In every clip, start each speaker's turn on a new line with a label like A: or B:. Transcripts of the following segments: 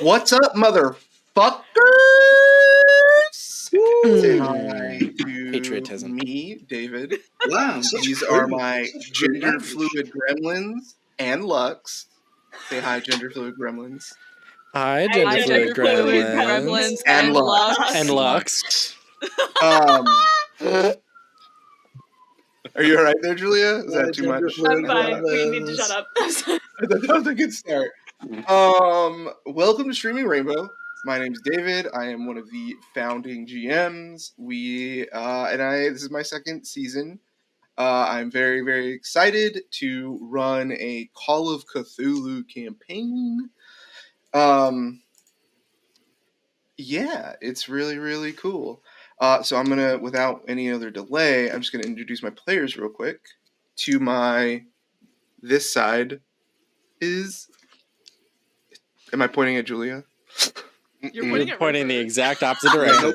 A: What's up, motherfuckers? Say hi to
B: Patriotism.
A: me, David.
C: Wow,
A: These are my gender fluid gremlins and Lux. Say hi, gender fluid gremlins.
B: Hi, gender fluid gremlins.
A: And Lux.
B: And Lux.
A: Are you alright there, Julia? Is that too much?
D: I'm fine. We need to shut up.
A: That was a good start. Welcome to Streaming Rainbow. My name's David. I am one of the founding GMs. This is my second season. I'm very, very excited to run a Call of Cthulhu campaign. Yeah, it's really, really cool. So I'm gonna, without any other delay, I'm just gonna introduce my players real quick. To this side is. Am I pointing at Julia?
B: You're pointing the exact opposite direction.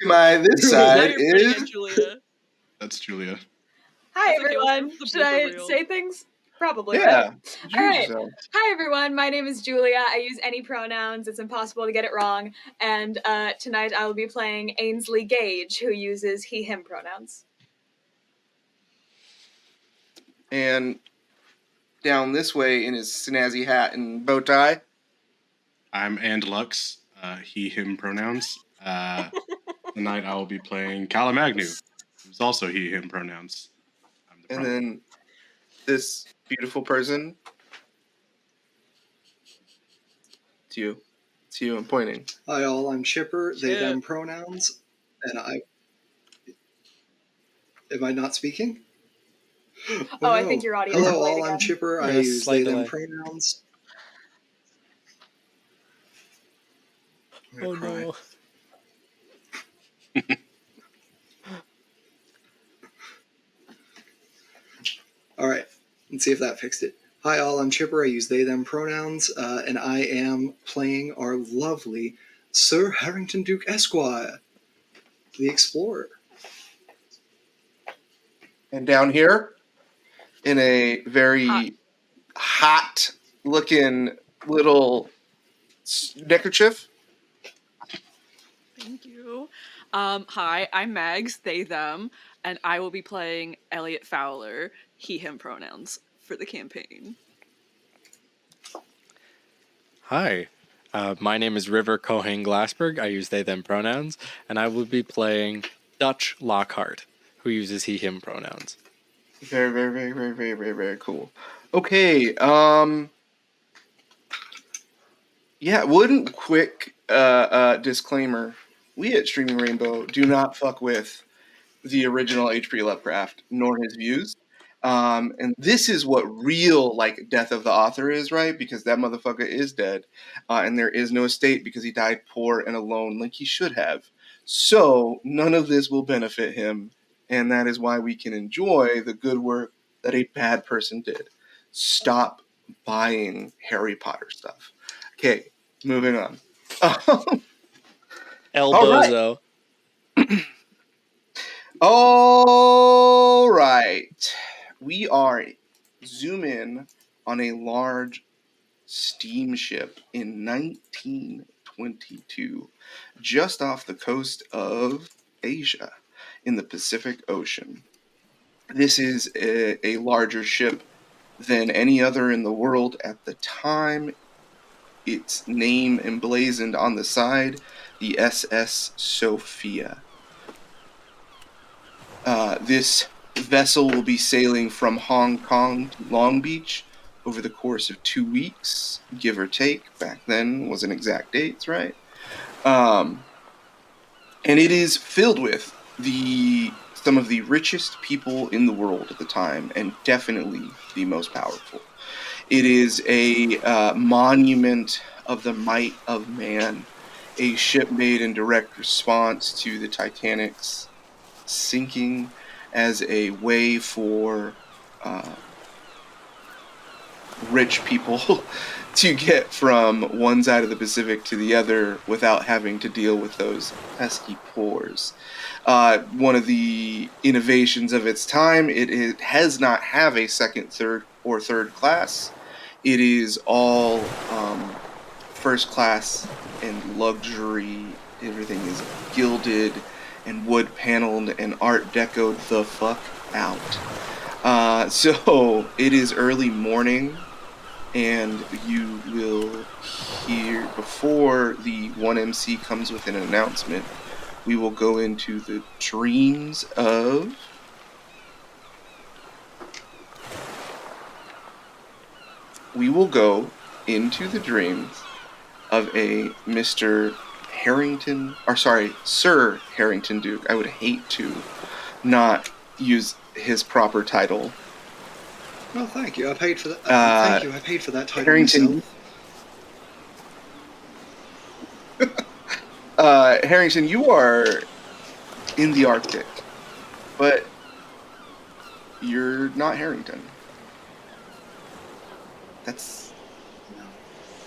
A: To this side is
E: Julia.
F: That's Julia.
D: Hi, everyone. Should I say things? Probably.
A: Yeah.
D: Right? All right. Hi, everyone. My name is Julia. I use any pronouns. It's impossible to get it wrong. And tonight I will be playing Ainsley Gage, who uses he, him pronouns.
A: And down this way in his snazzy hat and bow tie.
F: I'm and Lux, he, him pronouns. Tonight I will be playing Calamagnu, who's also he, him pronouns.
A: And then this beautiful person. It's you. It's you. I'm pointing.
C: Hi all, I'm Chipper, they, them pronouns, and Am I not speaking?
D: Oh, no. I think your audio is
C: Hello all,
D: again.
C: I'm Chipper, I use they, them pronouns.
B: Oh no.
C: Alright, let's see if that fixed it. Hi all, I'm Chipper, I use they, them pronouns, and I am playing our lovely Sir Harrington Duke Esquire, the Explorer.
A: And down here, in a very hot looking little neckerchief.
E: Thank you. Hi, I'm Mags, they, them, and I will be playing Elliot Fowler, he, him pronouns for the campaign.
B: Hi, my name is River Cohen Glassberg. I use they, them pronouns, and I will be playing Dutch Lockhart, who uses he, him pronouns.
A: Very, very, very, very, very, very, very cool. Okay, yeah, one quick disclaimer. We at Streaming Rainbow do not fuck with the original H.P. Lovecraft, nor his views. And this is what real, death of the author is, right? Because that motherfucker is dead. And there is no estate because he died poor and alone like he should have. So none of this will benefit him. And that is why we can enjoy the good work that a bad person did. Stop buying Harry Potter stuff. Okay, moving on.
B: El Bozo.
A: All right. We are zoom in on a large steamship in 1922, just off the coast of Asia in the Pacific Ocean. This is a larger ship than any other in the world at the time. Its name emblazoned on the side, the SS Sophia. This vessel will be sailing from Hong Kong to Long Beach over the course of 2 weeks, give or take. Back then wasn't exact dates, right? And it is filled with some of the richest people in the world at the time, and definitely the most powerful. It is a monument of the might of man, a ship made in direct response to the Titanic's sinking as a way for rich people to get from one side of the Pacific to the other without having to deal with those pesky poors. One of the innovations of its time, it has not have a second, third, or third class. It is all first class and luxury. Everything is gilded and wood paneled and art decoed the fuck out. So it is early morning, and you will hear, before the one MC comes with an announcement, we will go into the dreams of we will go into the dreams of a Mr. Harrington, or sorry, Sir Harrington Duke. I would hate to not use his proper title.
C: No, thank you. I paid for that.
A: Thank
C: you. I paid for that title
A: Harrington.
C: myself.
A: Harrington, you are in the Arctic, but you're not Harrington. That's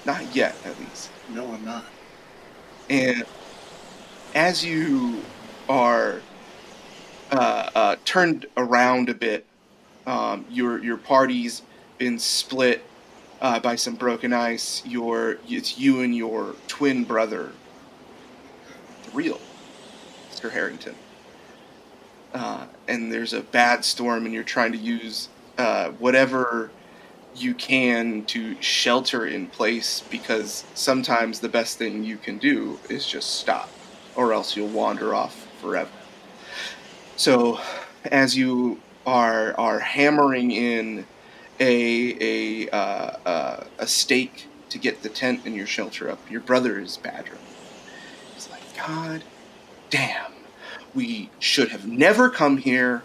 A: not yet, at least.
C: No, I'm not.
A: And as you are turned around a bit, your party's been split by some broken ice. It's you and your twin brother, the real Sir Harrington. And there's a bad storm, and you're trying to use whatever you can to shelter in place, because sometimes the best thing you can do is just stop, or else you'll wander off forever. So as you are hammering in a stake to get the tent and your shelter up, your brother is badgering. He's like, God damn, we should have never come here.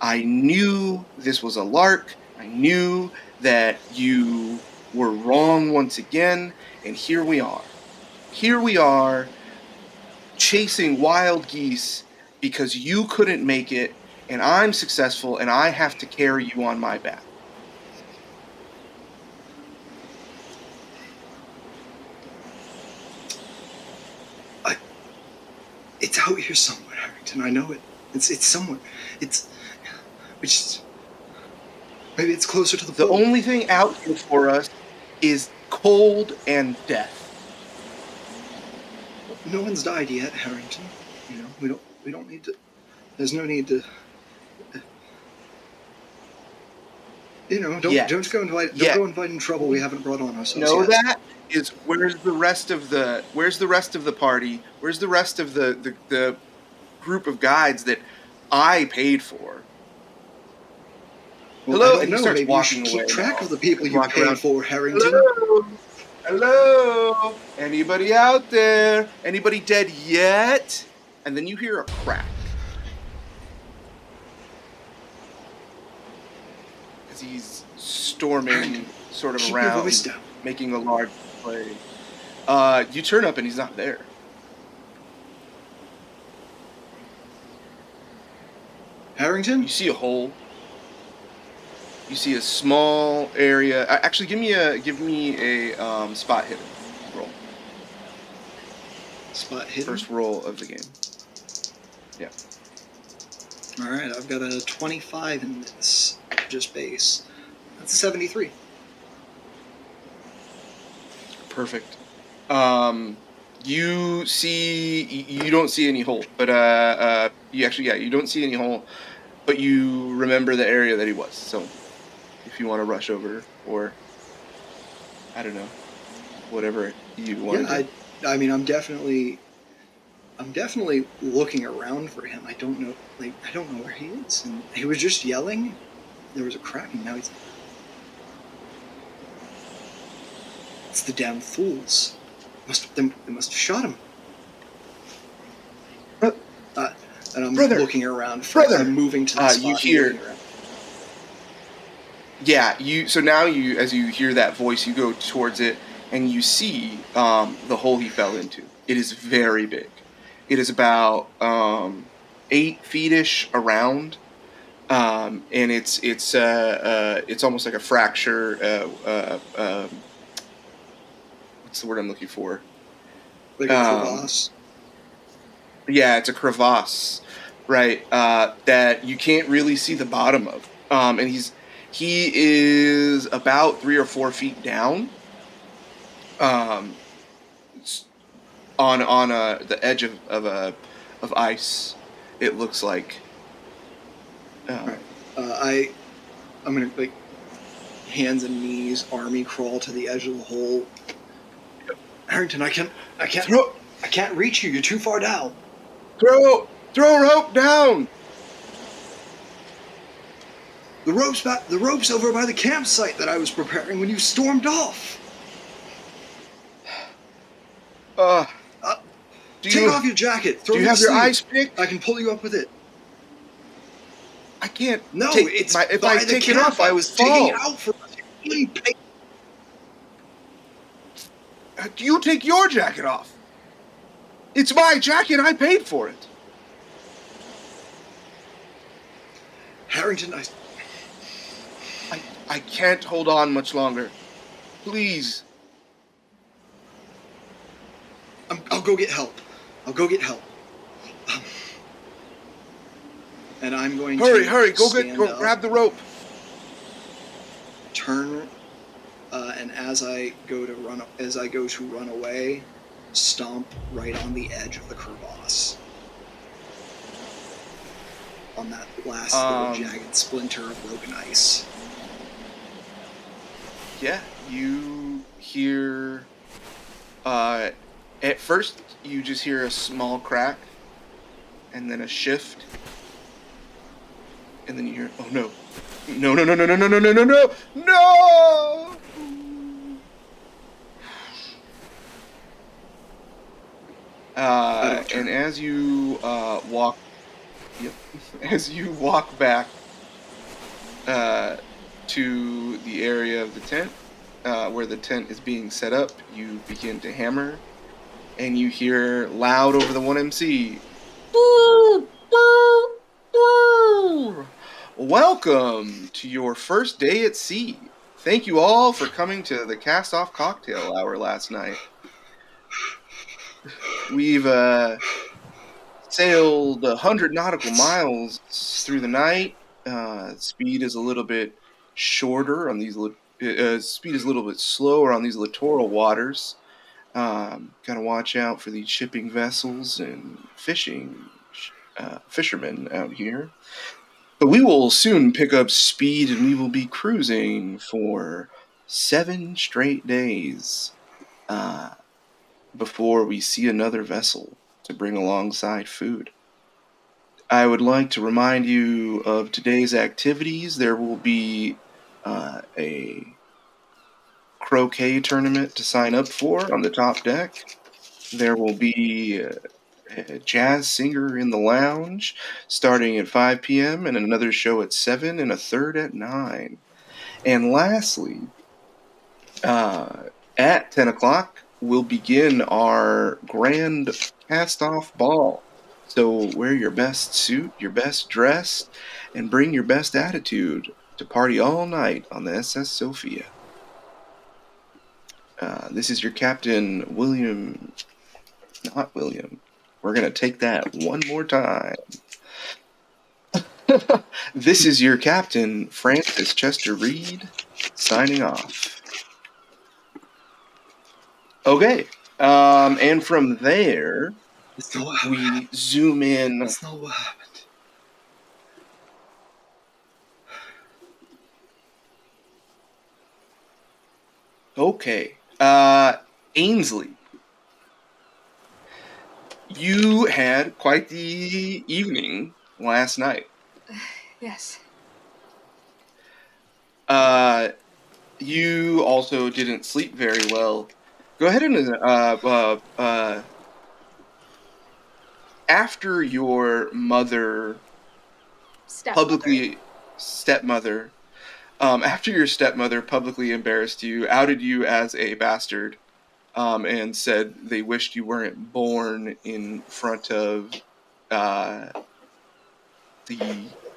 A: I knew this was a lark. I knew that you were wrong once again, and here we are. Here we are, chasing wild geese because you couldn't make it, and I'm successful, and I have to carry you on my back.
C: It's out here somewhere, Harrington. I know it. It's somewhere. Maybe it's closer to the
A: The
C: pole.
A: only thing out here for us is cold and death.
C: No one's died yet, Harrington. You know, we don't need to. There's no need to. You know, don't go inviting trouble we haven't brought on ourselves.
A: Know
C: yet.
A: that is where's the rest of the party? Where's the rest of the group of guides that I paid for?
C: Well,
A: hello,
C: I
A: and
C: don't
A: he
C: know.
A: starts
C: Maybe
A: walking
C: you should
A: away.
C: keep track
A: now.
C: of the people you
A: Walk
C: paid
A: around.
C: for, Harrington.
A: Hello, hello, anybody out there? Anybody dead yet? And then you hear a crack as he's storming sort of
C: Keep your
A: around,
C: voice down.
A: making a large play. You turn up and he's not there.
C: Harrington?
A: You see a hole. You see a small area. Actually, give me a spot hidden roll.
C: Spot hidden?
A: First roll of the game. Yeah.
C: All right, I've got a 25 in this, just base. That's a 73.
A: Perfect. You don't see any hole, but you don't see any hole, but you remember the area that he was. So, if you want to rush over, or I don't know, whatever you want.
C: Yeah, I mean, I'm definitely looking around for him. I don't know where he is. And he was just yelling. There was a crack, and now he's. It's the damn fools. They must have shot him. And I'm looking around. I'm moving to the spot.
A: You hear. Yeah, so now as you hear that voice, you go towards it, and you see the hole he fell into. It is very big. It is about 8 feet-ish around, and it's almost like a fracture. What's the word I'm looking for?
C: Like a crevasse.
A: Yeah, it's a crevasse, right? That you can't really see the bottom of, and he is about 3 or 4 feet down. um, on the edge of ice. It looks like.
C: I'm gonna like hands and knees, army crawl to the edge of the hole. Harrington, I can't reach you. You're too far down.
A: Throw rope down.
C: The rope's over by the campsite that I was preparing when you stormed off. Take off your jacket.
A: Do you have your ice pick?
C: I can pull you up with it.
A: I can't.
C: No,
A: if I take it off, I would fall.
C: Taking out for us.
A: You take your jacket off. It's my jacket. I paid for it.
C: Harrington,
A: I can't hold on much longer. Please.
C: I'll go get help. And I'm going to
A: hurry! Go grab the rope.
C: Turn, and as I go to run away, stomp right on the edge of the crevasse. On that last little jagged splinter of broken ice.
A: Yeah, you hear. At first, you just hear a small crack, and then a shift, and then you hear, "Oh no! No! And as you walk, as you walk back to the area of the tent, where the tent is being set up, you begin to hammer, and you hear loud over the 1MC, "Boo! Boo! Boo! Welcome to your first day at sea. Thank you all for coming to the Cast-Off Cocktail Hour last night. We've sailed 100 nautical miles through the night. Speed is a little bit shorter on these. Speed is a little bit slower on these littoral waters. Gotta watch out for these shipping vessels and fishermen out here. But we will soon pick up speed, and we will be cruising for 7 straight days before we see another vessel to bring alongside food. I would like to remind you of today's activities. There will be a croquet tournament to sign up for on the top deck. There will be a jazz singer in the lounge starting at 5 p.m. and another show at 7 and a third at 9. And lastly, at 10 o'clock, we'll begin our grand cast-off ball. So wear your best suit, your best dress, and bring your best attitude to party all night on the SS Sophia. This is your captain, William. Not William. We're going to take that one more time. This is your captain, Francis Chester Reed, signing off. Okay. And from there, we zoom in.
C: That's not what happened.
A: Okay. Ainsley. You had quite the evening last night.
D: Yes.
A: You also didn't sleep very well. Go ahead and after your mother stepmother, after your stepmother publicly embarrassed you, outed you as a bastard, and said they wished you weren't born in front of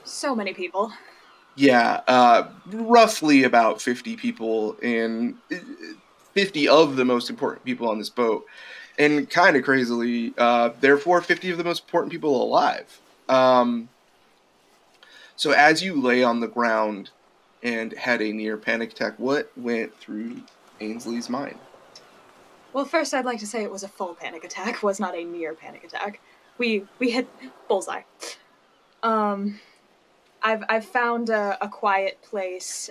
D: So many people.
A: Yeah, roughly about 50 people, and 50 of the most important people on this boat. And kind of crazily, therefore 50 of the most important people alive. So as you lay on the ground and had a near panic attack, what went through Ainsley's mind?
D: Well, first I'd like to say it was a full panic attack, was not a near panic attack. We hit bullseye. I've found a quiet place,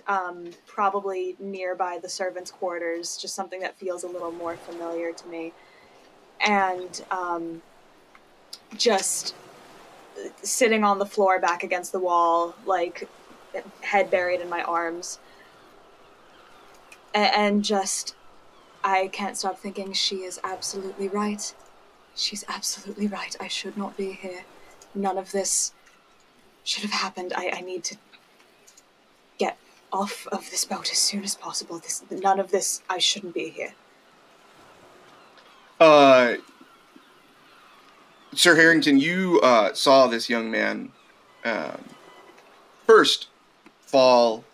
D: probably nearby the servants' quarters, just something that feels a little more familiar to me, and just sitting on the floor back against the wall, like head buried in my arms, and just I can't stop thinking she is absolutely right. She's absolutely right. I should not be here. None of this should have happened. I need to get off of this boat as soon as possible. None of this. I shouldn't be here.
A: Sir Harrington, you saw this young man first fall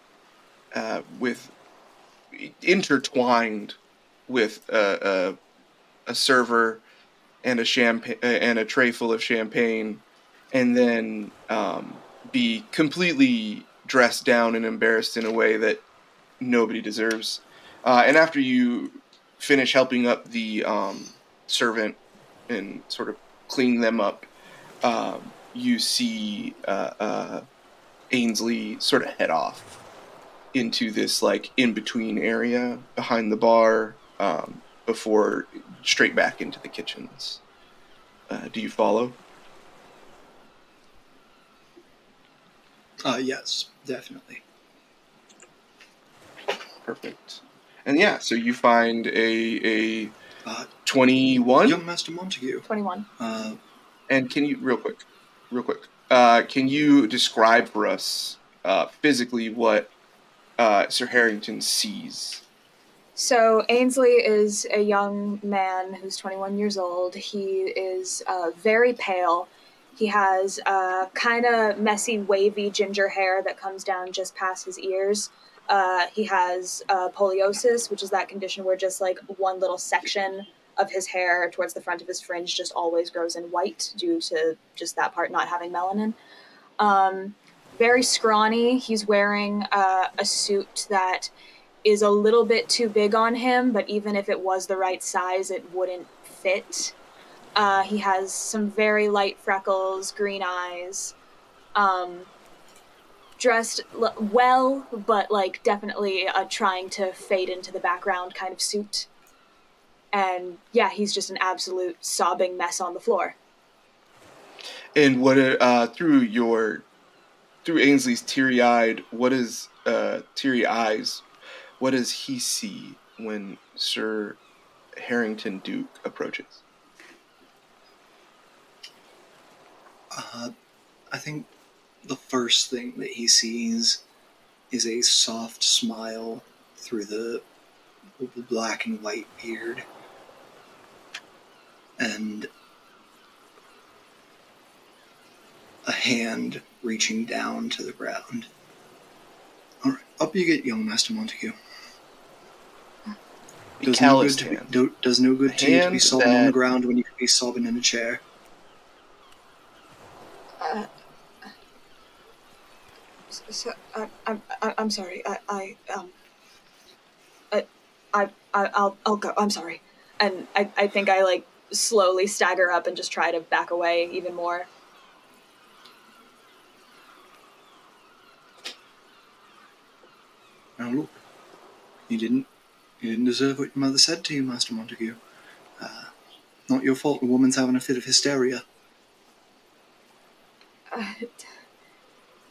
A: with intertwined with a server and a champagne and a tray full of champagne, and then be completely dressed down and embarrassed in a way that nobody deserves. And after you finish helping up the servant and sort of clean them up, you see Ainsley sort of head off into this like in-between area behind the bar before straight back into the kitchens. Do you follow?
C: Yes, definitely.
A: Perfect. And yeah, so you find a 21?
C: Young Master Montague.
D: 21.
A: And can you, real quick, can you describe for us physically what Sir Harrington sees?
D: So Ainsley is a young man who's 21 years old. He is very pale. He has kind of messy, wavy ginger hair that comes down just past his ears. He has poliosis, which is that condition where just like one little section of his hair towards the front of his fringe just always grows in white due to just that part not having melanin. Very scrawny. He's wearing a suit that is a little bit too big on him, but even if it was the right size, it wouldn't fit. He has some very light freckles, green eyes, dressed well, but like definitely trying to fade into the background kind of suit. And yeah, he's just an absolute sobbing mess on the floor.
A: And what through Ainsley's teary-eyed, teary eyes, what does he see when Sir Harrington Duke approaches?
C: I think the first thing that he sees is a soft smile through the black and white beard, and a hand reaching down to the ground. All right, up you get, young Master Montague. Does no good to you to be sobbing on the ground when you could be sobbing in a chair.
D: I'm sorry. I'll go. I'm sorry. And I think I like slowly stagger up and just try to back away even more.
C: Now look, you didn't deserve what your mother said to you, Master Montague. Not your fault. The woman's having a fit of hysteria.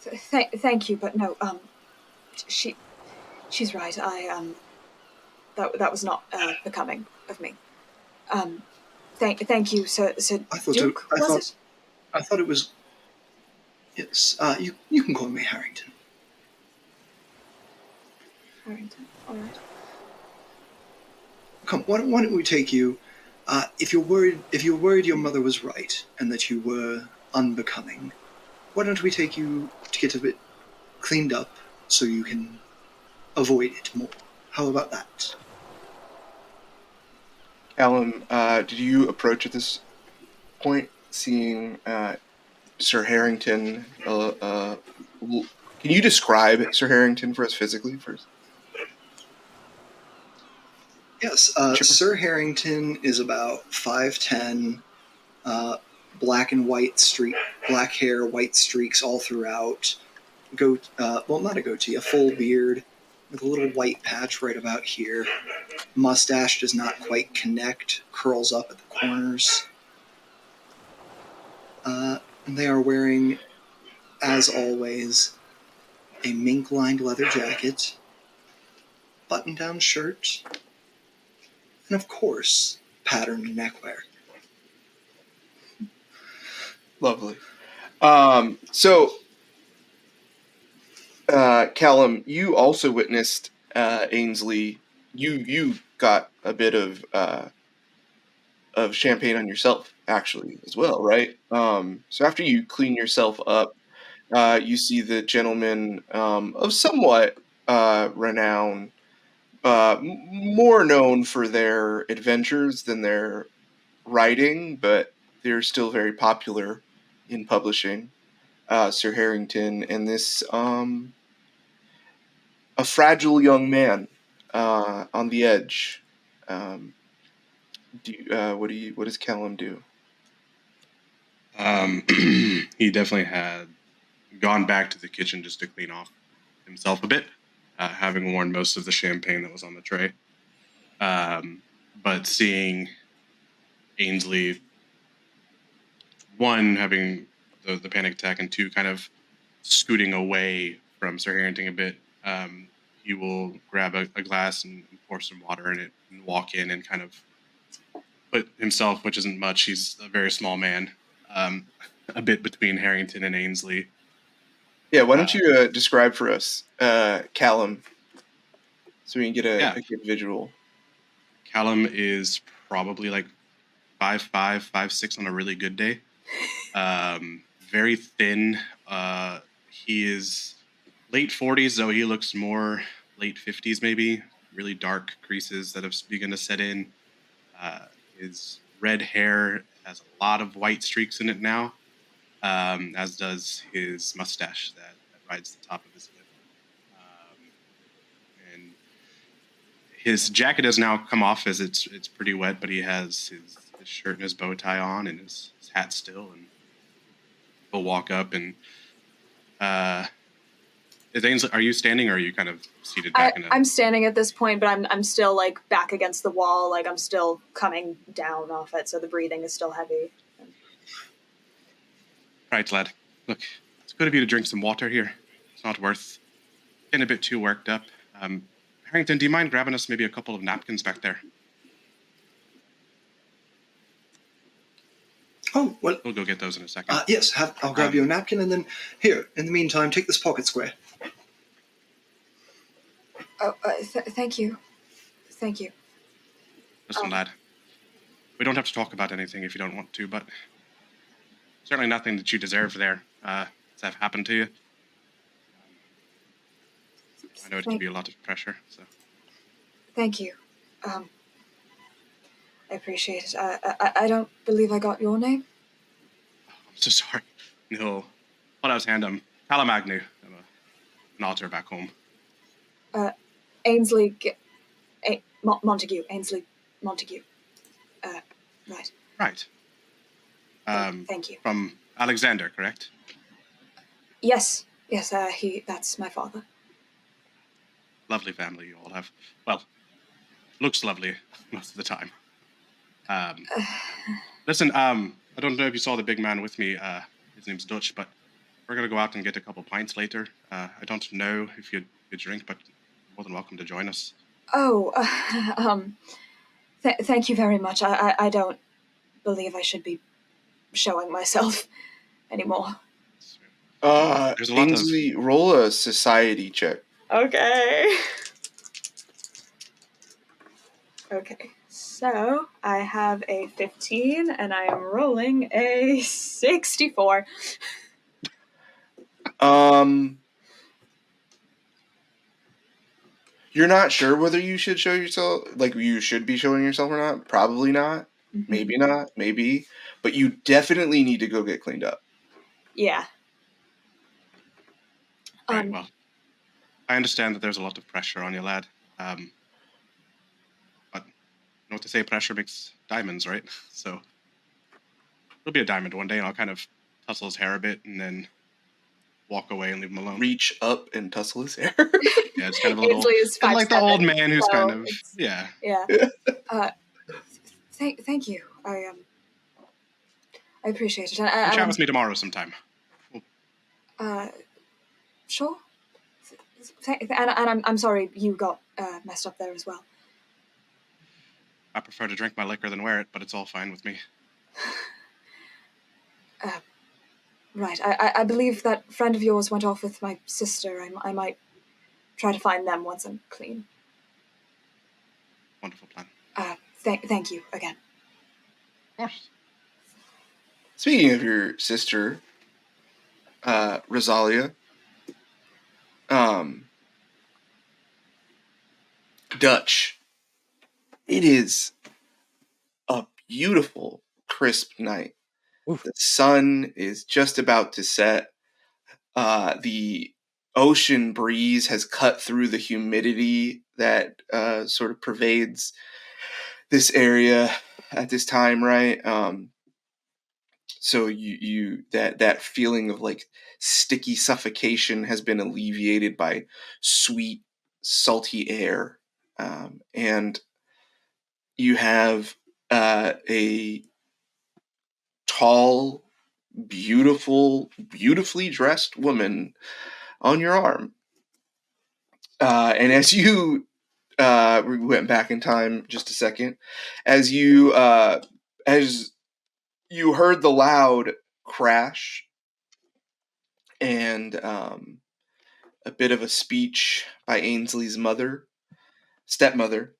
D: Thank you, but no. She's right. That was not becoming of me. Thank you, Sir Duke.
C: I thought it was. Yes. You can call me Harrington.
D: Harrington. All right.
C: Come. Why don't we take you? If you're worried your mother was right and that you were unbecoming, why don't we take you to get a bit cleaned up so you can avoid it more? How about that?
A: Callum, did you approach at this point, seeing Sir Harrington? Can you describe Sir Harrington for us physically first?
C: Yes,
A: Chipper.
C: Sir Harrington is about 5'10", black and white black hair, white streaks all throughout. Well, not a goatee, a full beard with a little white patch right about here. Mustache does not quite connect, curls up at the corners. And they are wearing, as always, a mink-lined leather jacket, button-down shirt, and of course, patterned neckwear.
A: Lovely. So, Callum, you also witnessed Ainsley. You got a bit of champagne on yourself, actually, as well, right? So after you clean yourself up, you see the gentleman of somewhat renown, more known for their adventures than their writing, but they're still very popular in publishing. Sir Harrington and this a fragile young man on the edge. Um, what does Callum do?
F: He definitely had gone back to the kitchen just to clean off himself a bit, having worn most of the champagne that was on the tray. But seeing Ainsley, one, having the panic attack, and two, kind of scooting away from Sir Harrington a bit, he will grab a glass and pour some water in it and walk in and kind of put himself, which isn't much, he's a very small man, a bit between Harrington and Ainsley.
A: Yeah, why don't you describe for us, Callum, so we can get a good visual.
F: Callum is probably like 5'5", 5'6" on a really good day. Very thin. He is late 40s, though he looks more late 50s maybe. Really dark creases that have begun to set in. His red hair has a lot of white streaks in it now, as does his mustache that rides the top of his lip. And his jacket has now come off as it's pretty wet, but he has his shirt and his bow tie on and his hat still, and he'll walk up and Ainsley, are you standing or are you kind of seated back in a...
D: I'm standing at this point, but I'm still like back against the wall, like I'm still coming down off it, so the breathing is still heavy.
F: Right, lad. Look, it's good of you to drink some water here. It's not worth getting a bit too worked up. Harrington, do you mind grabbing us maybe a couple of napkins back there?
C: Oh, well...
F: We'll go get those in a second.
C: Yes, I'll grab you a napkin, and then, here, in the meantime, take this pocket square.
D: Oh, thank you. Thank you.
F: Listen, lad, we don't have to talk about anything if you don't want to, but certainly nothing that you deserve there has have happened to you. I know it can be a lot of pressure, so...
D: Thank you. I appreciate it. I don't believe I got your name.
F: I'm so sorry. No. What else hand him? Calamagnu. I'm an author back home.
D: Ainsley... Montague. Ainsley Montague. Right.
F: Right.
D: Thank you.
F: From Alexander, correct?
D: Yes. Yes, that's my father.
F: Lovely family you all have. Well, looks lovely most of the time. Listen, I don't know if you saw the big man with me. His name's Dutch, but we're going to go out and get a couple pints later. I don't know if you drink, but you're more than welcome to join us.
D: Oh, thank you very much. I don't believe I should be showing myself anymore.
F: There's a lot
A: Ainsley, roll a society check.
D: Okay. Okay, so I have a 15 and I am rolling a 64.
A: You're not sure whether you should show yourself, like you should be showing yourself or not. Probably not. Mm-hmm. Maybe not. Maybe. But you definitely need to go get cleaned up.
D: Yeah.
F: Right, well, I understand that there's a lot of pressure on you, lad. But what they say, pressure makes diamonds, right? So it'll be a diamond one day, and I'll kind of tussle his hair a bit, and then walk away and leave him alone.
A: Reach up and tussle his hair.
F: Yeah, it's kind of a little,
D: Ainsley is
F: kind of like the
D: 5'7",
F: old man who's
D: so
F: kind of,
D: it's-
F: yeah.
D: Yeah. Thank you. I appreciate it.
F: Come chat with me tomorrow sometime.
D: Sure. And I'm sorry you got messed up there as well.
F: I prefer to drink my liquor than wear it, but it's all fine with me.
D: Right. I believe that friend of yours went off with my sister. I might try to find them once I'm clean.
F: Wonderful plan.
D: Thank you again.
F: Of course.
A: Speaking of your sister, Rosalia, Dutch, it is a beautiful, crisp night.
B: Oof.
A: The sun is just about to set. The ocean breeze has cut through the humidity that sort of pervades this area at this time, right? So you that feeling of like sticky suffocation has been alleviated by sweet, salty air, and you have a tall, beautifully dressed woman on your arm. And as you we went back in time just a second, as you heard the loud crash and a bit of a speech by Ainsley's stepmother.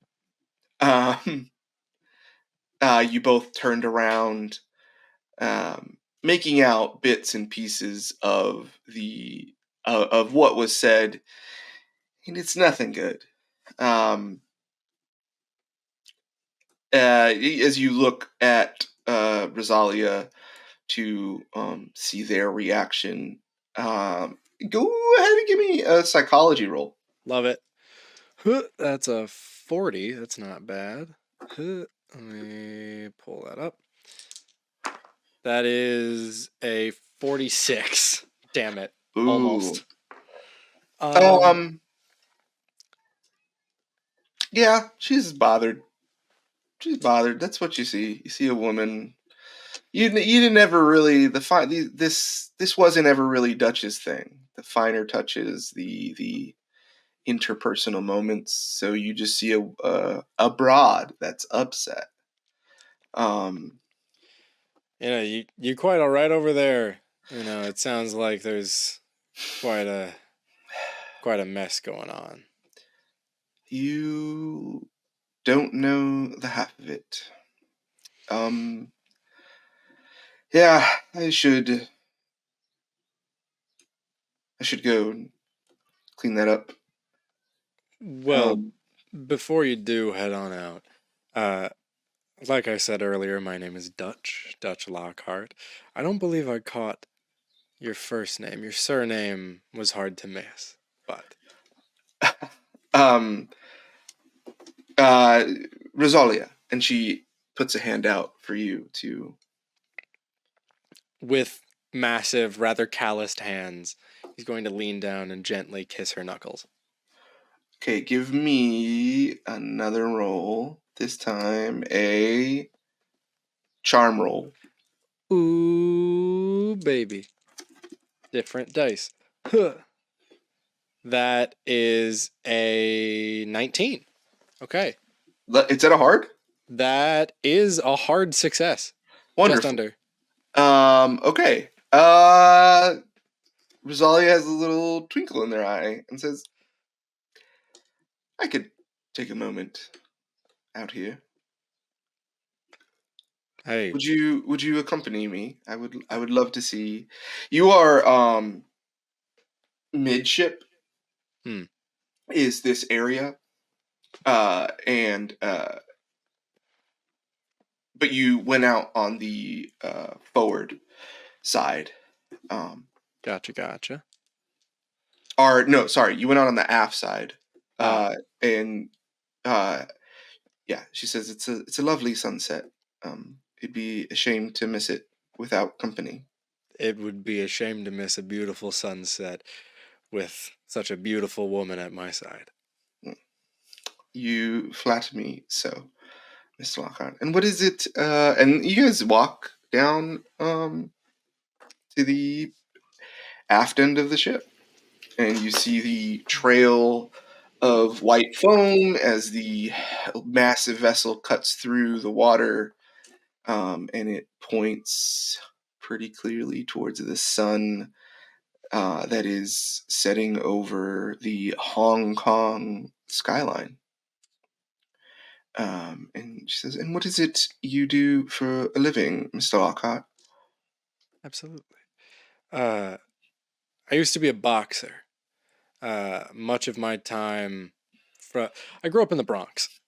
A: You both turned around, making out bits and pieces of the of what was said, and it's nothing good. As you look at Rosalia to see their reaction, go ahead and give me a psychology roll.
B: Love it. That's a 40. That's not bad. Let me pull that up. That is a 46. Damn it.
A: Ooh.
B: Almost.
A: Yeah, she's bothered. She's bothered. That's what you see. You see a woman. You didn't ever really this wasn't ever really Dutch's thing. The finer touches, the interpersonal moments. So you just see a broad that's upset.
B: You're quite all right over there. It sounds like there's quite a mess going on.
A: You don't know the half of it. Yeah, I should go and clean that up.
B: Well, before you do head on out, like I said earlier, my name is Dutch Lockhart. I don't believe I caught your first name. Your surname was hard to miss, but
A: Rosalia, and she puts a hand out for you to.
B: with massive, rather calloused hands, he's going to lean down and gently kiss her knuckles.
A: Okay, give me another roll. This time a charm roll.
B: Ooh, baby. Different dice. Huh. That is a 19. Okay.
A: It's at a hard?
B: That is a hard success.
A: Wonderful.
B: Just under.
A: Okay. Rosalia has a little twinkle in their eye and says, I could take a moment out here.
B: Hey.
A: Would you accompany me? I would love to see. You are midship. Is this area. But you went out on the forward side.
B: Gotcha.
A: Or no, sorry, you went out on the aft side. And Yeah, she says it's a lovely sunset. It'd be a shame to miss it without company.
B: It would be a shame to miss a beautiful sunset with such a beautiful woman at my side.
A: You flatter me so, Mr. Lockhart. And what is it? And you guys walk down to the aft end of the ship, and you see the trail of white foam as the massive vessel cuts through the water, and it points pretty clearly towards the sun that is setting over the Hong Kong skyline. And she says, "And what is it you do for a living, Mr. Lockhart?"
B: Absolutely. I used to be a boxer. Much of my time, I grew up in the Bronx,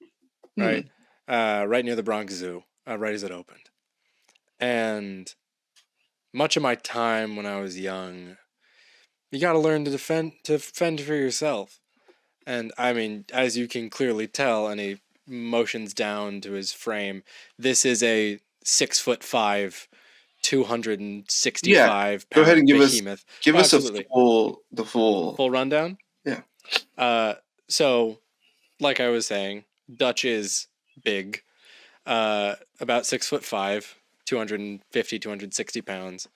A: Hmm.
B: right? Right near the Bronx Zoo, right as it opened. And much of my time when I was young, you got to learn to fend for yourself. And I mean, as you can clearly tell, and he motions down to his frame, this is a 6'5",
A: Yeah,
B: 265
A: go ahead and
B: pound behemoth.
A: give
B: Oh,
A: us a
B: absolutely.
A: full.
B: Full rundown?
A: Yeah.
B: So, like I was saying, Dutch is big, about 6'5", 250, 260 pounds,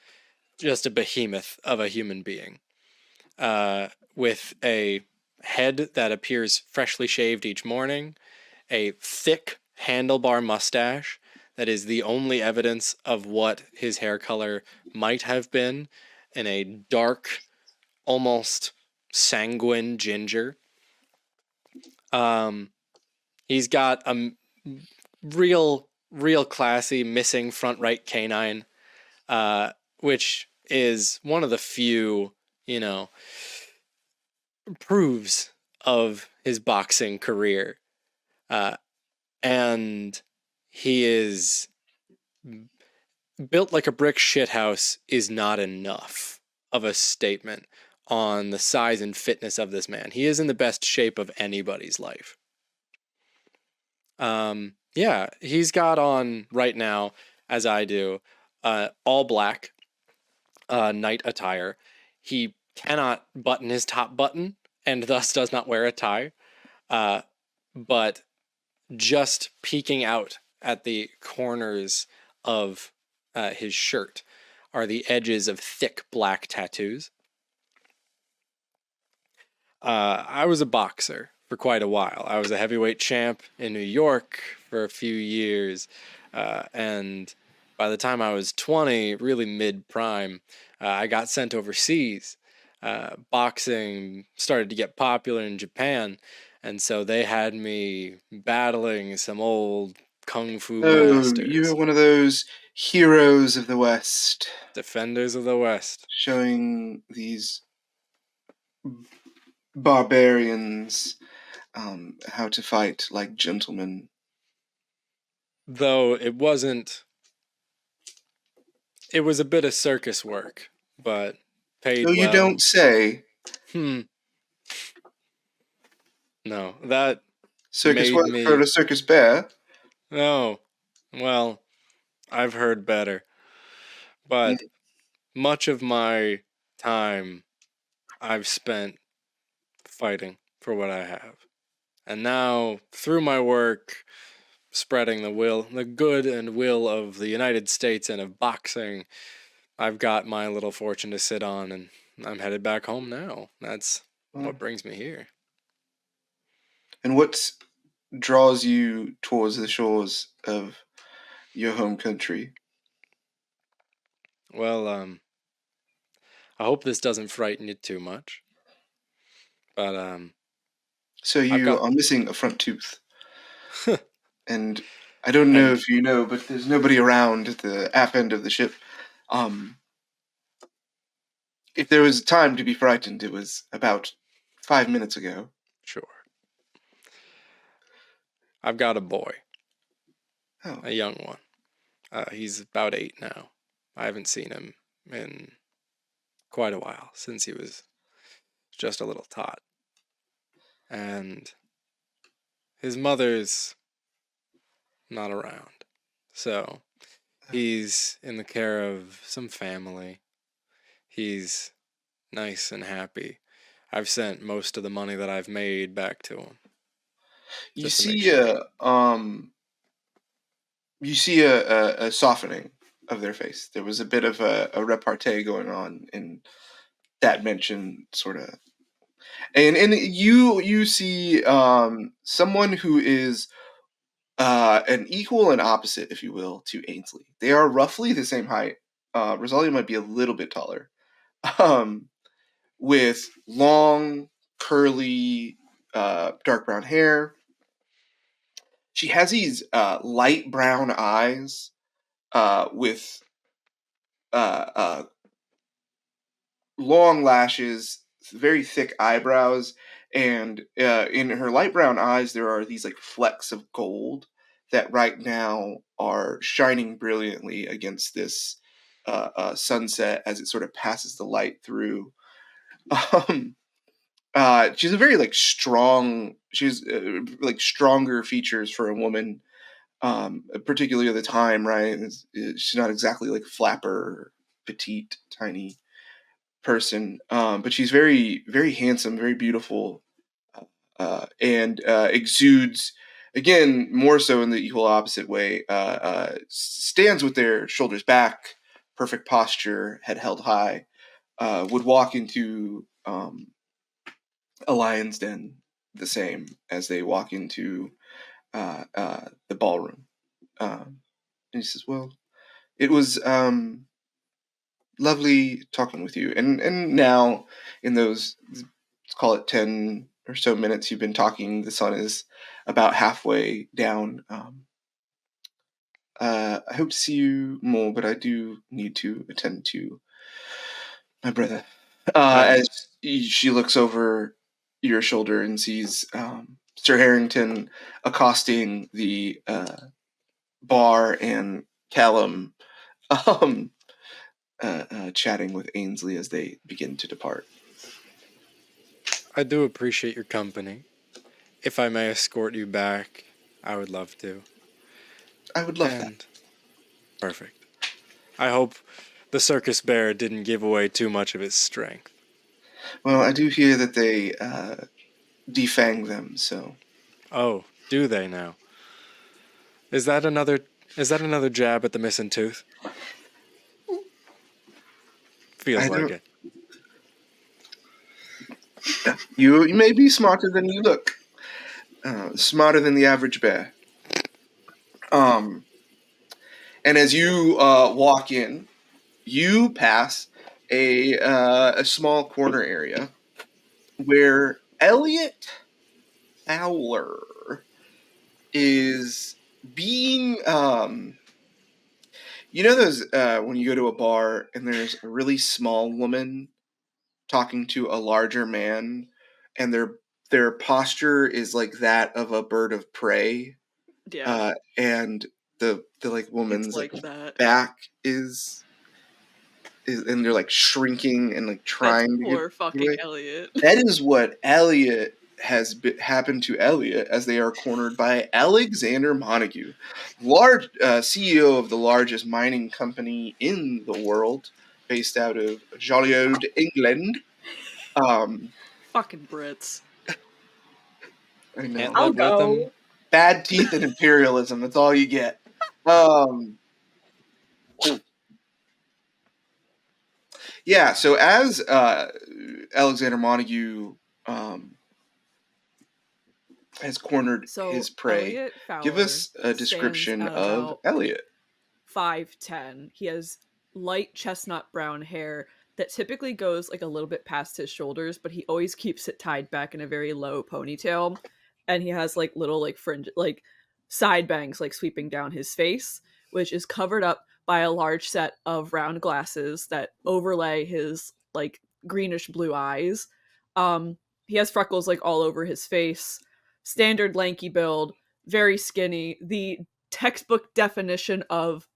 B: just a behemoth of a human being, with a head that appears freshly shaved each morning, a thick handlebar mustache that is the only evidence of what his hair color might have been, and a dark, almost sanguine ginger. He's got a real classy missing front right canine, which is one of the few, you know, proofs of his boxing career. Uh, and he is built like a brick shithouse is not enough of a statement on the size and fitness of this man. He is in the best shape of anybody's life. Yeah, he's got on right now, as I do, all black night attire. He cannot button his top button and thus does not wear a tie. Uh, but just peeking out at the corners of his shirt are the edges of thick black tattoos. I was a boxer for quite a while. I was a heavyweight champ in New York for a few years. And by the time I was 20, really mid prime, I got sent overseas. Boxing started to get popular in Japan. And so they had me battling some old kung fu
A: Oh, you are
B: masters,
A: one of those heroes of the West,
B: defenders of the West.
A: showing these barbarians how to fight like gentlemen.
B: Though it wasn't, it was a bit of circus work, but
A: No,
B: paid
A: you
B: well.
A: don't say.
B: Hmm. No, that
A: Circus
B: made
A: work for
B: me.
A: a circus bear.
B: Oh, well, I've heard better.
A: Mm.
B: But much of my time I've spent fighting for what I have. And now, through my work, spreading the good and will of the United States and of boxing, I've got my little fortune to sit on, and I'm headed back home now. That's what brings me here.
A: And what draws you towards the shores of your home country?
B: Well, I hope this doesn't frighten you too much. But
A: So
B: I've
A: you
B: got
A: are missing a front tooth. And I don't know
B: and
A: if you know, but there's nobody around at the aft end of the ship. Um, if there was time to be frightened, it was about 5 minutes ago.
B: sure. I've got a boy,
A: Oh,
B: a young one. He's about 8 now. I haven't seen him in quite a while, since he was just a little tot. And his mother's not around. So he's in the care of some family. He's nice and happy. I've sent most of the money that I've made back to him.
A: You
B: Just to make
A: see
B: sure.
A: a softening of their face. There was a bit of a repartee going on in that mention, sort of, and you see someone who is an equal and opposite, if you will, to Ainsley. They are roughly the same height. Rosalia might be a little bit taller, um, with long, curly, dark brown hair. She has these light brown eyes with uh, long lashes, very thick eyebrows, and in her light brown eyes there are these like flecks of gold that right now are shining brilliantly against this sunset as it sort of passes the light through. Um, she's a very like strong. She's like stronger features for a woman, particularly at the time. Right, she's not exactly like flapper, petite, tiny person, but she's very, very handsome, very beautiful, and exudes, again, more so in the equal opposite way, stands with their shoulders back, perfect posture, head held high, would walk into a lion's den the same as they walk into the ballroom. And he says, well, it was lovely talking with you. And now, in those, let's call it 10 or so minutes you've been talking, the sun is about halfway down. I hope to see you more, but I do need to attend to my brother. As she looks over your shoulder and sees Sir Harrington accosting the bar and Callum um, chatting with Ainsley as they begin to depart.
B: I do appreciate your company. If I may escort you back, I would love to.
A: I would love that.
B: Perfect. I hope the circus bear didn't give away too much of its strength.
A: Well, I do hear that they defang them, so.
B: Oh, do they now? Is that another jab at the missing tooth? Feels
A: I
B: like
A: don't.
B: it.
A: You may be smarter than you look. Smarter than the average bear. And as you walk in, you pass a small corner area where Elliot Fowler is being you know those when you go to a bar and there's a really small woman talking to a larger man, and their posture is like that of a bird of prey,
E: Yeah,
A: and the like
E: it's
A: woman's like
E: like that.
A: back is and they're like shrinking and like
E: That's
A: trying to get
E: poor fucking
A: away.
E: Elliot.
A: That is what Elliot happened to Elliot as they are cornered by Alexander Montague, large CEO of the largest mining company in the world, based out of jolly old England.
E: Fucking Brits.
A: I know.
B: Can't
D: I'll
B: live with them.
D: go.
A: Bad teeth and imperialism. That's all you get. Um, yeah. So as Alexander Montague has cornered his
E: So
A: prey,
E: Elliot
A: give
E: Fowler
A: us a
E: stands
A: description
E: at
A: of
E: about
A: Elliot.
E: 5'10". He has light chestnut brown hair that typically goes like a little bit past his shoulders, but he always keeps it tied back in a very low ponytail. And he has like little like fringe like side bangs like sweeping down his face, which is covered up by a large set of round glasses that overlay his like greenish blue eyes. He has freckles like all over his face, standard lanky build, very skinny, the textbook definition of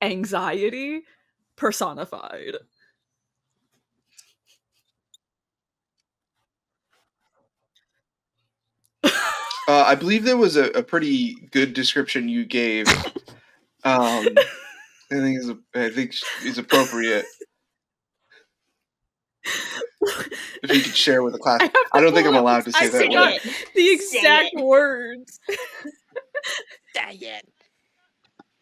E: anxiety personified.
A: I believe there was a pretty good description you gave. I think is appropriate if you could share with the class.
E: I have to
A: I don't think
E: pull
A: I'm
E: up
A: allowed to say that
D: Say
A: word.
D: it.
E: the
D: Say
E: exact
D: it.
E: words.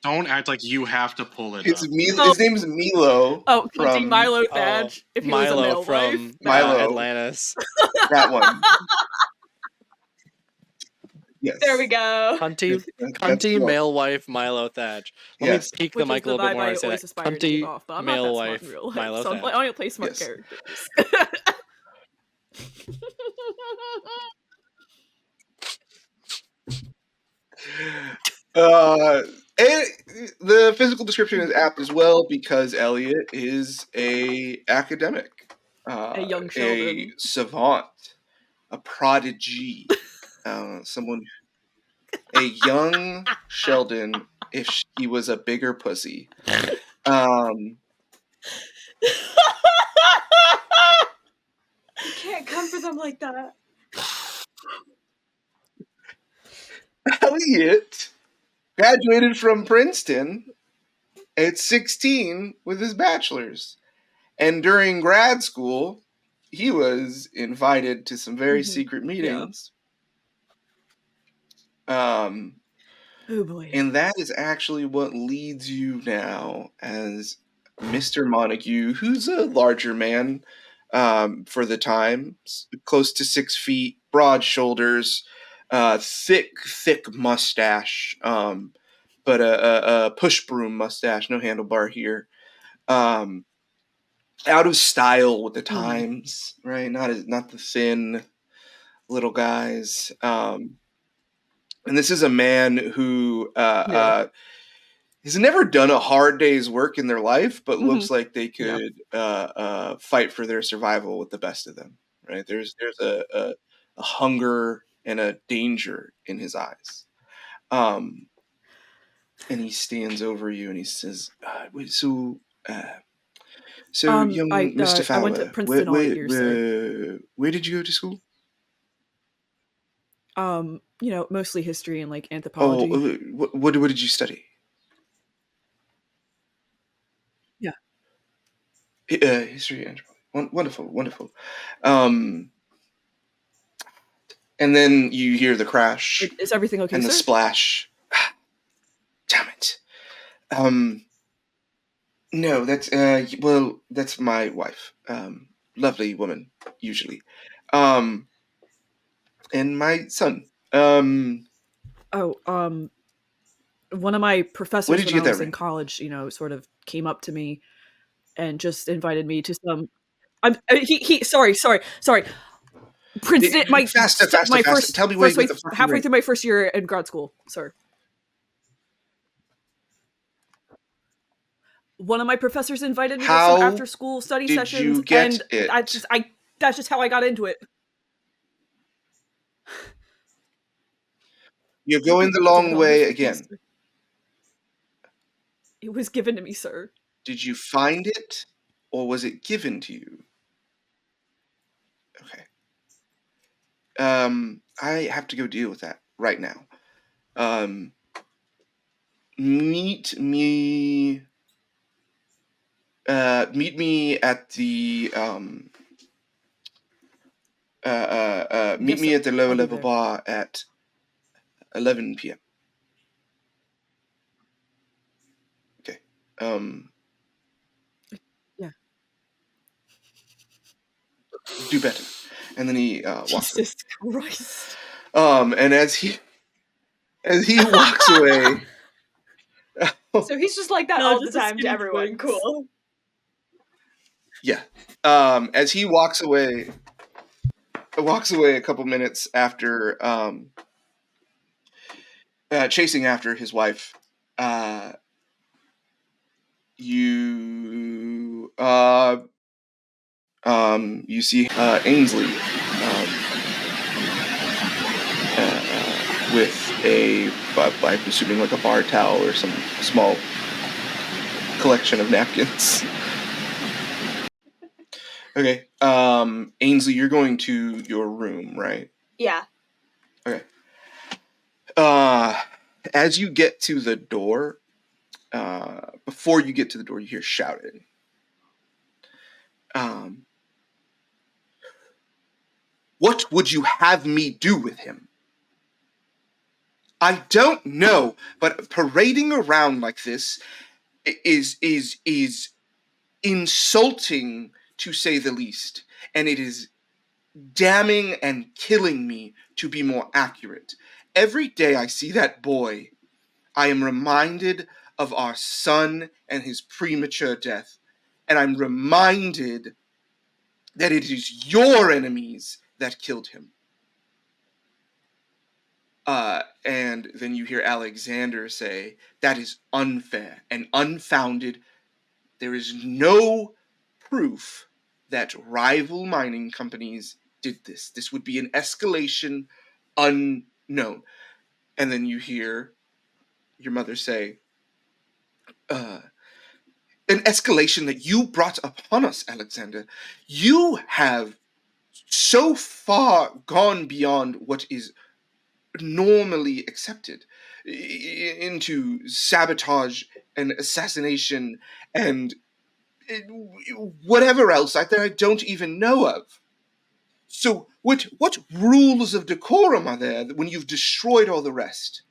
F: Don't act like you have to pull it up.
A: His name is Milo.
E: Oh, Cunty
A: from
E: Milo
B: Oh,
E: Thatch. If he was a
B: Milo
E: male wife.
B: from
A: Milo.
B: Atlantis.
A: That one. Yes.
D: There we go.
B: Cunty,
A: That's
B: cunty
A: the one.
B: male wife Milo Thatch. Let
A: Yes.
B: me peek the
E: Which is
B: mic a
E: the
B: little bit
E: vibe
B: more
E: I
B: and say
E: always
B: that.
E: aspire to give
B: Cunty
E: off, but I'm not
B: male
E: that smart
B: wife
E: in real life,
B: Milo
E: so I
B: Thatch.
E: only play smart
A: Yes.
E: characters.
A: And the physical description is apt as well because Elliot is a academic,
E: A young
A: a
E: Sheldon.
A: savant, a prodigy, a young Sheldon if he was a bigger pussy.
D: You can't come for them like that.
A: Elliot graduated from Princeton at 16 with his bachelor's. And during grad school, he was invited to some very secret meetings.
E: Oh boy.
A: And that is actually what leads you now as Mr. Montague, who's a larger man for the time, close to 6 feet, broad shoulders, thick mustache, but a push broom mustache, no handlebar here. Out of style with the times, right? Not the thin little guys. And this is a man who has never done a hard day's work in their life, but looks like they could fight for their survival with the best of them. Right? There's a hunger and a danger in his eyes. And he stands over you and he says, So, young Mr. Fowler,
E: I went to Princeton all 8 years, sir.
A: Where did you go to school?
E: Mostly history and like anthropology.
A: Oh, what did you study?
E: Yeah.
A: History and anthropology. Wonderful. And then you hear the crash.
E: Is everything okay,
A: and the
E: sir?
A: Splash. Damn it. No, that's my wife. Lovely woman, usually. And my son.
E: One of my professors
A: Where did you
E: when
A: get
E: I was
A: that
E: in
A: ring?
E: college, sort of came up to me and just invited me to some. Sorry. Princeton,
A: Faster.
E: my first
A: Tell me where you got the fucking
E: halfway
A: ring.
E: through my first year in grad school, sir. One of my professors invited me to some after-school study
A: did
E: sessions,
A: you get
E: and
A: it?
E: that's just how I got into it.
A: You're going the long way again.
E: It was given to me, sir.
A: Did you find it, or was it given to you? Okay. I have to go deal with that right now. Meet me at the meet me at the lower level bar at 11 p.m. Okay.
E: Yeah.
A: Do better. And then he walks away.
E: Jesus Christ.
A: And as he walks away.
D: So he's just like that all the time to everyone. Cool.
A: Yeah. As he walks away a couple minutes after chasing after his wife, you see Ainsley with I'm assuming like a bar towel or some small collection of napkins. Okay. Ainsley, you're going to your room, right?
D: Yeah.
A: Okay. As you get to the door, before you get to the door, you hear shouting. What would you have me do with him? I don't know, but parading around like this is insulting, to say the least, and it is damning and killing me, to be more accurate. Every day I see that boy, I am reminded of our son and his premature death, and I'm reminded that it is your enemies that killed him. And then you hear Alexander say, that is unfair and unfounded. There is no proof that rival mining companies did this. This would be an escalation unknown. And then you hear your mother say, an escalation that you brought upon us, Alexander. You have so far gone beyond what is normally accepted into sabotage and assassination and whatever else that I don't even know of. So what rules of decorum are there when you've destroyed all the rest?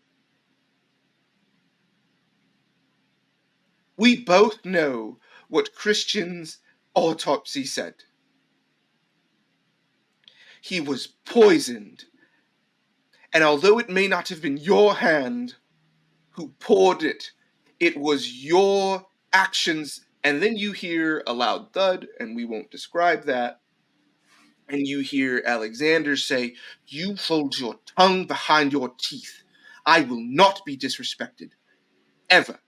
A: We both know what Christian's autopsy said. He was poisoned. And although it may not have been your hand who poured it, it was your actions. And then you hear a loud thud, and we won't describe that. And you hear Alexander say, you hold your tongue behind your teeth. I will not be disrespected. Ever.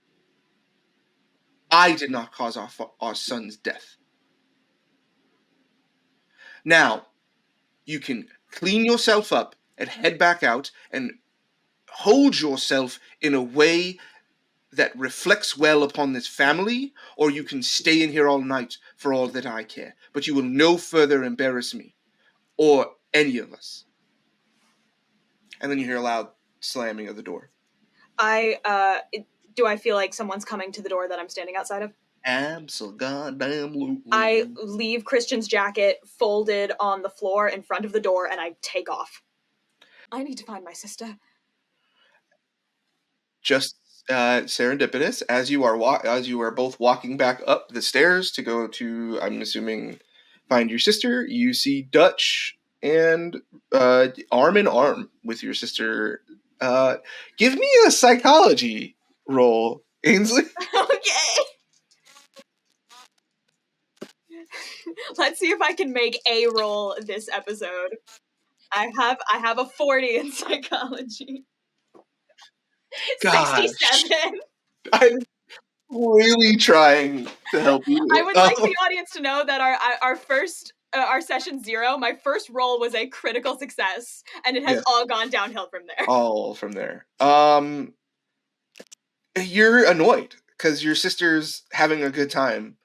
A: I did not cause our son's death. Now, you can clean yourself up and head back out and hold yourself in a way that reflects well upon this family, or you can stay in here all night for all that I care. But you will no further embarrass me or any of us. And then you hear a loud slamming of the door.
D: Do I feel like someone's coming to the door that I'm standing outside of?
A: Absolutely.
D: I leave Christian's jacket folded on the floor in front of the door, and I take off. I need to find my sister.
A: Just serendipitous, as you are both walking back up the stairs to go to, I'm assuming, find your sister, you see Dutch and arm in arm with your sister. Give me a psychology roll, Ainsley.
D: Okay. Let's see if I can make a roll this episode. I have a 40 in psychology.
A: Gosh.
D: 67.
A: I'm really trying to help you.
D: I would like the audience to know that our first our session 0, my first roll was a critical success, and it has all gone downhill from there.
A: All from there. You're annoyed because your sister's having a good time,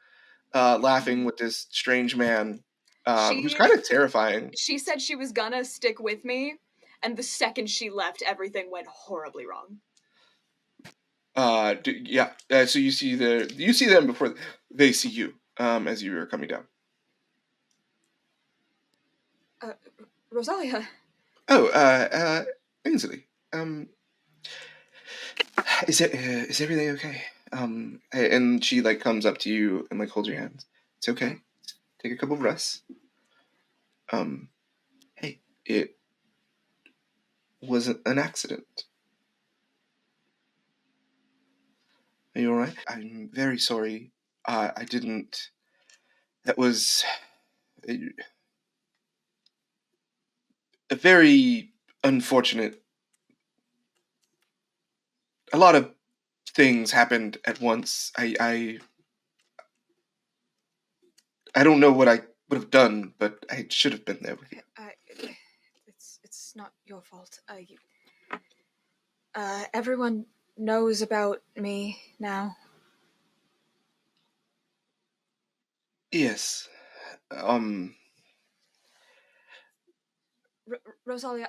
A: laughing with this strange man, who's kind of terrifying.
D: She said she was gonna stick with me, and the second she left, everything went horribly wrong.
A: So you see them before they see you, as you are coming down.
D: Rosalia.
A: Oh, Ainsley. Is everything okay? And she like comes up to you and like holds your hands. It's okay. Take a couple of breaths. Hey, it was an accident. Are you all right? I'm very sorry. I didn't. That was a very unfortunate. A lot of things happened at once. I don't know what I would have done, but I should have been there with you.
D: It's not your fault. Everyone knows about me now.
A: Yes.
D: Rosalia,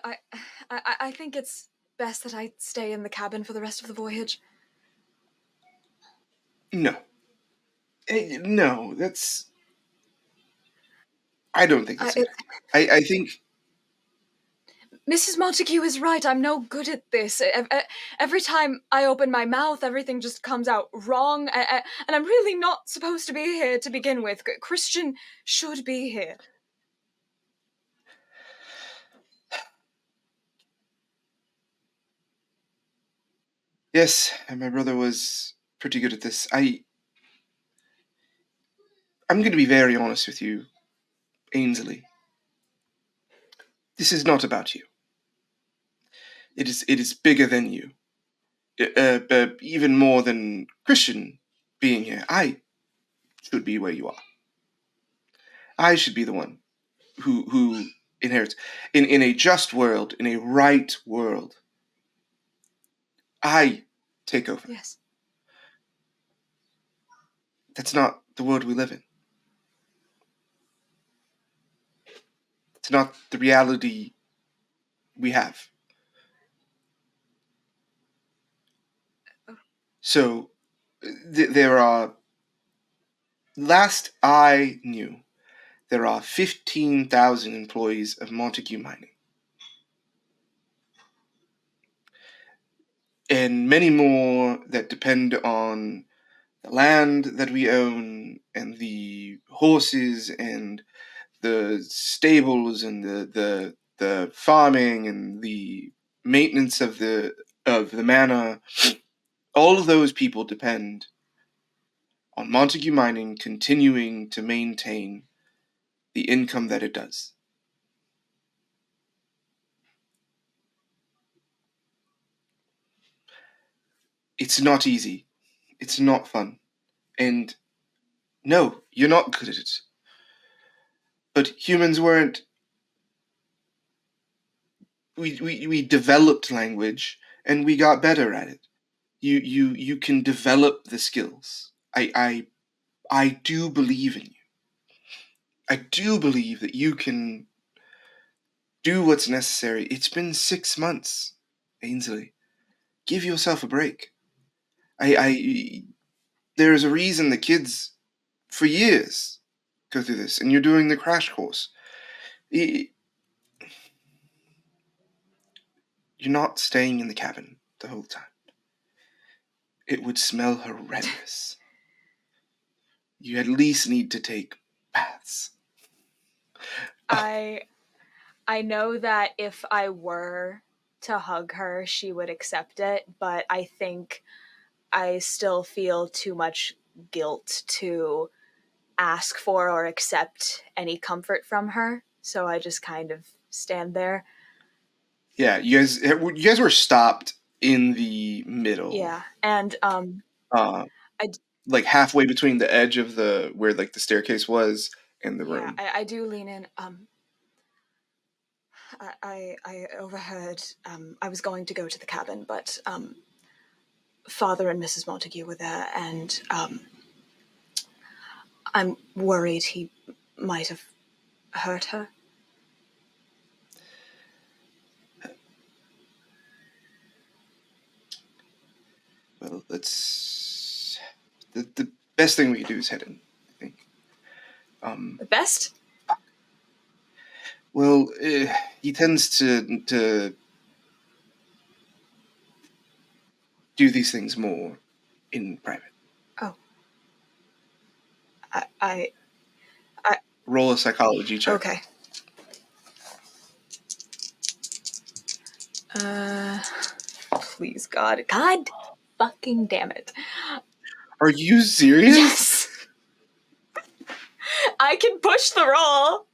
D: I think it's best that I stay in the cabin for the rest of the voyage?
A: No. No, that's... I don't think that's a good idea. I think...
D: Mrs. Montague is right. I'm no good at this. Every time I open my mouth, everything just comes out wrong. And I'm really not supposed to be here to begin with. Christian should be here.
A: Yes, and my brother was pretty good at this. I'm going to be very honest with you, Ainsley. This is not about you. It is bigger than you. Even more than Christian being here. I should be where you are. I should be the one who inherits. In a just world, in a right world, I take over.
D: Yes.
A: That's not the world we live in. It's not the reality we have. So, there are... Last I knew, there are 15,000 employees of Montague Mining. And many more that depend on the land that we own, and the horses, and the stables, and the farming, and the maintenance of the manor. All of those people depend on Montague Mining continuing to maintain the income that it does. It's not easy. It's not fun. And no, you're not good at it. But humans weren't... We developed language, and we got better at it. You can develop the skills. I do believe in you. I do believe that you can do what's necessary. It's been 6 months, Ainsley. Give yourself a break. There's a reason the kids, for years, go through this, and you're doing the crash course. You're not staying in the cabin the whole time. It would smell horrendous. You at least need to take baths.
D: I know that if I were to hug her, she would accept it, but I think I still feel too much guilt to ask for or accept any comfort from her. So I just kind of stand there.
A: Yeah, you guys were stopped in the middle.
D: Yeah, and
A: like halfway between the edge of where like the staircase was and the room.
D: I do lean in. I overheard. I was going to go to the cabin, but Father and Mrs. Montague were there, and I'm worried he might have hurt her.
A: Well, that's the best thing we can do is head in, I think.
D: The best?
A: Well, he tends to do these things more in private.
D: Oh. I
A: roll a psychology check.
D: Okay. Please, God fucking damn it.
A: Are you serious?
D: Yes. I can push the roll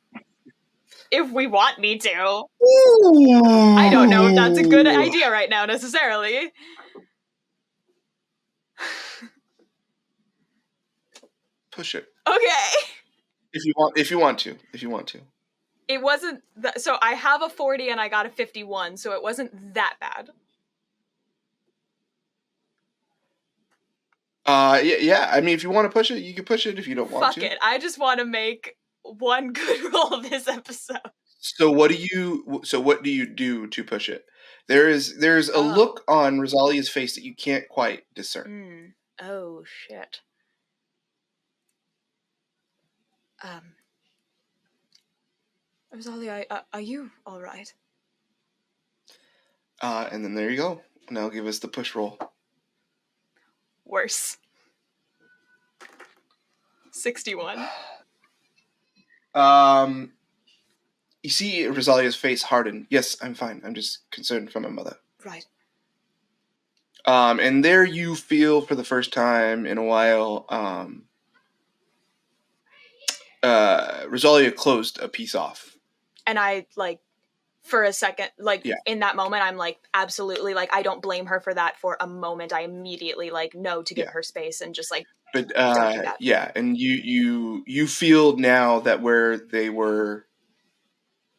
D: if we want me to.
A: Ooh.
D: I don't know if that's a good idea right now necessarily.
A: Push it.
D: Okay.
A: If you want to.
D: It wasn't so I have a 40 and I got a 51, so it wasn't that bad.
A: Yeah. I mean, if you want to push it, you can push it. If you don't want to,
D: fuck it. I just want to make one good roll this episode.
A: So what do you do to push it? There's a
D: Oh.
A: look on Rosalia's face that you can't quite discern.
D: Oh, shit. Rosalia, are you all right?
A: And then there you go. Now give us the push roll.
D: Worse. 61.
A: You see Rosalia's face harden. Yes, I'm fine. I'm just concerned for my mother.
D: Right.
A: And there you feel for the first time in a while, Rosalia closed a piece off.
D: And I, like, for a second, like,
A: Yeah.
D: in that moment, I'm like, absolutely, like, I don't blame her for that for a moment. I immediately, like, know to give
A: Yeah.
D: her space and just, like,
A: But
D: don't do that.
A: yeah, and you feel now that where they were,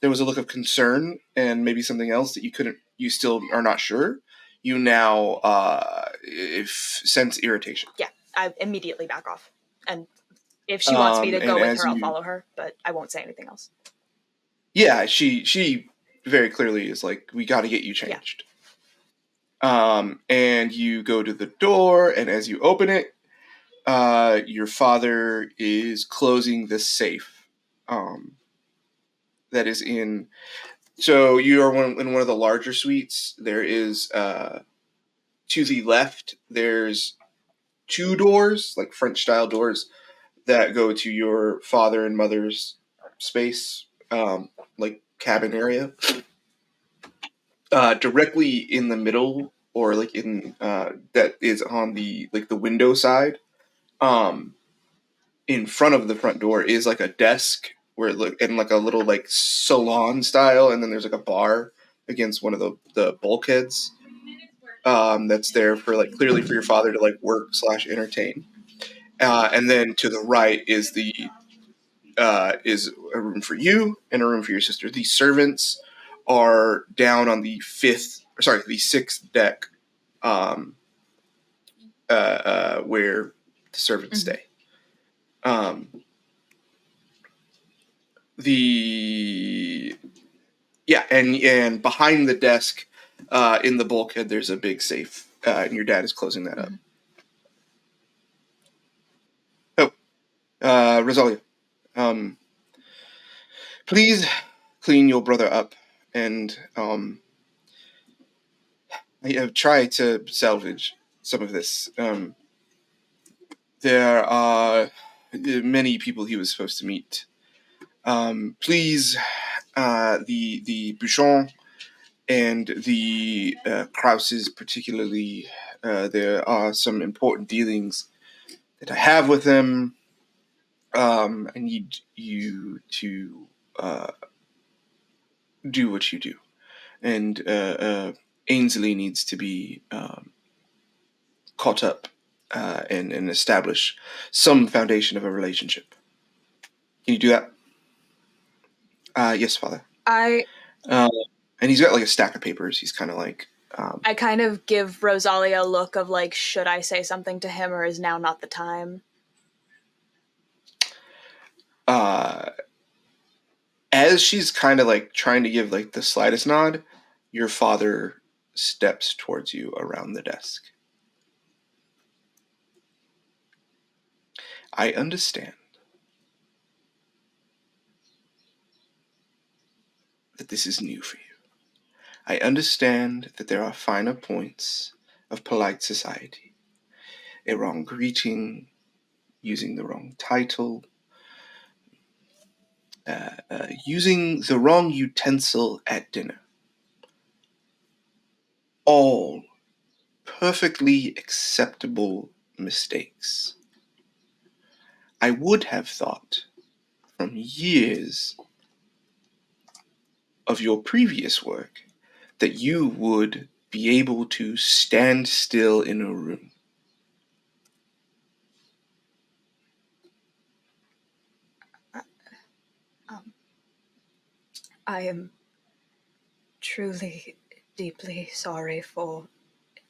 A: there was a look of concern and maybe something else that you still are not sure. You now sense irritation.
D: Yeah, I immediately back off. And if she wants me to go with her, I'll follow her, but I won't say anything else.
A: Yeah, she very clearly is like, we got to get you changed. Yeah. And you go to the door, and as you open it, your father is closing the safe. That is in. So you are in one of the larger suites. There is to the left. There's 2 doors, like French style doors, that go to your father and mother's space, like cabin area. Directly in the middle, or like in that is on the window side. In front of the front door is like a desk where it look in like a little like salon style, and then there's like a bar against one of the bulkheads. That's there for like clearly for your father to like work / entertain. And then to the right is is a room for you and a room for your sister. The servants are down on the 6th deck, where the servants stay. And behind the desk, in the bulkhead, there's a big safe, and your dad is closing that up. Rosalia, please clean your brother up, and I have tried to salvage some of this. There are many people he was supposed to meet. Please, the Bouchon and the Krauses particularly, there are some important dealings that I have with them. I need you to do what you do. And Ainsley needs to be caught up and establish some foundation of a relationship. Can you do that? Yes, Father. And he's got like a stack of papers. He's kind of like...
D: I kind of give Rosalia a look of like, should I say something to him, or is now not the time?
A: As she's kind of like trying to give like the slightest nod, your father steps towards you around the desk. I understand that this is new for you. I understand that there are finer points of polite society. A wrong greeting, using the wrong title, using the wrong utensil at dinner. All perfectly acceptable mistakes. I would have thought from years of your previous work that you would be able to stand still in a room.
D: I am truly, deeply sorry for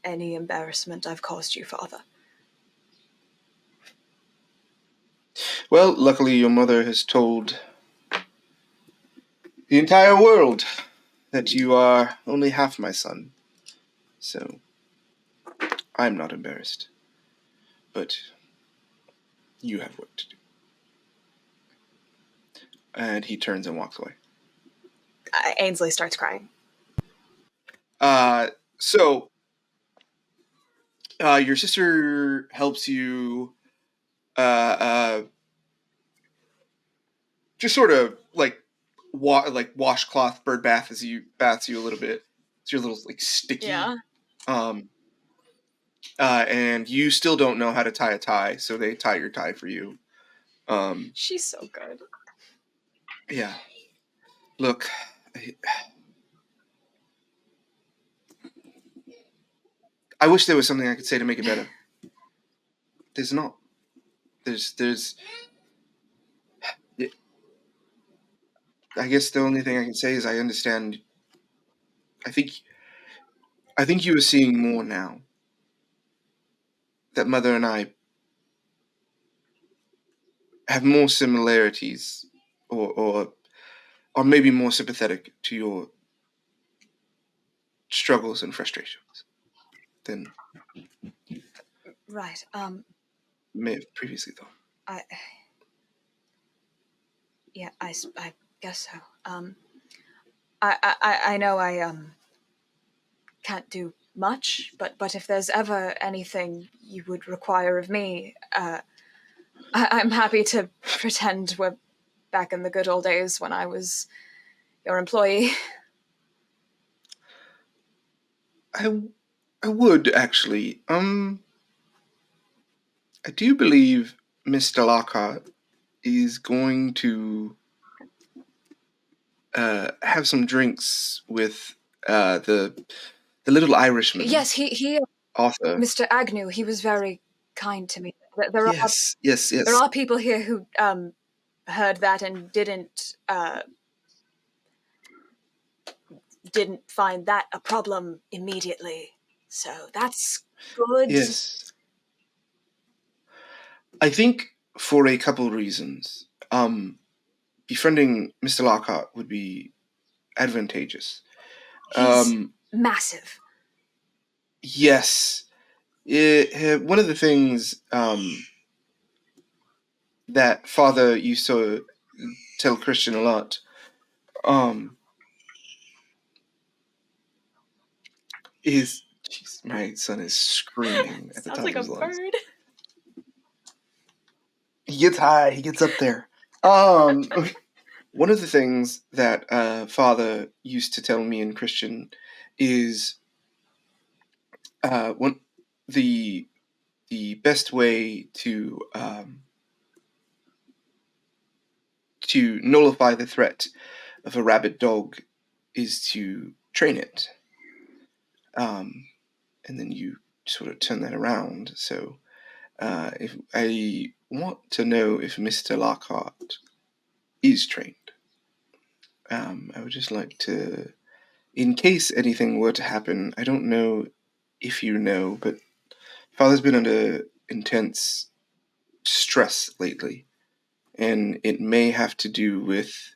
D: any embarrassment I've caused you, Father.
A: Well, luckily your mother has told the entire world that you are only half my son, so I'm not embarrassed. But you have work to do. And he turns and walks away.
D: Ainsley starts crying.
A: So your sister helps you just sort of like washcloth bird baths you a little bit. So you're a little like sticky.
D: Yeah.
A: And you still don't know how to tie a tie, so they tie your tie for you.
D: She's so good.
A: Yeah. Look, I wish there was something I could say to make it better. There's not. There's. I guess the only thing I can say is I understand. I think you are seeing more now. That Mother and I have more similarities, or maybe more sympathetic to your struggles and frustrations than
D: Right.
A: may have previously thought.
D: I guess so. I know I can't do much, but if there's ever anything you would require of me, I'm happy to pretend we're back in the good old days when I was your employee.
A: I would actually. I do believe Mr. Lockhart is going to have some drinks with the little Irishman.
D: Yes, he
A: Arthur.
D: Mr. Agnew, he was very kind to me.
A: Yes.
D: There are people here who heard that and didn't find that a problem immediately. So that's good.
A: Yes. I think for a couple reasons, befriending Mr. Lockhart would be advantageous.
D: He's massive.
A: Yes. One of the things that Father used to tell Christian a lot is... Jeez, my son is screaming at the top of his lungs.
D: Bird.
A: He gets high. He gets up there. One of the things that Father used to tell me and Christian is the best way to nullify the threat of a rabid dog is to train it. And then you sort of turn that around. So if I want to know if Mr. Lockhart is trained, I would just like to, in case anything were to happen, I don't know if you know, but Father's been under intense stress lately, and it may have to do with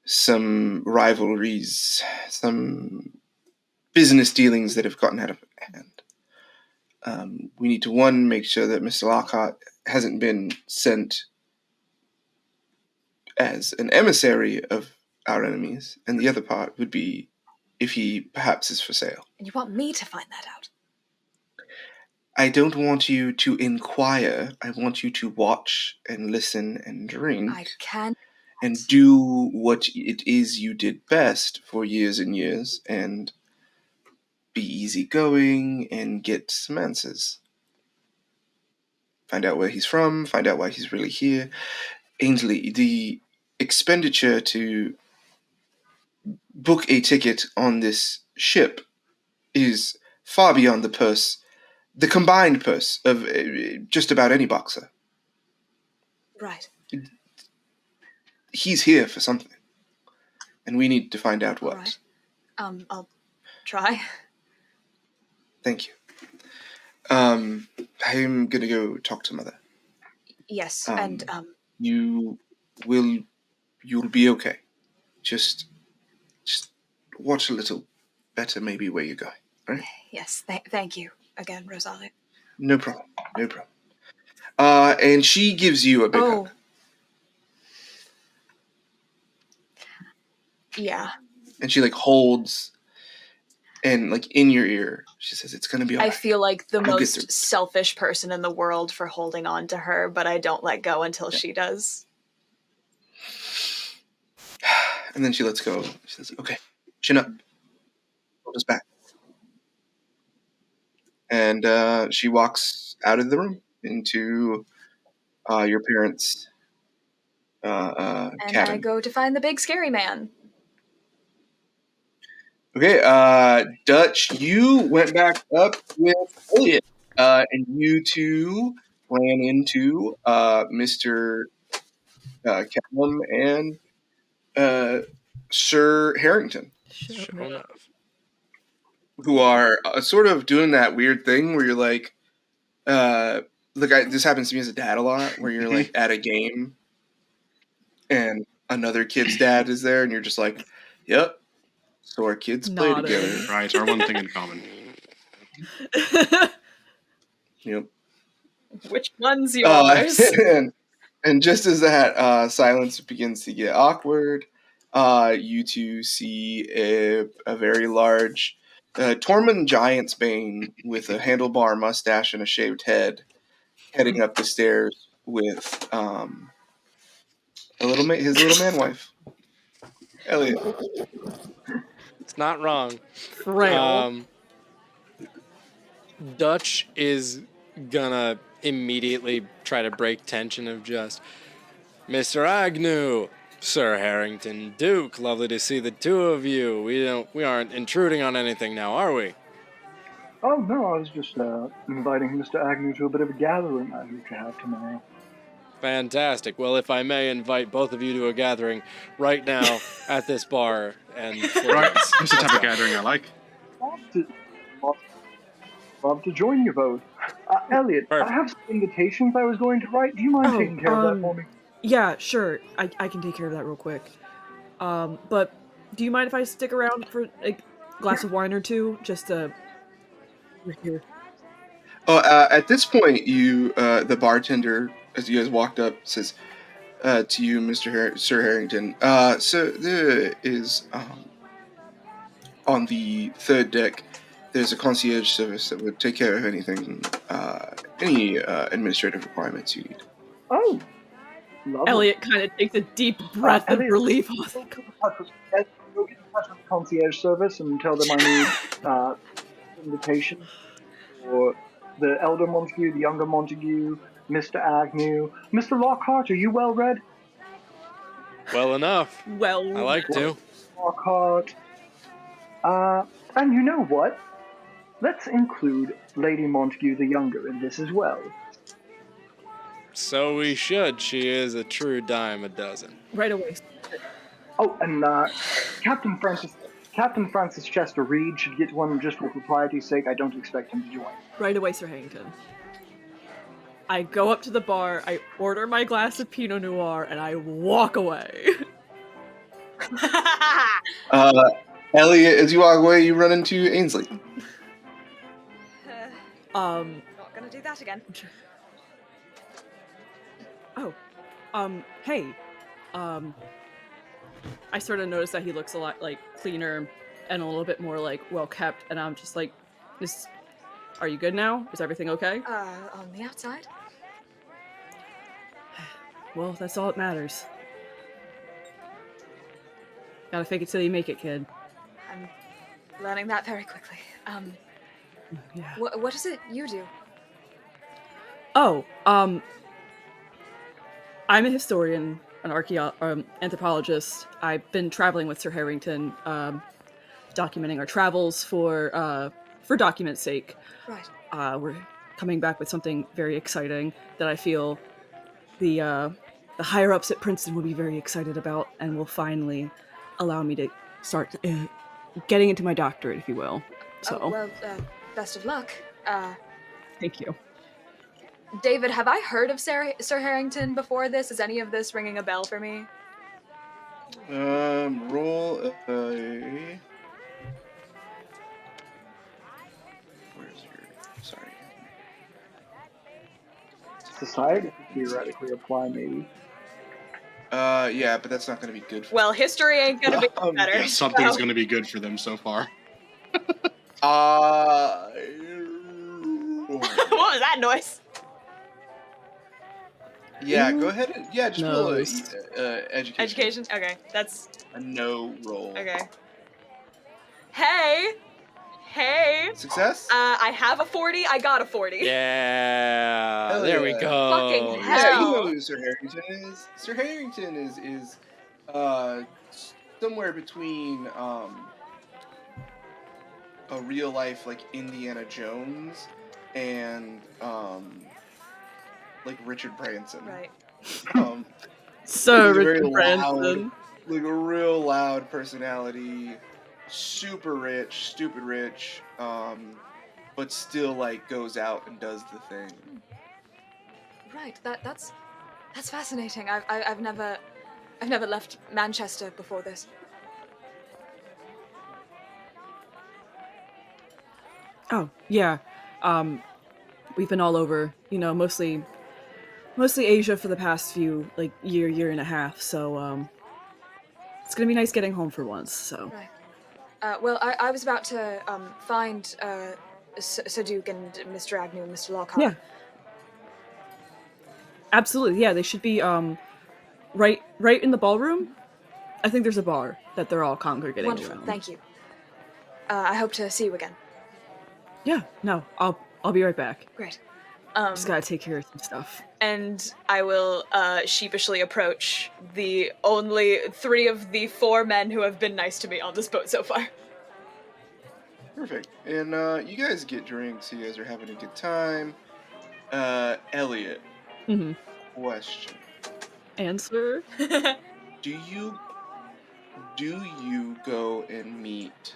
A: some rivalries, some business dealings that have gotten out of hand. We need to, one, make sure that Mr. Lockhart hasn't been sent as an emissary of our enemies, and the other part would be if he perhaps is for sale.
D: And you want me to find that out?
A: I don't want you to inquire. I want you to watch and listen and drink.
D: I can.
A: And do what it is you did best for years and years, and be easygoing and get some answers. Find out where he's from, find out why he's really here. Ainsley, the expenditure to book a ticket on this ship is far beyond the combined purse of just about any boxer.
D: Right.
A: He's here for something, and we need to find out what.
D: Right. I'll try.
A: Thank you. I'm gonna go talk to Mother.
D: Yes, and
A: you'll be okay. Just watch a little better maybe where you're going, right?
D: Yes, thank you again, Rosalia.
A: No problem. No problem. And she gives you a big hug.
D: Yeah.
A: And she like holds and like in your ear, she says, "It's gonna be all right."
D: I feel like the
A: We'll get through
D: most selfish person in the world for holding on to her, but I don't let go until she does.
A: And then she lets go. She says, "Okay, chin up. Hold us back." And she walks out of the room into your parents'
D: And
A: cabin.
D: I go to find the big scary man.
A: Okay, Dutch, you went back up with Elliot, and you two ran into Mr. Callum and Sir Harrington,
B: Sure enough.
A: who are sort of doing that weird thing where you're like, this happens to me as a dad a lot, where you're like at a game and another kid's dad is there, and you're just like, "Yep." So our kids play
E: Nodding.
A: together.
F: Right, our one thing in common.
A: Yep.
D: Which one's yours?
A: And just as that silence begins to get awkward, you two see a very large Tormund Giant's Bane with a handlebar mustache and a shaved head heading up the stairs with his little man wife, Elliot.
B: It's not wrong.
E: Frail.
B: Dutch is gonna immediately try to break tension of just, Mr. Agnew, Sir Harrington, Duke, lovely to see the two of you. We aren't intruding on anything now, are we?
G: Oh, no, I was just inviting Mr. Agnew to a bit of a gathering I hope to have tomorrow.
B: Fantastic. Well, if I may invite both of you to a gathering right now at this bar. And
F: Right, this is the type of gathering I like.
G: Love to join you both. Elliot,
B: Perfect.
G: I have some invitations I was going to write. Do you mind taking care of that for me?
E: Yeah, sure. I can take care of that real quick. But do you mind if I stick around for a glass of wine or two? Just we're here.
A: At this point, the bartender, as you guys walked up, says to you, Sir Harrington, so there is on the third deck, there's a concierge service that would take care of any administrative requirements you need.
G: Oh, lovely.
E: Elliot kind of takes a deep breath of relief.
G: Go get in touch with the concierge service and tell them I need invitation for the elder Montague, the younger Montague, Mr. Agnew. Mr. Lockhart, are you well read?
B: Well enough.
E: Well,
B: I like to.
G: Lockhart. And you know what? Let's include Lady Montague the Younger in this as well.
B: So we should. She is a true dime a dozen.
E: Right away.
G: Oh, and Captain Francis Chester Reed should get one just for propriety's sake. I don't expect him to join.
E: Right away, Sir Harrington. I go up to the bar, I order my glass of Pinot Noir, and I walk away.
A: Elliot, as you walk away, you run into Ainsley.
D: Not gonna do that again.
E: Oh, hey. I sort of notice that he looks a lot, like, cleaner and a little bit more, like, well-kept, and I'm just like, are you good now? Is everything okay?
D: On the outside?
E: Well, that's all that matters. Gotta fake it till you make it, kid.
D: I'm learning that very quickly.
E: Yeah.
D: What is it you do?
E: Oh, I'm a historian, an anthropologist. I've been traveling with Sir Harrington, documenting our travels for document's sake.
D: Right.
E: We're coming back with something very exciting that I feel the higher-ups at Princeton will be very excited about and will finally allow me to start getting into my doctorate, if you will. So,
D: Oh, well, best of luck.
E: Thank you.
D: David, have I heard of Sir Harrington before this? Is any of this ringing a bell for me?
A: Roll a
G: society could theoretically apply, maybe.
A: Yeah, but that's not going to be good for
D: Well, history ain't gonna be better.
F: Yeah, something's
D: so-
F: going to be good for them so far.
A: what
D: What was that noise?
A: Yeah, go ahead and just roll a
E: Nice.
A: education.
D: Education? Okay, that's
A: A no roll.
D: okay. Hey!
A: Success?
D: I have a 40, I got a 40.
B: Yeah,
A: Hell
B: there we
A: yeah.
B: go.
D: Fucking
A: Yeah,
D: hell.
A: you know who Sir Harrington is. Sir Harrington is somewhere between a real life like Indiana Jones and like Richard Branson.
D: Right.
E: So
A: He's a very
E: Richard Branson.
A: like a real loud personality, super rich, stupid rich, but still like goes out and does the thing.
D: Right, that's fascinating. I've never left Manchester before this.
E: Oh, yeah. We've been all over, mostly Asia for the past few, year and a half, so, it's gonna be nice getting home for once, so.
D: Right. Well, I was about to find Sir Duke and Mr. Agnew and Mr. Lockhart.
E: Yeah. Absolutely, yeah, they should be, right in the ballroom. I think there's a bar that they're all congregating
D: Wonderful,
E: around.
D: thank you. I hope to see you again.
E: Yeah, no, I'll be right back.
D: Great.
E: Just gotta take care of some stuff.
D: And I will sheepishly approach the only 3 of the 4 men who have been nice to me on this boat so far.
A: Perfect. And you guys get drinks. You guys are having a good time. Elliot,
E: Mm-hmm.
A: question:
E: Answer?
A: Do you go and meet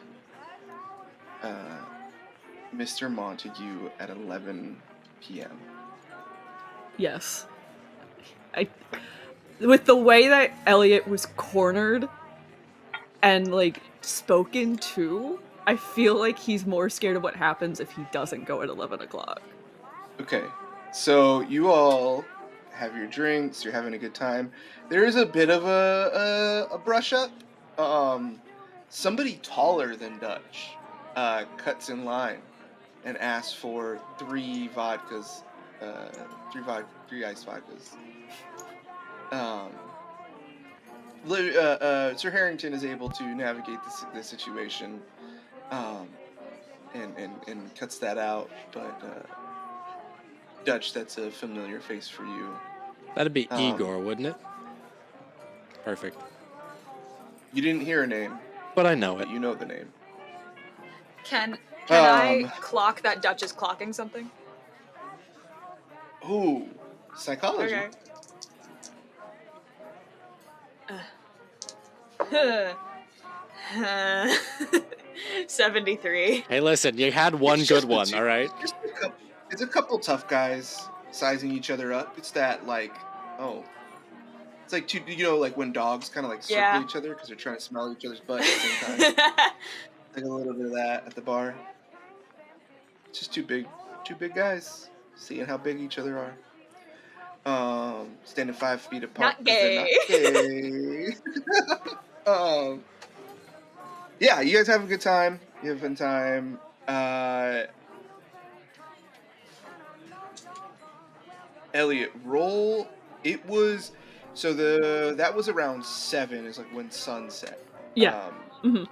A: Mr. Montague at 11 p.m.?
E: Yes. With the way that Elliot was cornered and, spoken to, I feel like he's more scared of what happens if he doesn't go at 11 o'clock.
A: Okay, so you all have your drinks. You're having a good time. There is a bit of a brush up. Somebody taller than Dutch cuts in line and asks for 3 vodkas, 3 iced vodkas. Sir Harrington is able to navigate the situation, and cuts that out. But Dutch, that's a familiar face for you.
B: That'd be Igor, wouldn't it? Perfect.
A: You didn't hear a name,
B: But I know it.
A: but you know the name.
D: Can I clock that Dutch is clocking something?
A: Ooh, psychology.
D: Okay. 73.
B: Hey, listen, you had one
A: It's
B: good
A: just the
B: one,
A: two-
B: all right?
A: It's a couple tough guys sizing each other up. It's that it's like two, like when dogs kind of like circle
D: Yeah.
A: each other because they're trying to smell each other's butt at the same time. Like a little bit of that at the bar. It's just two big guys seeing how big each other are. Standing 5 feet apart.
D: Not
A: 'cause they're
D: gay.
A: not gay. Yeah, you guys have a good time. You have a fun time. Elliot, roll. It was that was around 7. Is like when sunset.
E: Yeah. Mhm.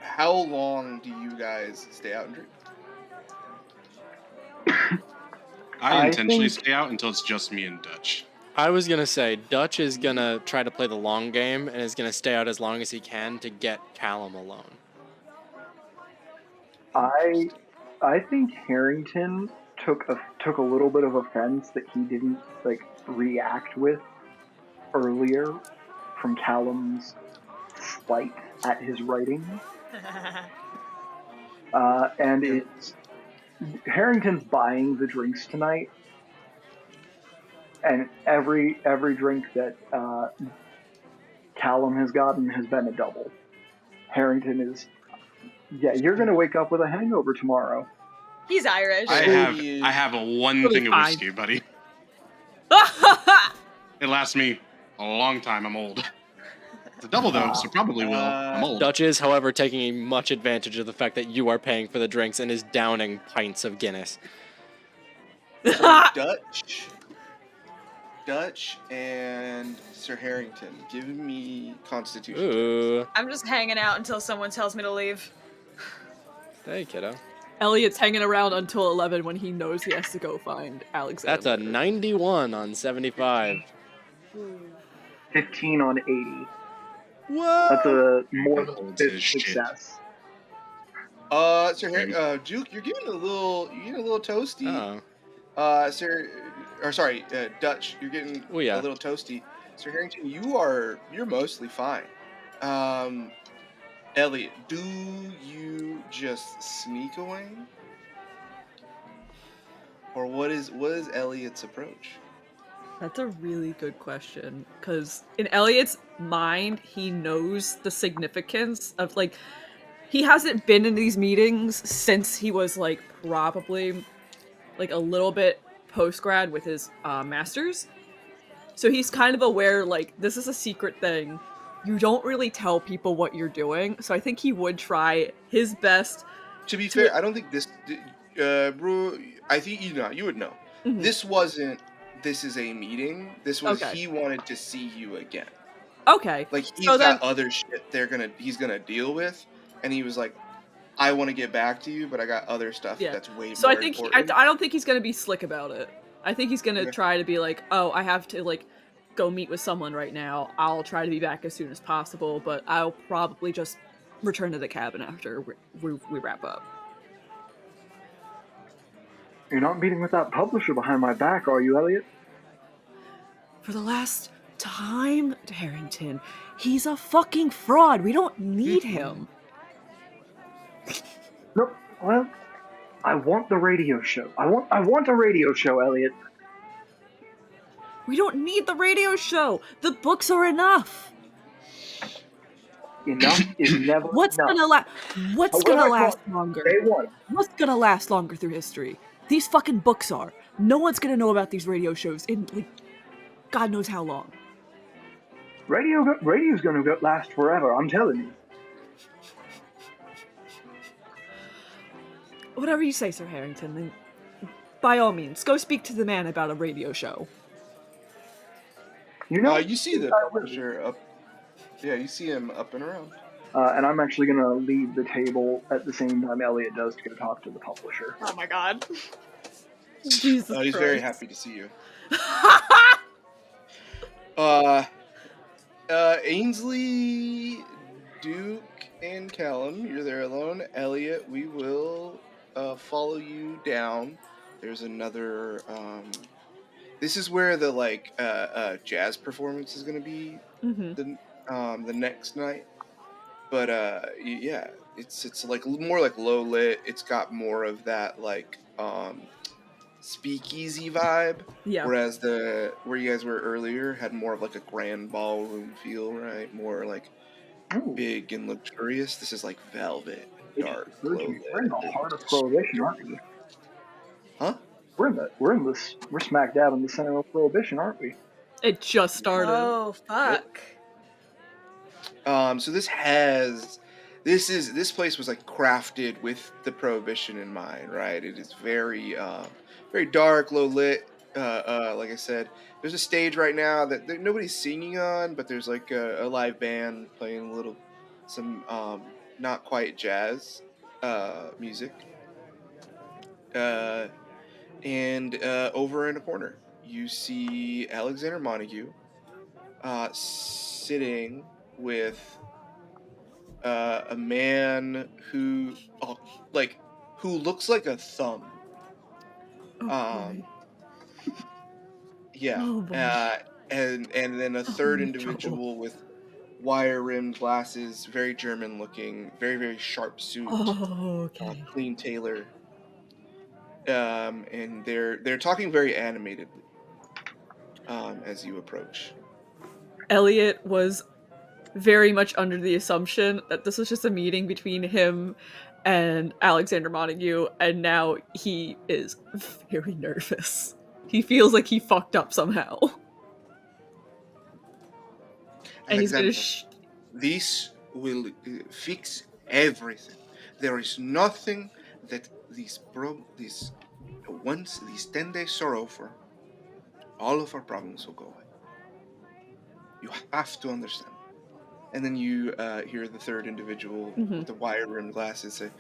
A: How long do you guys stay out and drink?
F: I intentionally
G: think-
F: stay out until it's just me and Dutch.
B: I was gonna say, Dutch is gonna try to play the long game and is gonna stay out as long as he can to get Callum alone.
G: I think Harrington took a little bit of offense that he didn't react with earlier from Callum's slight at his writing. And it's Harrington's buying the drinks tonight, and every drink that Callum has gotten has been a double. Harrington is, yeah, you're gonna wake up with a hangover tomorrow.
D: He's Irish.
F: I have one
E: Really
F: thing of
E: fine.
F: whiskey, buddy. It lasts me a long time. I'm old. It's a double though, so probably will. I'm old.
B: Dutch is, however, taking much advantage of the fact that you are paying for the drinks and is downing pints of Guinness.
A: So Dutch and Sir Harrington, give me Constitution.
B: Ooh.
D: I'm just hanging out until someone tells me to leave.
B: Hey, kiddo.
E: Elliot's hanging around until 11 when he knows he has to go find Alexander.
B: That's a 91 on 75.
G: 15 on 80.
B: Whoa!
G: That's a more
F: That
G: than
F: holds
G: fifth
F: his shit.
G: success.
A: Sir Duke, you're getting a little toasty.
B: Uh-oh.
A: Dutch, you're getting
B: Oh, yeah.
A: a little toasty. Sir Harrington, you're mostly fine. Elliot, do you just sneak away? Or what is Elliot's approach?
E: That's a really good question, because in Elliot's mind, he knows the significance of, like, he hasn't been in these meetings since he was, like, probably, like, a little bit post-grad with his master's. So he's kind of aware, like, this is a secret thing. You don't really tell people what you're doing, so I think he would try his best.
A: To be fair, I don't think this, bro. I think you would know.
E: Mhm.
A: This is a meeting. This was
E: Okay.
A: he wanted to see you again.
E: Okay.
A: Like he's
E: So
A: got other shit he's gonna deal with, and he was like, I want to get back to you, but I got other stuff that's way
E: So
A: more
E: I think
A: important.
E: I don't think he's gonna be slick about it. I think he's gonna
A: Okay.
E: try to be like, oh, I have to like go meet with someone right now. I'll try to be back as soon as possible, but I'll probably just return to the cabin after we wrap up.
G: You're not meeting with that publisher behind my back, are you, Elliot?
E: For the last time, Harrington, he's a fucking fraud. We don't need him.
G: No, well, I want the radio show. I want a radio show, Elliot.
E: We don't need the radio show. The books are enough.
G: Enough is never
E: What's
G: enough.
E: gonna last? What's
G: However,
E: gonna last longer?
G: Day one.
E: What's gonna last longer through history? These fucking books are. No one's gonna know about these radio shows in, like, God knows how long.
G: Radio's gonna last forever, I'm telling you.
E: Whatever you say, Sir Harrington, then by all means, go speak to the man about a radio show.
G: You know,
A: you see the publisher up. Yeah, you see him up and around.
G: and I'm actually gonna leave the table at the same time Elliot does to go talk to the publisher.
D: Oh my god.
E: Jesus
A: He's
E: Christ.
A: very happy to see you. Ainsley, Duke, and Callum, you're there alone. Elliot, we will follow you down. There's another. This is where the jazz performance is gonna be the next night. But yeah, it's like more like low lit. It's got more of that like speakeasy vibe.
E: Yeah.
A: Whereas where you guys were earlier had more of like a grand ballroom feel, right? More like big and luxurious. This is like velvet, dark, low lit.
G: We're in the heart of Prohibition, aren't we?
A: Huh?
G: We're smack dab in the center of Prohibition, aren't we?
E: It just started.
D: Oh fuck.
A: So this place was like crafted with the Prohibition in mind, right? It is very very dark, low lit. Like I said, there's a stage right now that nobody's singing on, but there's like a live band playing some not quite jazz music. And over in a corner, you see Alexander Montague sitting with a man who looks like a thumb. Yeah.
E: Oh, boy.
A: And then a third
E: I'm in
A: individual with wire-rimmed glasses, very German looking, very, very sharp suit,
E: Oh, okay.
A: clean tailor. And they're talking very animatedly as you approach.
E: Elliot was very much under the assumption that this was just a meeting between him and Alexander Montague, and now he is very nervous. He feels like he fucked up somehow. And he's gonna
A: Alexander, this will fix everything. There is nothing that once these 10 days are over, all of our problems will go away. You have to understand. And then you hear the third individual with the wire-rimmed glasses say,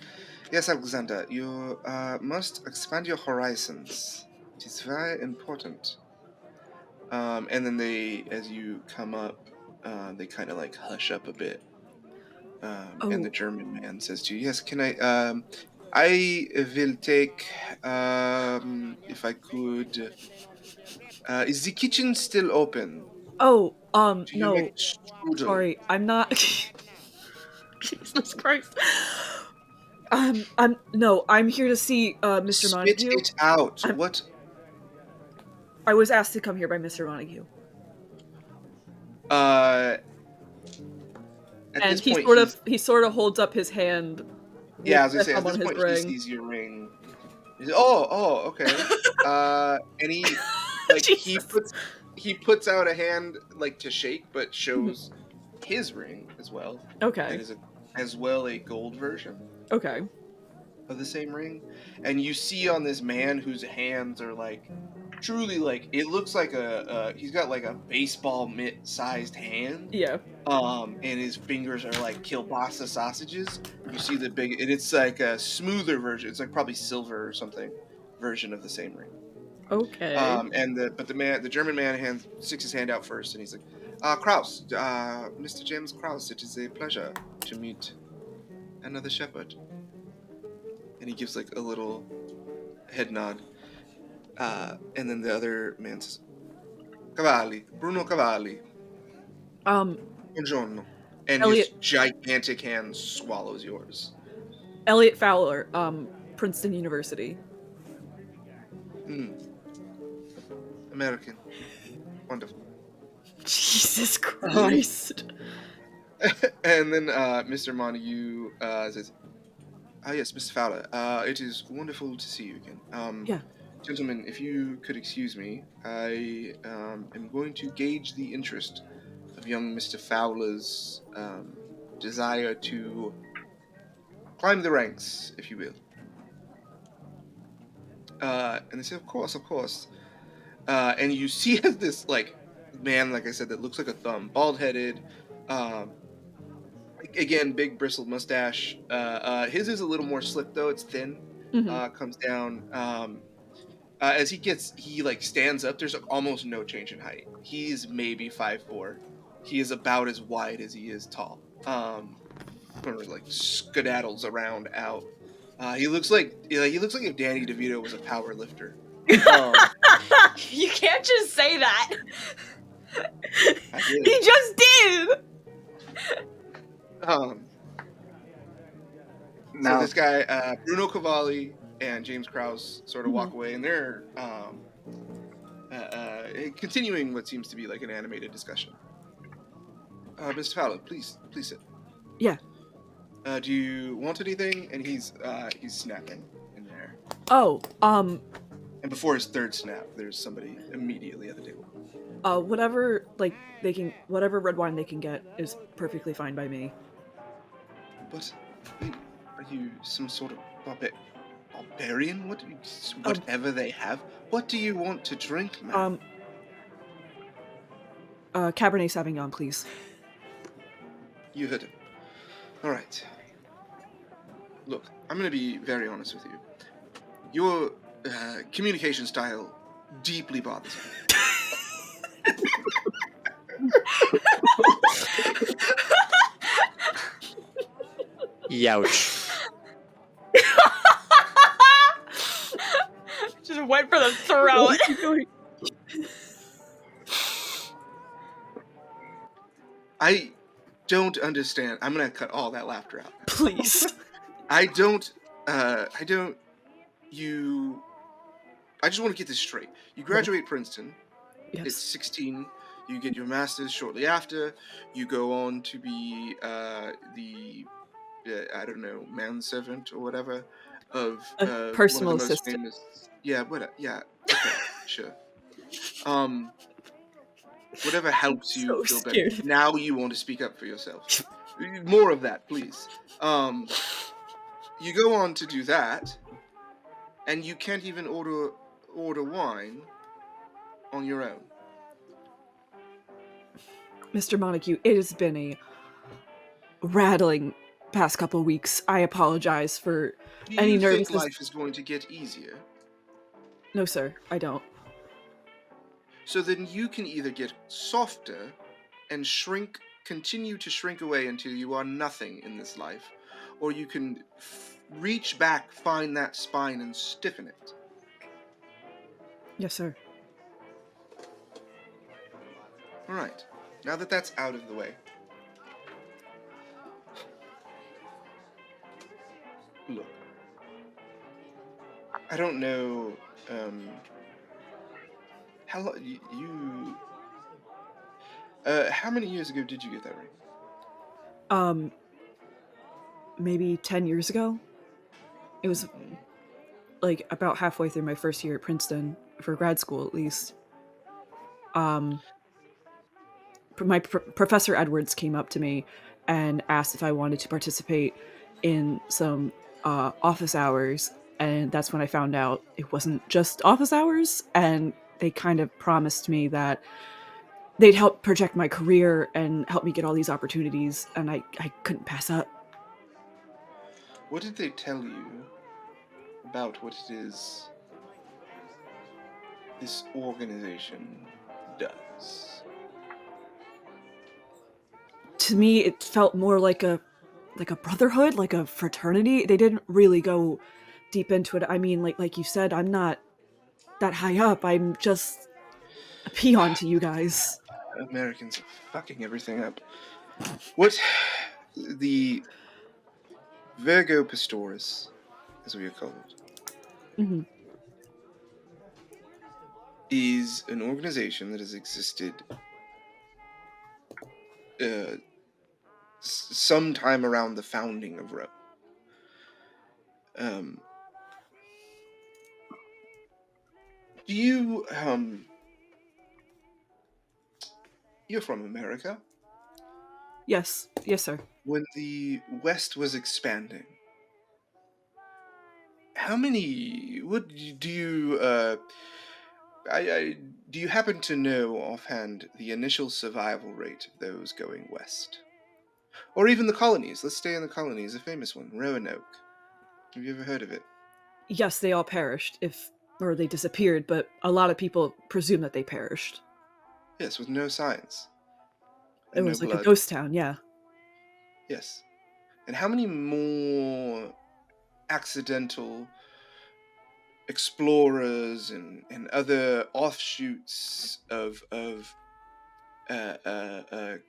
A: "Yes, Alexander, you must expand your horizons. It is very important." And then as you come up, they kind of like hush up a bit. And the German man says to you, "Yes, can I will take, if I could, is the kitchen still open? Do you
E: No.
A: make strudel?"
E: Sorry, I'm not. Jesus Christ. I'm here to see Mr.
A: Spit
E: Montague.
A: it out. What?
E: I was asked to come here by Mr. Montague.
A: At
E: And
A: this point,
E: he sort of holds up his hand.
A: Yeah, I was gonna say,
E: thumb
A: at this
E: on his
A: point, he
E: ring.
A: sees your ring. He's, okay. And he, like, he puts out a hand, like, to shake, but shows his ring as well.
E: Okay.
A: That is as well a gold version
E: Okay.
A: of the same ring. And you see on this man whose hands are, like, truly, like, it looks like he's got, like, a baseball mitt-sized hand.
E: Yeah.
A: And his fingers are like kielbasa sausages. You see and it's like a smoother version. It's like probably silver or something version of the same ring.
E: Okay.
A: The German man sticks his hand out first, and he's like, "Kraus, Mr. James Kraus, it is a pleasure to meet another shepherd." And he gives like a little head nod. And then the other man says, "Cavalli, Bruno Cavalli. Buongiorno." And his gigantic hand swallows yours.
E: Elliot Fowler, Princeton University.
A: American. Wonderful.
E: Jesus Christ.
A: And then Mr. Montague says, "Yes, Mr. Fowler. It is wonderful to see you again.
E: Yeah.
A: Gentlemen, if you could excuse me, I am going to gauge the interest of young Mr. Fowler's desire to climb the ranks, if you will." And they say, of course. And you see this, like, man, like I said, that looks like a thumb, bald-headed, again, big bristled mustache. His is a little more slick, though. It's thin. Comes down. As he like stands up, there's almost no change in height. He's maybe 5'4". He is about as wide as he is tall. Like skedaddles around out. He looks like if Danny DeVito was a power lifter.
H: You can't just say that. He just did.
A: So this guy, Bruno Cavalli and James Krause, sort of walk away, and they're continuing what seems to be like an animated discussion. Mr. Fowler, please sit.
E: Yeah.
A: Do you want anything? And he's snapping in there.
E: And
A: before his third snap, there's somebody immediately at the table.
E: Whatever red wine they can get is perfectly fine by me.
A: But are you some sort of barbarian? Whatever they have. What do you want to drink, man?
E: Cabernet Sauvignon, please.
A: You heard him. All right. Look, I'm going to be very honest with you. Your communication style deeply bothers me.
B: Youch.
H: Just went for the throat.
A: I don't understand. I'm gonna cut all that laughter out.
E: Please.
A: I just want to get this straight. You graduate Princeton.
E: Yes.
A: It's 16. You get your master's shortly after. You go on to be the I don't know, manservant or whatever of
E: A
A: one of
E: personal
A: the most
E: assistant.
A: famous. Yeah, yeah, okay, sure. Um, whatever helps you
E: So
A: feel better.
E: scared.
A: Now you want to speak up for yourself. More of that, please. You go on to do that, and you can't even order wine on your own.
E: Mr. Montague, it has been a rattling past couple weeks. I apologize for
A: Do
E: any
A: you think
E: nervousness.
A: life is going to get easier?
E: No, sir, I don't.
A: So then you can either get softer and continue to shrink away until you are nothing in this life, or you can reach back, find that spine, and stiffen it.
E: Yes, sir.
A: All right. Now that that's out of the way, look. I don't know. How long you? How many years ago did you get that ring?
E: Maybe 10 years ago. It was like about halfway through my first year at Princeton, for grad school at least. My Professor Edwards came up to me and asked if I wanted to participate in some office hours, and that's when I found out it wasn't just office hours, and they kind of promised me that they'd help project my career and help me get all these opportunities, and I couldn't pass up.
A: What did they tell you about what it is this organization does?
E: To me, it felt more like a brotherhood, like a fraternity. They didn't really go deep into it. I mean, like you said, I'm not that high up. I'm just a peon to you guys.
A: Americans are fucking everything up. What the Virgo Pastores, as we are called,
E: Mm-hmm.
A: is an organization that has existed sometime around the founding of Rome. Do you you're from America?
E: Yes, sir.
A: When the West was expanding, how many? What do you? Do you happen to know offhand the initial survival rate of those going west, or even the colonies? Let's stay in the colonies. A famous one, Roanoke. Have you ever heard of it?
E: Yes, they all perished, or they disappeared, but a lot of people presume that they perished.
A: Yes, with no signs.
E: It
A: And no
E: was like a
A: blood.
E: ghost town, yeah.
A: Yes. And how many more accidental explorers and other offshoots of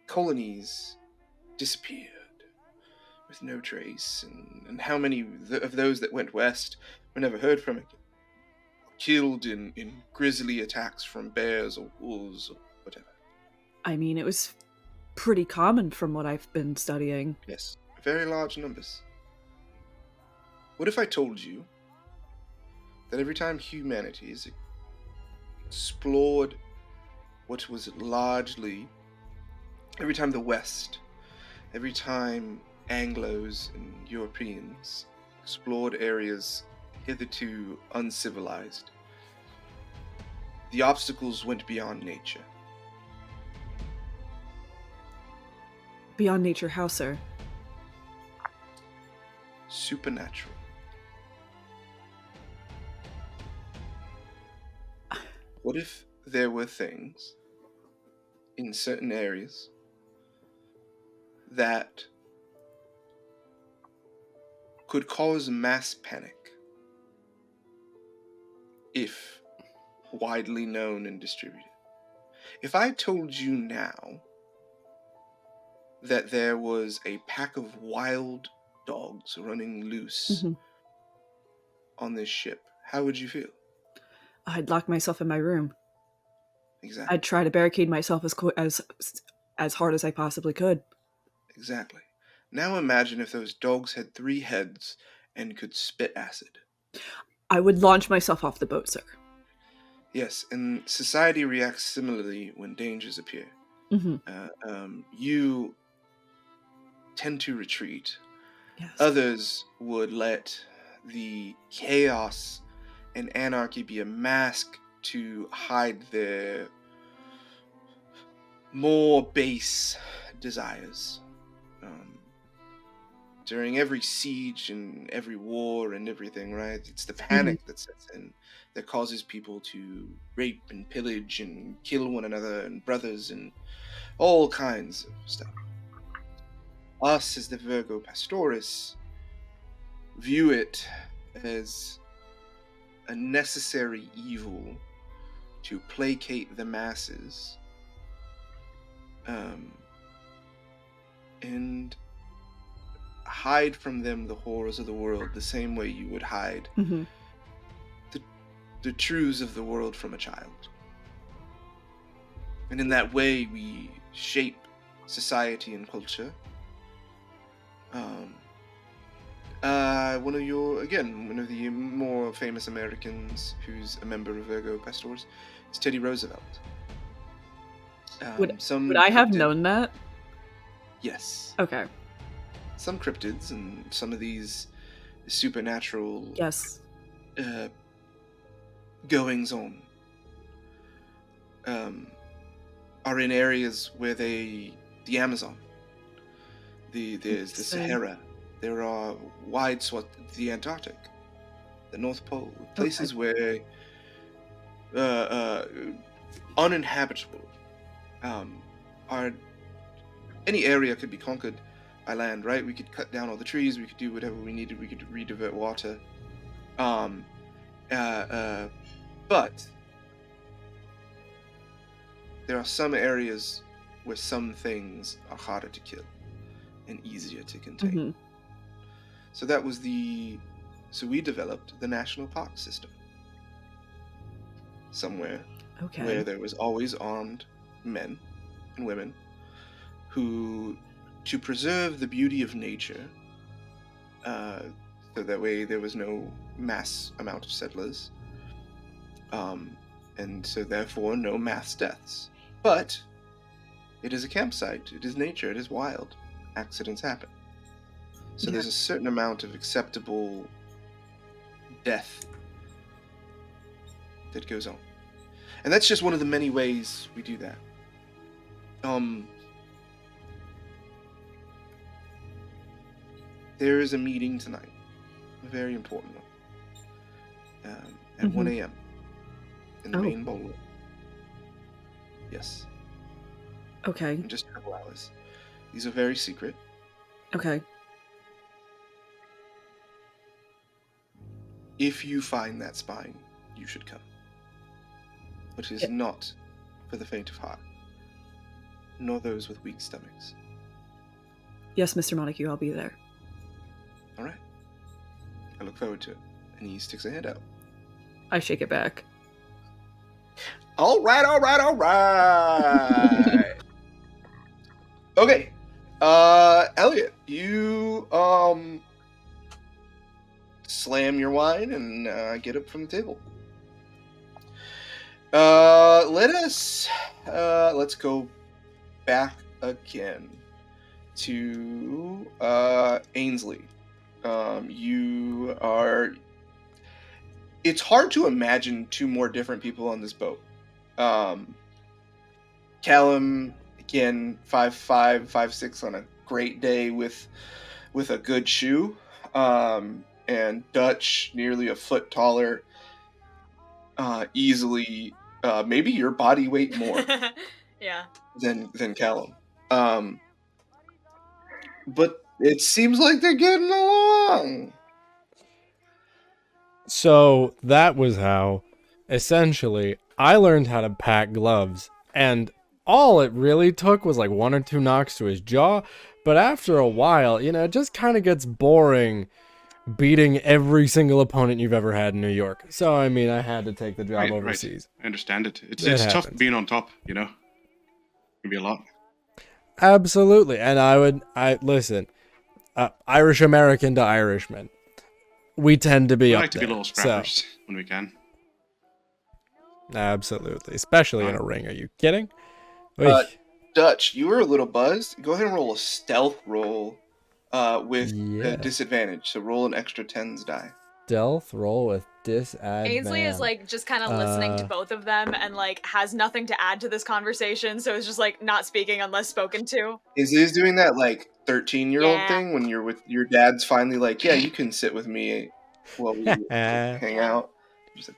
A: colonies disappeared with no trace, and how many of those that went west were never heard from again, killed in grisly attacks from bears or wolves or whatever?
E: I mean, it was pretty common from what I've been studying.
A: Yes, very large numbers. What if I told you that every time humanity has explored what was largely, every time the West, every time Anglos and Europeans explored areas hitherto uncivilized, the obstacles went beyond nature?
E: Beyond nature, how, sir?
A: Supernatural. What if there were things in certain areas that could cause mass panic if widely known and distributed? If I told you now that there was a pack of wild dogs running loose on this ship, how would you feel?
E: I'd lock myself in my room.
A: Exactly.
E: I'd try to barricade myself as hard as I possibly could.
A: Exactly. Now imagine if those dogs had 3 heads and could spit acid.
E: I would launch myself off the boat, sir.
A: Yes, and society reacts similarly when dangers appear. You tend to retreat.
E: Yes.
A: Others would let the chaos and anarchy be a mask to hide their more base desires. During every siege and every war and everything, right? It's the panic that sets in that causes people to rape and pillage and kill one another and brothers and all kinds of stuff. Us, as the Virgo Pastoris, view it as a necessary evil to placate the masses, and hide from them the horrors of the world the same way you would hide the truths of the world from a child. And in that way, we shape society and culture. One of the more famous Americans who's a member of Virgo Pastors is Teddy Roosevelt.
E: Would I have known that?
A: Yes.
E: Okay.
A: Some cryptids and some of these supernatural goings on are in areas where the Amazon, there's the Sahara, there are wide swaths, the Antarctic, the North Pole, places where uninhabitable are. Any area could be conquered by land, right? We could cut down all the trees, we could do whatever we needed, we could redivert water. But there are some areas where some things are harder to kill and easier to contain. So we developed the national park system. Somewhere where there was always armed men and women who, to preserve the beauty of nature, so that way there was no mass amount of settlers, and so therefore no mass deaths. But it is a campsite, it is nature, it is wild. Accidents happen. So there's a certain amount of acceptable death that goes on. And that's just one of the many ways we do that. There is a meeting tonight, a very important one, at 1 a.m. in the main ballroom. Yes.
E: Okay.
A: In just a couple hours. These are very secret.
E: Okay.
A: If you find that spine, you should come. But it is not for the faint of heart, nor those with weak stomachs.
E: Yes, Mr. Montague, I'll be there.
A: All right. I look forward to it. And he sticks a hand out.
E: I shake it back.
A: All right. Okay. Elliot, you slam your wine and get up from the table. Let's go back again to Ainsley. It's hard to imagine 2 more different people on this boat. Callum, again, 5'5", 5'6" on a great day with a good shoe. And Dutch, nearly a foot taller, easily, maybe your body weight more than Callum. But it seems like they're getting along.
B: So that was how, essentially, I learned how to pack gloves, and all it really took was like 1 or 2 knocks to his jaw, but after a while, it just kind of gets boring beating every single opponent you've ever had in New York. So, I mean, I had to take the job overseas.
F: Right. I understand it. It's tough being on top, It can be a lot.
B: Absolutely. And listen, Irish American to Irishman. We tend to be
F: We
B: up
F: like to be
B: there,
F: little scrappers when we can.
B: Absolutely, especially in a ring. Are you kidding?
A: Dutch, you were a little buzzed. Go ahead and roll a stealth roll with a
B: Yeah.
A: disadvantage. So roll an extra 10s die.
B: Stealth roll with disadvantage.
H: Ainsley is like just kind of listening to both of them and like has nothing to add to this conversation, so it's just like not speaking unless spoken to.
A: Is doing that like 13-year-old
H: Yeah.
A: thing when you're with your dad's finally like, yeah, you can sit with me while we hang out. Just like,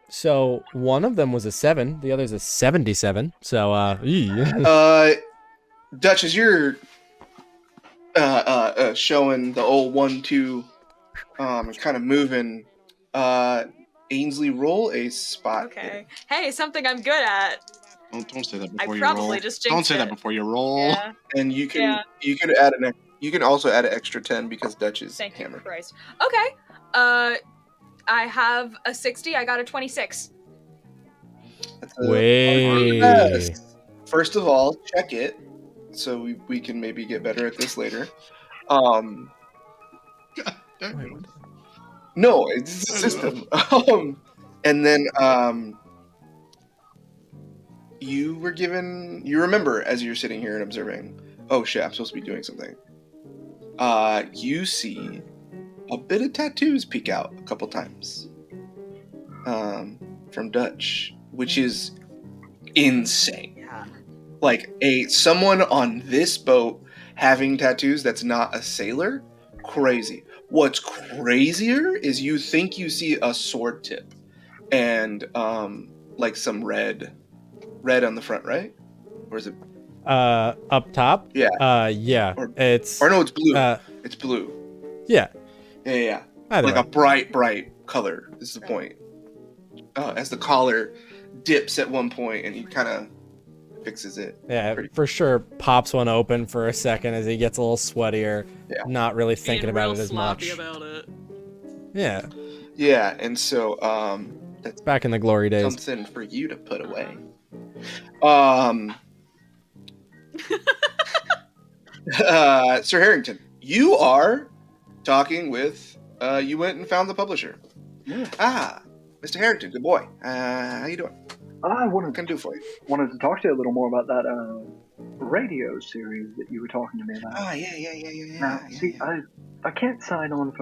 B: So one of them was a 7, the other's a 77. So
A: Dutch, as you're showing the old 1-2, kind of moving, Ainsley, roll a spot.
H: Okay. Hey, something I'm good at.
F: Don't say that
H: I
F: before you roll.
H: probably just
F: Don't
H: jinxed
F: say that
H: it.
F: before you roll.
H: Yeah.
A: And you can add you can also add an extra 10 because Dutch is
H: Thank you,
A: hammered.
H: Christ. Okay. I have a 60. I got a 26.
A: That's
B: Way.
A: First of all, check it so we can maybe get better at this later. No, it's a system. And then you were given. You remember as you're sitting here and observing. Oh shit! I'm supposed to be doing something. You see a bit of tattoos peek out a couple times. From Dutch, which is insane.
H: Yeah.
A: Like someone on this boat having tattoos that's not a sailor, crazy. What's crazier is you think you see a sword tip and like some red on the front, right? Or is it
B: up top?
A: Yeah.
B: Yeah.
A: Or
B: it's
A: no, it's blue. It's blue.
B: Yeah.
A: Yeah.
B: Either
A: like
B: way.
A: a bright color is the point. As the collar dips at one point and he kind of fixes it.
B: Yeah, for sure pops one open for a second as he gets a little sweatier, not really thinking about it as much.
E: About it.
B: Yeah.
A: Yeah, and so that's
B: back in the glory days.
A: Something for you to put away. Sir Harrington, you are talking with you went and found the publisher.
G: Yeah.
A: Mr. Harrington, good boy. How you doing?
G: I
A: What can I do for you?
G: wanted to talk to you a little more about that radio series that you were talking to me about.
A: Yeah.
G: Now, see, I can't sign on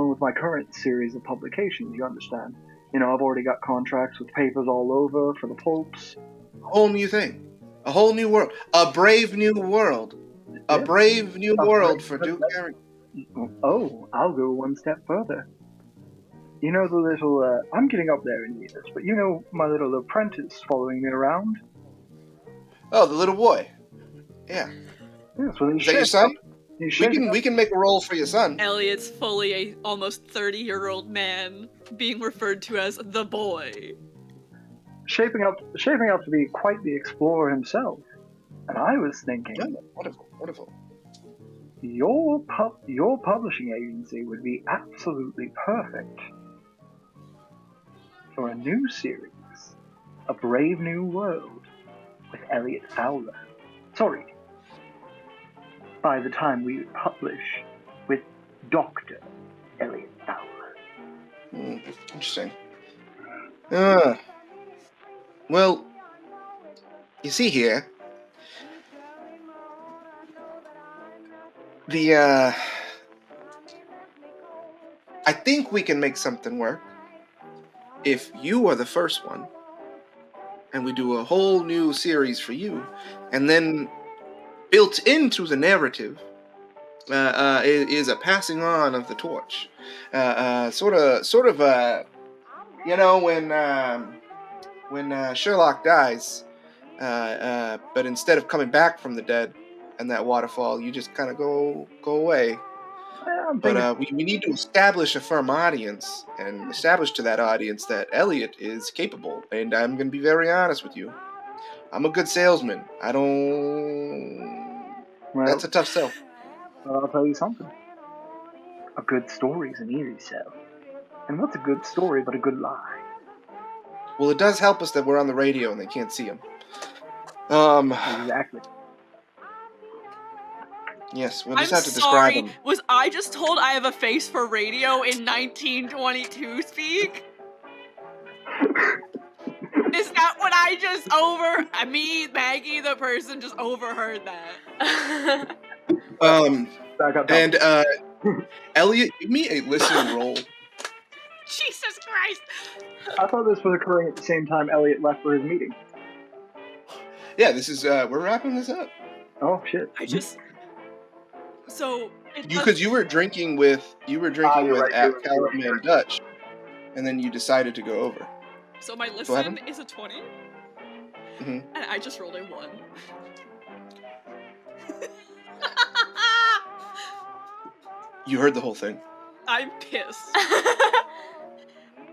G: with my current series of publications. You understand? You know, I've already got contracts with papers all over for the pulps.
A: A whole new thing, a whole new world, a brave new world, a brave new world for Duke Harrington.
G: Oh, I'll go one step further. You know the little, I'm getting up there in years, but you know my little apprentice following me around?
A: Oh, the little boy. Yeah.
G: Yes, well,
A: Is that your son?
G: We
A: We can make a roll for your son.
E: Elliot's fully a almost 30-year-old man being referred to as the boy.
G: Shaping up to be quite the explorer himself. And I was thinking,
A: wonderful.
G: Your publishing agency would be absolutely perfect for a new series, A Brave New World, with Elliot Fowler. Sorry, by the time we publish, with Dr. Elliot Fowler.
A: Interesting. Well, you see here, I think we can make something work if you are the first one, and we do a whole new series for you, and then built into the narrative is a passing on of the torch. Sort of, you know, when Sherlock dies, but instead of coming back from the dead and that waterfall, you just kind of go away. But we need to establish a firm audience and establish to that audience that Elliot is capable. And I'm going to be very honest with you. I'm a good salesman. That's a tough sell.
G: Well, I'll tell you something. A good story is an easy sell. And what's a good story but a good lie?
A: Well, it does help us that we're on the radio and they can't see him.
G: Exactly.
A: Yes, we'll
E: I'm
A: just have to describe
E: sorry.
A: him.
E: Was I just told I have a face for radio in 1922 speak? Is that what I just me, Maggie, the person, just overheard that?
G: Back up.
A: And Elliot, give me a listen roll.
E: Jesus Christ!
G: I thought this was occurring at the same time Elliot left for his meeting.
A: Yeah, this is we're wrapping this up.
G: Oh shit!
A: Because you were drinking with
G: you're right,
A: App Callum and Dutch, and then you decided to go over.
E: So my listen is a 20,
A: and
E: I just rolled a 1.
A: You heard the whole thing.
E: I'm pissed.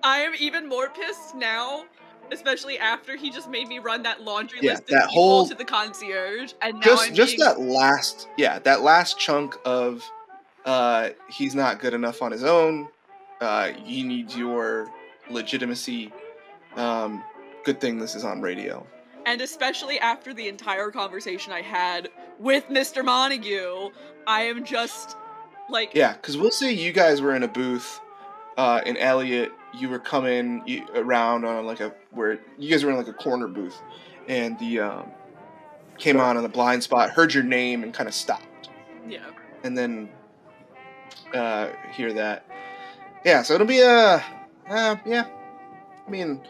E: I am even more pissed now, especially after he just made me run that laundry list of people to the concierge, and now
A: that last chunk of he's not good enough on his own. He needs your legitimacy. Good thing this is on radio.
E: And especially after the entire conversation I had with Mr. Montague, I am just like...
A: Yeah, because we'll say you guys were in a booth, and Elliot, you were coming around on where you guys were in like a corner booth, and the came on a blind spot, heard your name, and kind of stopped.
E: Yeah.
A: And then hear that. Yeah, so it'll be yeah. I mean,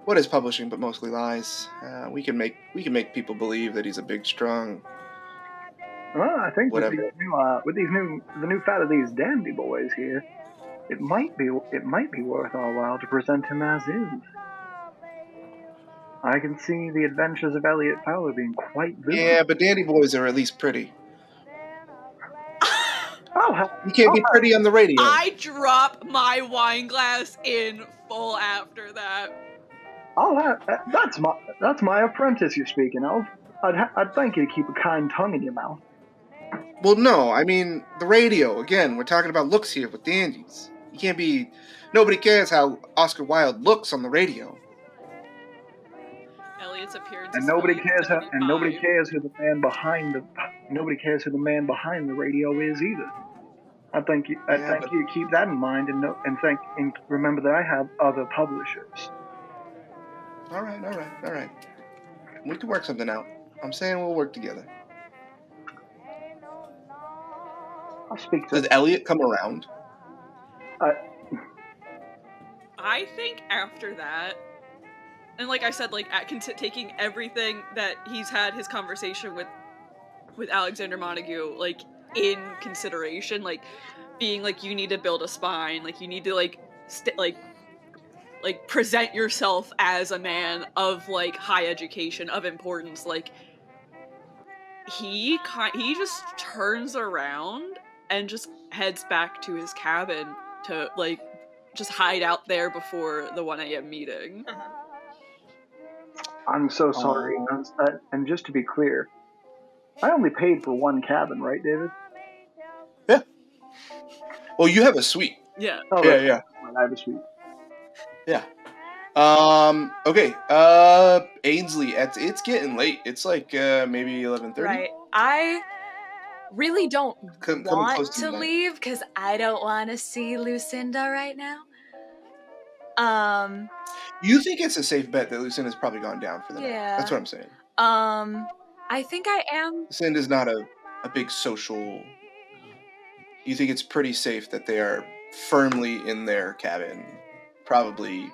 A: what is publishing but mostly lies? We can make people believe that he's a big, strong.
G: Well, I think
A: whatever.
G: with the new fat of these dandy boys here, it might be worth our while to present him as is. I can see the adventures of Elliot Fowler being quite vivid.
A: Yeah, but dandy boys are at least pretty. You can't be pretty on the radio.
E: I drop my wine glass in full after that.
G: That's my apprentice you're speaking of. I'd thank you to keep a kind tongue in your mouth.
A: Well, no, I mean the radio. Again, we're talking about looks here with dandies. You can't be. Nobody cares how Oscar Wilde looks on the radio.
E: Elliot's appearance.
G: And nobody cares who the man behind the radio is either. I thank you to keep that in mind and remember that I have other publishers.
A: All right. We can work something out. I'm saying we'll work together.
G: I'll speak to.
A: Does Elliot come around?
E: I think after that, and like I said, like taking everything that he's had his conversation with Alexander Montague, like in consideration, like being like, you need to build a spine, like you need to like present yourself as a man of like high education, of importance. Like he just turns around and just heads back to his cabin to like just hide out there before the 1 a.m. meeting.
G: I'm so sorry. And just to be clear, I only paid for one cabin, right, David?
A: Yeah. Well, you have a suite.
E: Yeah.
G: Oh,
A: yeah.
G: I have a suite.
A: Yeah. Okay. Ainsley, it's getting late. It's like maybe 11:30.
H: Right. I really don't want to
A: midnight.
H: leave because I don't want to see Lucinda right now.
A: You think it's a safe bet that Lucinda's probably gone down for the night?
H: Yeah.
A: That's what I'm saying.
H: I think I am.
A: Lucinda's not a big social. You think it's pretty safe that they are firmly in their cabin, probably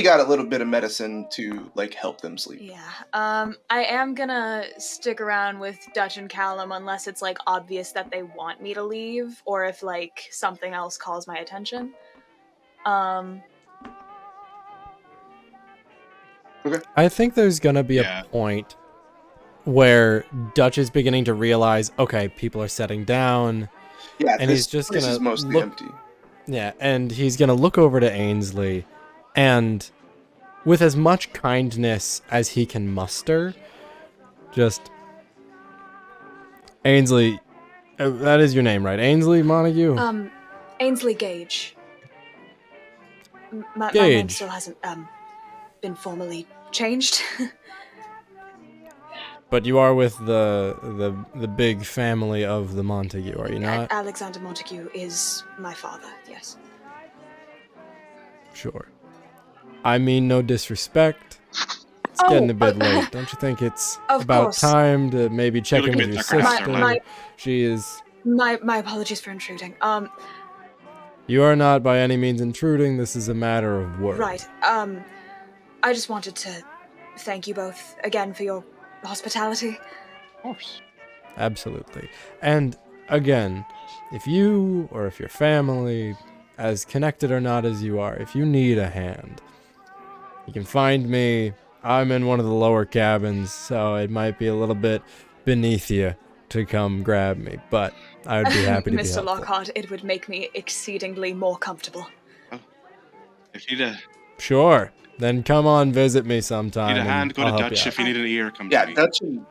A: got a little bit of medicine to like help them sleep.
H: Yeah. I am gonna stick around with Dutch and Callum unless it's like obvious that they want me to leave, or if like something else calls my attention.
A: Okay.
I: I think there's gonna be a point where Dutch is beginning to realize, okay, people are setting down.
A: Yeah,
I: and he's just gonna
A: is mostly
I: look
A: empty.
I: Yeah, and he's gonna look over to Ainsley, and with as much kindness as he can muster, just Ainsley, that is your name, right? Ainsley Montague?
H: Ainsley Gage. My
I: Gage.
H: name still hasn't been formally changed.
I: But you are with the big family of the Montague, are you not?
H: Alexander Montague is my father, yes.
I: Sure. I mean no disrespect. It's getting a bit late. Don't you think it's about time to maybe check in with your sister? She is...
H: My apologies for intruding.
I: You are not by any means intruding. This is a matter of work.
H: Right. I just wanted to thank you both again for your hospitality.
F: Of course.
I: Absolutely. And again, if you or if your family, as connected or not as you are, if you need a hand, you can find me. I'm in one of the lower cabins, so it might be a little bit beneath you to come grab me, but I would be happy to be helpful.
H: Mr. Lockhart, it would make me exceedingly more comfortable.
F: Oh, if you need
I: Sure. Then come on, visit me sometime.
F: Need a hand, go to Dutch. If you need an ear, come to me.
A: Yeah, Dutch and...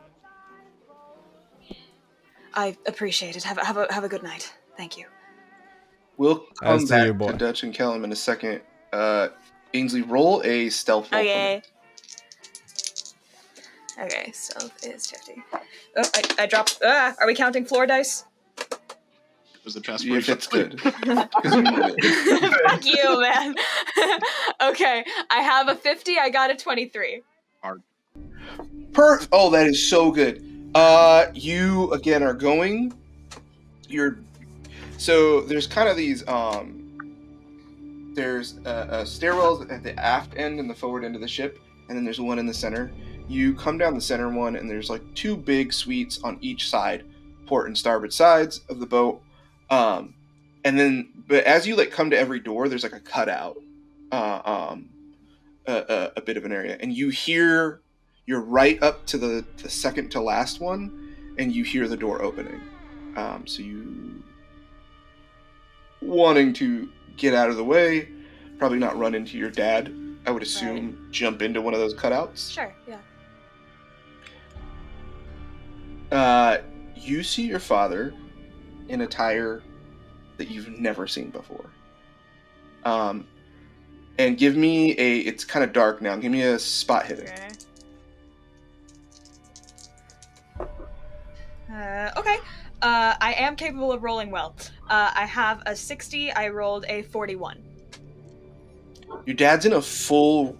H: I appreciate it. Have a good night. Thank you.
A: We'll come back to Dutch and Callum in a second. Ainsley, roll a stealth roll.
H: Okay. Okay, stealth is 50. Oh, I dropped... are we counting floor dice?
F: Was the chest
A: if it's good.
H: Fuck you, man. Okay, I have a 50. I got a 23.
F: Hard.
A: Oh, that is so good. You again are going. So there's kind of these there's stairwells at the aft end and the forward end of the ship, and then there's one in the center. You come down the center one, and there's like two big suites on each side, port and starboard sides of the boat. But as you like come to every door, there's like a cutout, a bit of an area, and you're right up to the second to last one, and you hear the door opening. So you wanting to get out of the way, probably not run into your dad. I would assume jump into one of those cutouts.
H: Sure, yeah.
A: You see your father in attire that you've never seen before. And give me it's kind of dark now. Give me a spot hidden.
H: Okay. I am capable of rolling well. I have a 60. I rolled a 41.
A: Your dad's in a full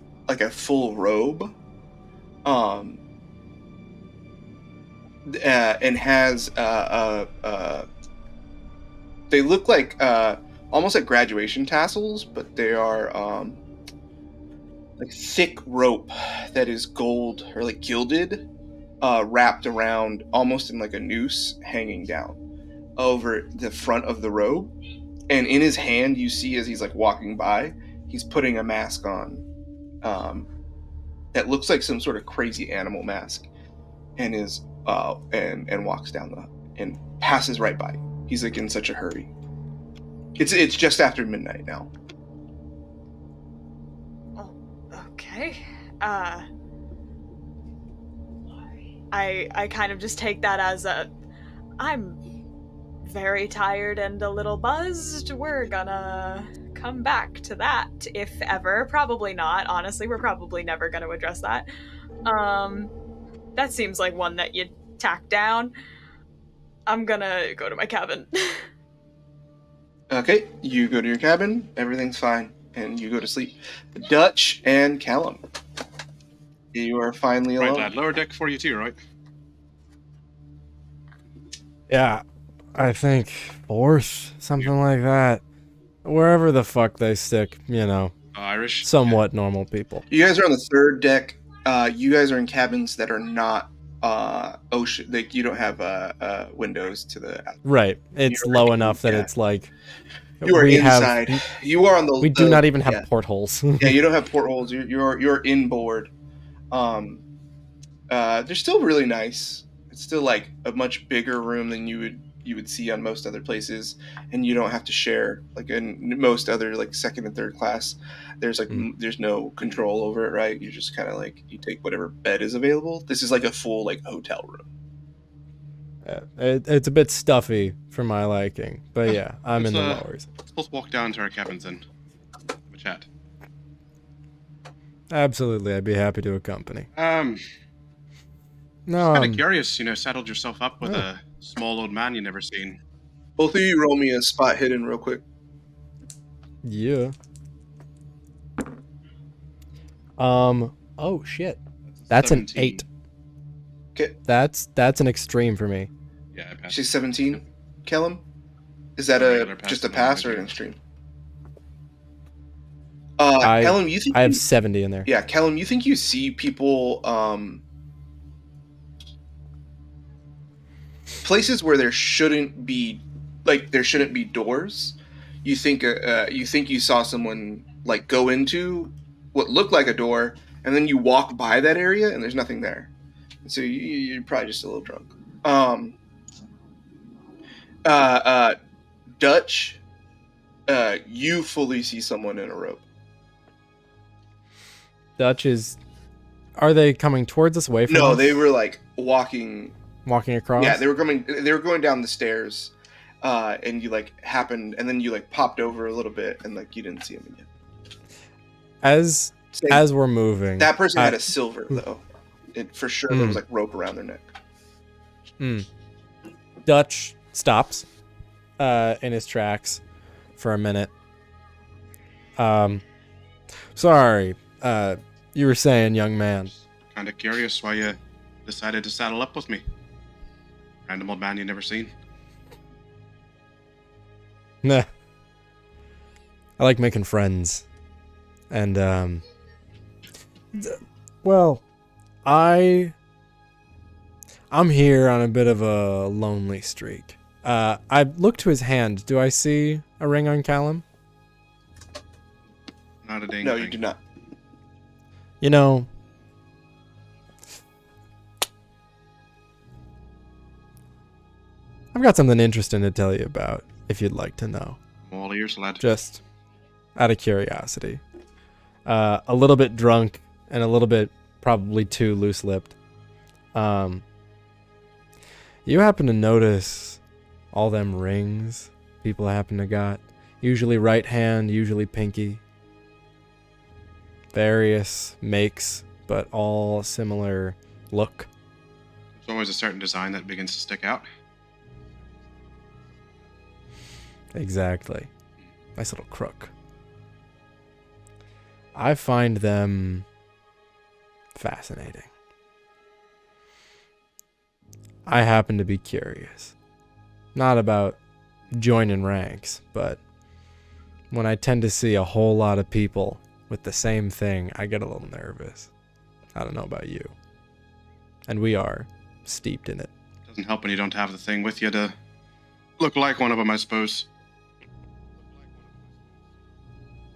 A: robe. And has they look like almost like graduation tassels, but they are like thick rope that is gold or like gilded, wrapped around almost in like a noose, hanging down over the front of the robe. And in his hand, you see as he's like walking by, he's putting a mask on that looks like some sort of crazy animal mask, and is and walks down and passes right by. He's like in such a hurry. It's just after midnight now.
H: Oh, okay. I kind of just take that as I'm very tired and a little buzzed. We're gonna come back to that, if ever. Probably not. Honestly, we're probably never gonna address that. That seems like one that you'd tack down. I'm gonna go to my cabin.
A: Okay, you go to your cabin, everything's fine, and you go to sleep. Dutch and Callum, you are finally alone.
F: Right, lad. Lower deck for you too, right?
I: Yeah, I think fourth, something like that. Wherever the fuck they stick,
F: Irish.
I: Somewhat normal people.
A: You guys are on the third deck. You guys are in cabins that are not ocean. Like you don't have windows to the.
I: Right, it's low enough that it's like.
A: You are inside. You are on the.
I: We do not even have portholes.
A: Yeah, you don't have portholes. You're inboard. They're still really nice. It's still like a much bigger room than you would see on most other places, and you don't have to share like in most other like second and third class. There's like there's no control over it, right? You just kind of like you take whatever bed is available. This is like a full like hotel room.
I: It's a bit stuffy for my liking, but yeah, I'm in the lowers.
F: Let's walk down to our cabins and have a chat.
I: Absolutely, I'd be happy to accompany. No,
F: Kind of curious, saddled yourself up with
I: Oh.
F: a small old man you never seen.
A: Both of you roll me a spot hidden real quick.
I: yeah. Oh shit. That's an
F: 17.
I: 8.
A: Okay.
I: That's an extreme for me.
F: Yeah, I passed.
A: She's 17. Kellum? Is that
F: Regular
A: just a
F: pass,
A: pass or
F: no,
A: an
F: I
A: extreme?
I: I
A: Kellum, you think
I: I have 70 in there.
A: Yeah, Kellum, you think you see people places where there shouldn't be doors. You think you saw someone like go into what looked like a door, and then you walk by that area and there's nothing there. So you're probably just a little drunk. Dutch, you fully see someone in a rope.
I: Dutch is. Are they coming towards us, away from us?
A: No, they were like walking
I: across.
A: Yeah, they were going down the stairs, and you like happened, and then you like popped over a little bit, and like you didn't see him again.
I: As we're moving,
A: That person had a silver though. For sure, there was like rope around their neck.
I: Dutch stops in his tracks for a minute. Sorry, you were saying, young man.
F: Kind of curious why you decided to saddle up with me. Random old man you never seen.
I: Nah. I like making friends. And, well, I'm here on a bit of a lonely streak. I look to his hand. Do I see a ring on Callum?
F: Not a dang
A: No,
F: thing.
A: you do not.
I: You know, I've got something interesting to tell you about, if you'd like to know.
F: I'm all ears, lad.
I: Just out of curiosity. A little bit drunk and a little bit probably too loose-lipped. You happen to notice all them rings people happen to got? Usually right hand, usually pinky. Various makes, but all similar look.
F: There's always a certain design that begins to stick out.
I: Exactly. Nice little crook. I find them fascinating. I happen to be curious. Not about joining ranks, but when I tend to see a whole lot of people with the same thing, I get a little nervous. I don't know about you. And we are steeped in it.
F: Doesn't help when you don't have the thing with you to look like one of them, I suppose.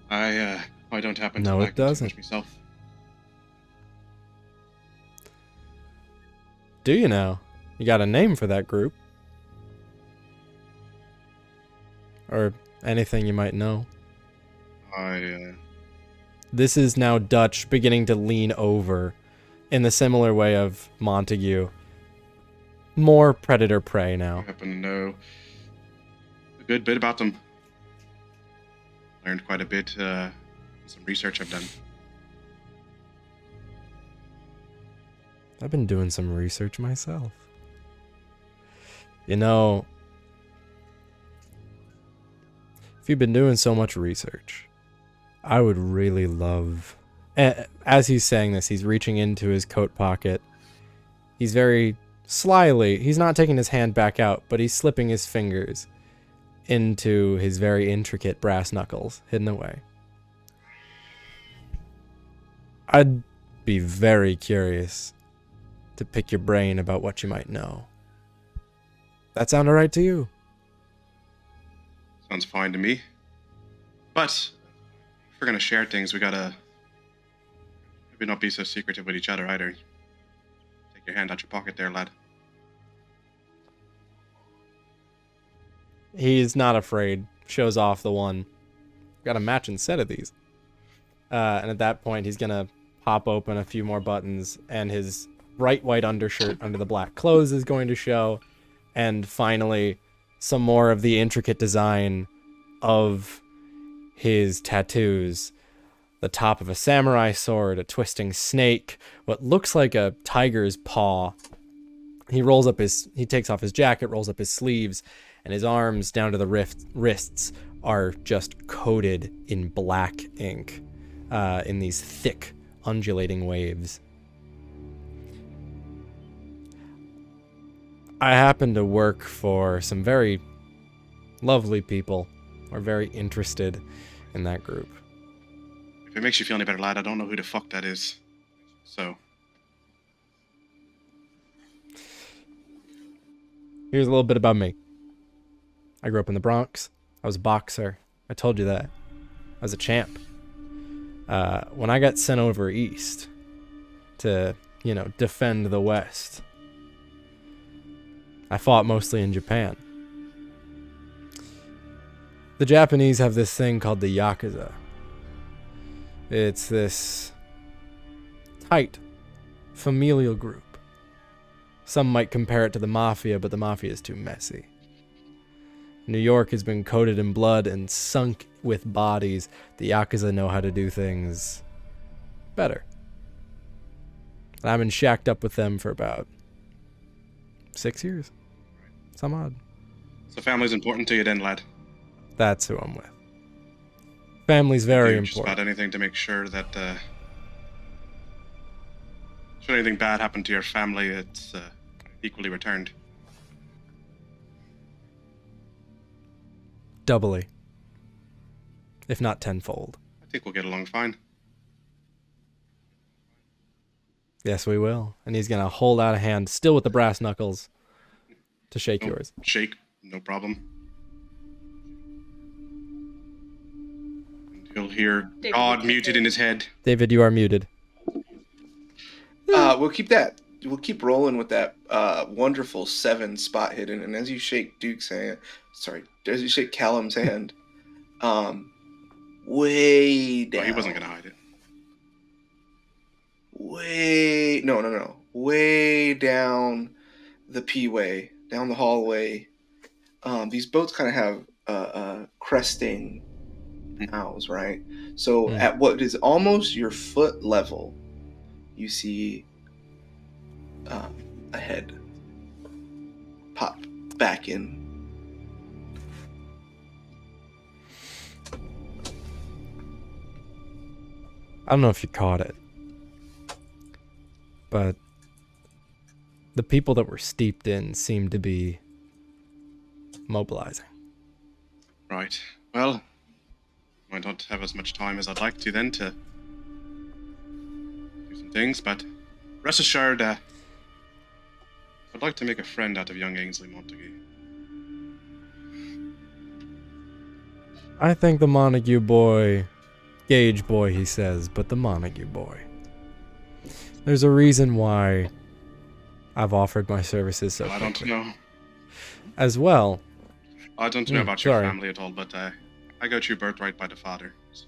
F: I don't happen to
I: No,
F: like
I: it
F: them too
I: doesn't.
F: much myself.
I: Do you now? You got a name for that group? Or anything you might know? This is now Dutch beginning to lean over in the similar way of Montague. More predator-prey
F: I
I: now.
F: happen to know a good bit about them. Learned quite a bit, some research I've done.
I: I've been doing some research myself. You know, if you've been doing so much research, I would really love... As he's saying this, he's reaching into his coat pocket. He's very slyly, he's not taking his hand back out, but he's slipping his fingers into his very intricate brass knuckles, hidden away. I'd be very curious to pick your brain about what you might know. That sound alright to you?
F: Sounds fine to me. But if we're gonna share things, we gotta maybe not be so secretive with each other either. Take your hand out your pocket there, lad.
I: He's not afraid. Shows off the one. Got a matching set of these. And at that point, he's gonna pop open a few more buttons, and his bright white undershirt under the black clothes is going to show. And finally, some more of the intricate design of his tattoos. The top of a samurai sword, a twisting snake, what looks like a tiger's paw He takes off his jacket, rolls up his sleeves, and his arms down to the wrists are just coated in black ink in these thick, undulating waves. I happen to work for some very lovely people who are very interested in that group.
F: If it makes you feel any better, lad, I don't know who the fuck that is. So,
I: Here's a little bit about me. I grew up in the Bronx. I was a boxer. I told you that. I was a champ. When I got sent over east to, defend the West, I fought mostly in Japan. The Japanese have this thing called the Yakuza. It's this tight, familial group. Some might compare it to the Mafia, but the Mafia is too messy. New York has been coated in blood and sunk with bodies. The Yakuza know how to do things better. And I've been shacked up with them for about 6 years. Some odd.
F: So family's important to you then, lad?
I: That's who I'm with. Family's very
F: Just about
I: important.
F: anything to make sure that, should anything bad happen to your family, it's equally returned.
I: Doubly. If not tenfold.
F: I think we'll get along fine.
I: Yes, we will. And he's going to hold out a hand, still with the brass knuckles, to shake yours.
F: Shake, no problem. And he'll hear
H: David,
F: God
H: you
F: muted
H: can't
F: in his head.
I: David, you are muted.
A: We'll keep rolling with that wonderful 7 spot hidden. And as you shake as you shake Callum's hand, way down.
F: Well, he wasn't going to hide it.
A: Way down the P-way, down the hallway. These boats kind of have cresting bows, right? So at what is almost your foot level, you see a head pop back in.
I: I don't know if you caught it, but the people that were steeped in seemed to be mobilizing.
F: Right. Well, I don't have as much time as I'd like to then to do some things, but rest assured, I'd like to make a friend out of young Ainsley Montague.
I: I think the Montague boy, Gage boy, he says, but the Montague boy. There's a reason why I've offered my services so
F: I don't
I: quickly.
F: know.
I: As well.
F: I don't know about your
I: sorry.
F: family at all, but I got you birthright by the father, so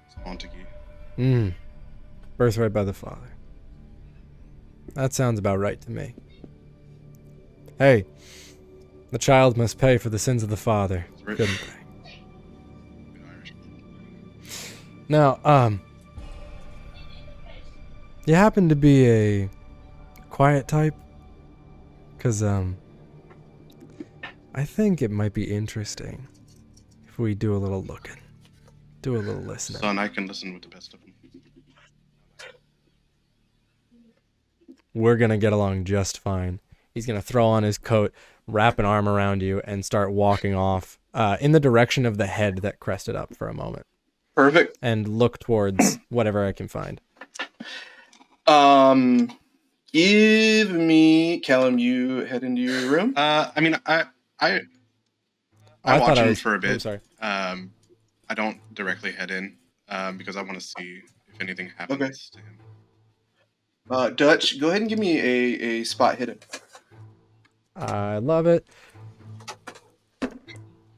F: it's Montague.
I: Birthright by the father. That sounds about right to me. Hey, the child must pay for the sins of the father,
F: Right.
I: couldn't they?
F: Good Irish.
I: Now, you happen to be a quiet type? 'Cause, I think it might be interesting if we do a little looking. Do a little listening.
F: Son, I can listen with the best of them.
I: We're gonna get along just fine. He's gonna throw on his coat, wrap an arm around you, and start walking off in the direction of the head that crested up for a moment.
A: Perfect.
I: And look towards whatever I can find.
A: Give me, Callum, you head into your room.
F: I
I: I
F: watch
I: thought I
F: him
I: was-
F: for a bit.
I: I'm sorry.
F: I don't directly head in because I want to see if anything happens to him.
A: Dutch, go ahead and give me a spot hidden.
I: I love it.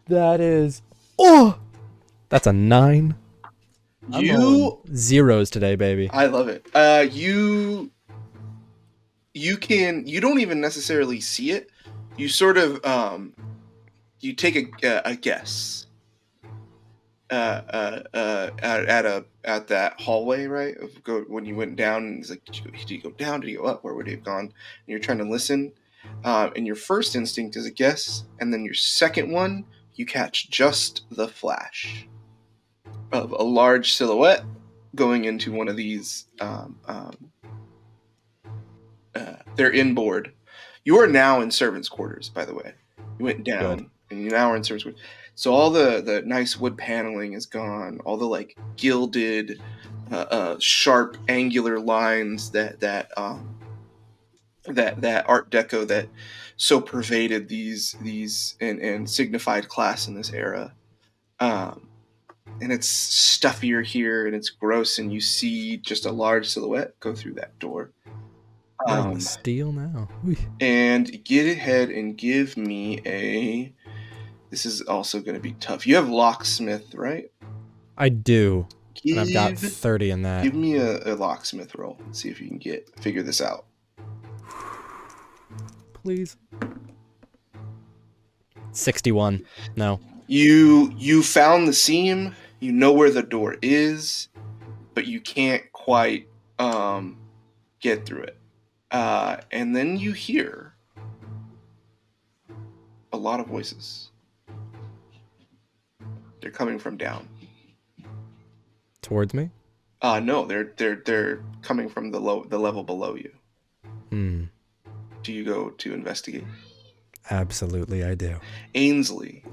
I: That is... Oh! That's a 9. I'm rolling zeros today, baby.
A: I love it. You don't even necessarily see it. You sort of you take a guess. at that hallway, right? When you went down, and he's like, did you go down? Did you go up? Where would he have gone? And you're trying to listen. And your first instinct is a guess, and then your second one, you catch just the flash of a large silhouette going into one of these. They're inboard. You are now in servants' quarters, by the way. You went down,
I: Good.
A: and you now are in servants' quarters. So all the nice wood paneling is gone. All the like gilded, sharp, angular lines that Art Deco that so pervaded these and signified class in this era. And it's stuffier here, and it's gross, and you see just a large silhouette go through that door.
I: We're in the steel now. Whee.
A: And get ahead and give me a... This is also going to be tough. You have locksmith, right?
I: I do. And I've got 30 in that.
A: Give me a locksmith roll and see if you can figure this out.
I: Please. 61. No.
A: You found the seam. You know where the door is, but you can't quite get through it. And then you hear a lot of voices. They're coming from down.
I: Towards me?
A: No, they're coming from the level below you. Do you go to investigate?
I: Absolutely, I do.
A: Ainsley.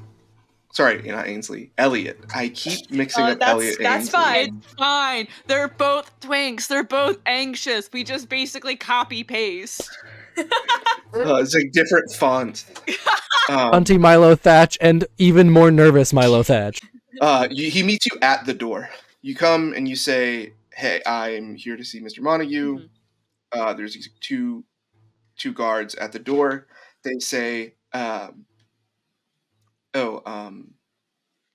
A: Sorry, not Ainsley. Elliot. I keep mixing up Elliot and
H: that's
A: Ainsley.
H: fine.
E: It's fine. They're both twinks. They're both anxious. We just basically copy paste.
A: It's like different font.
I: Auntie Milo Thatch and even more nervous Milo Thatch.
A: He meets you at the door. You come and you say, "Hey, I'm here to see Mr. Montague." There's these two guards at the door. They say,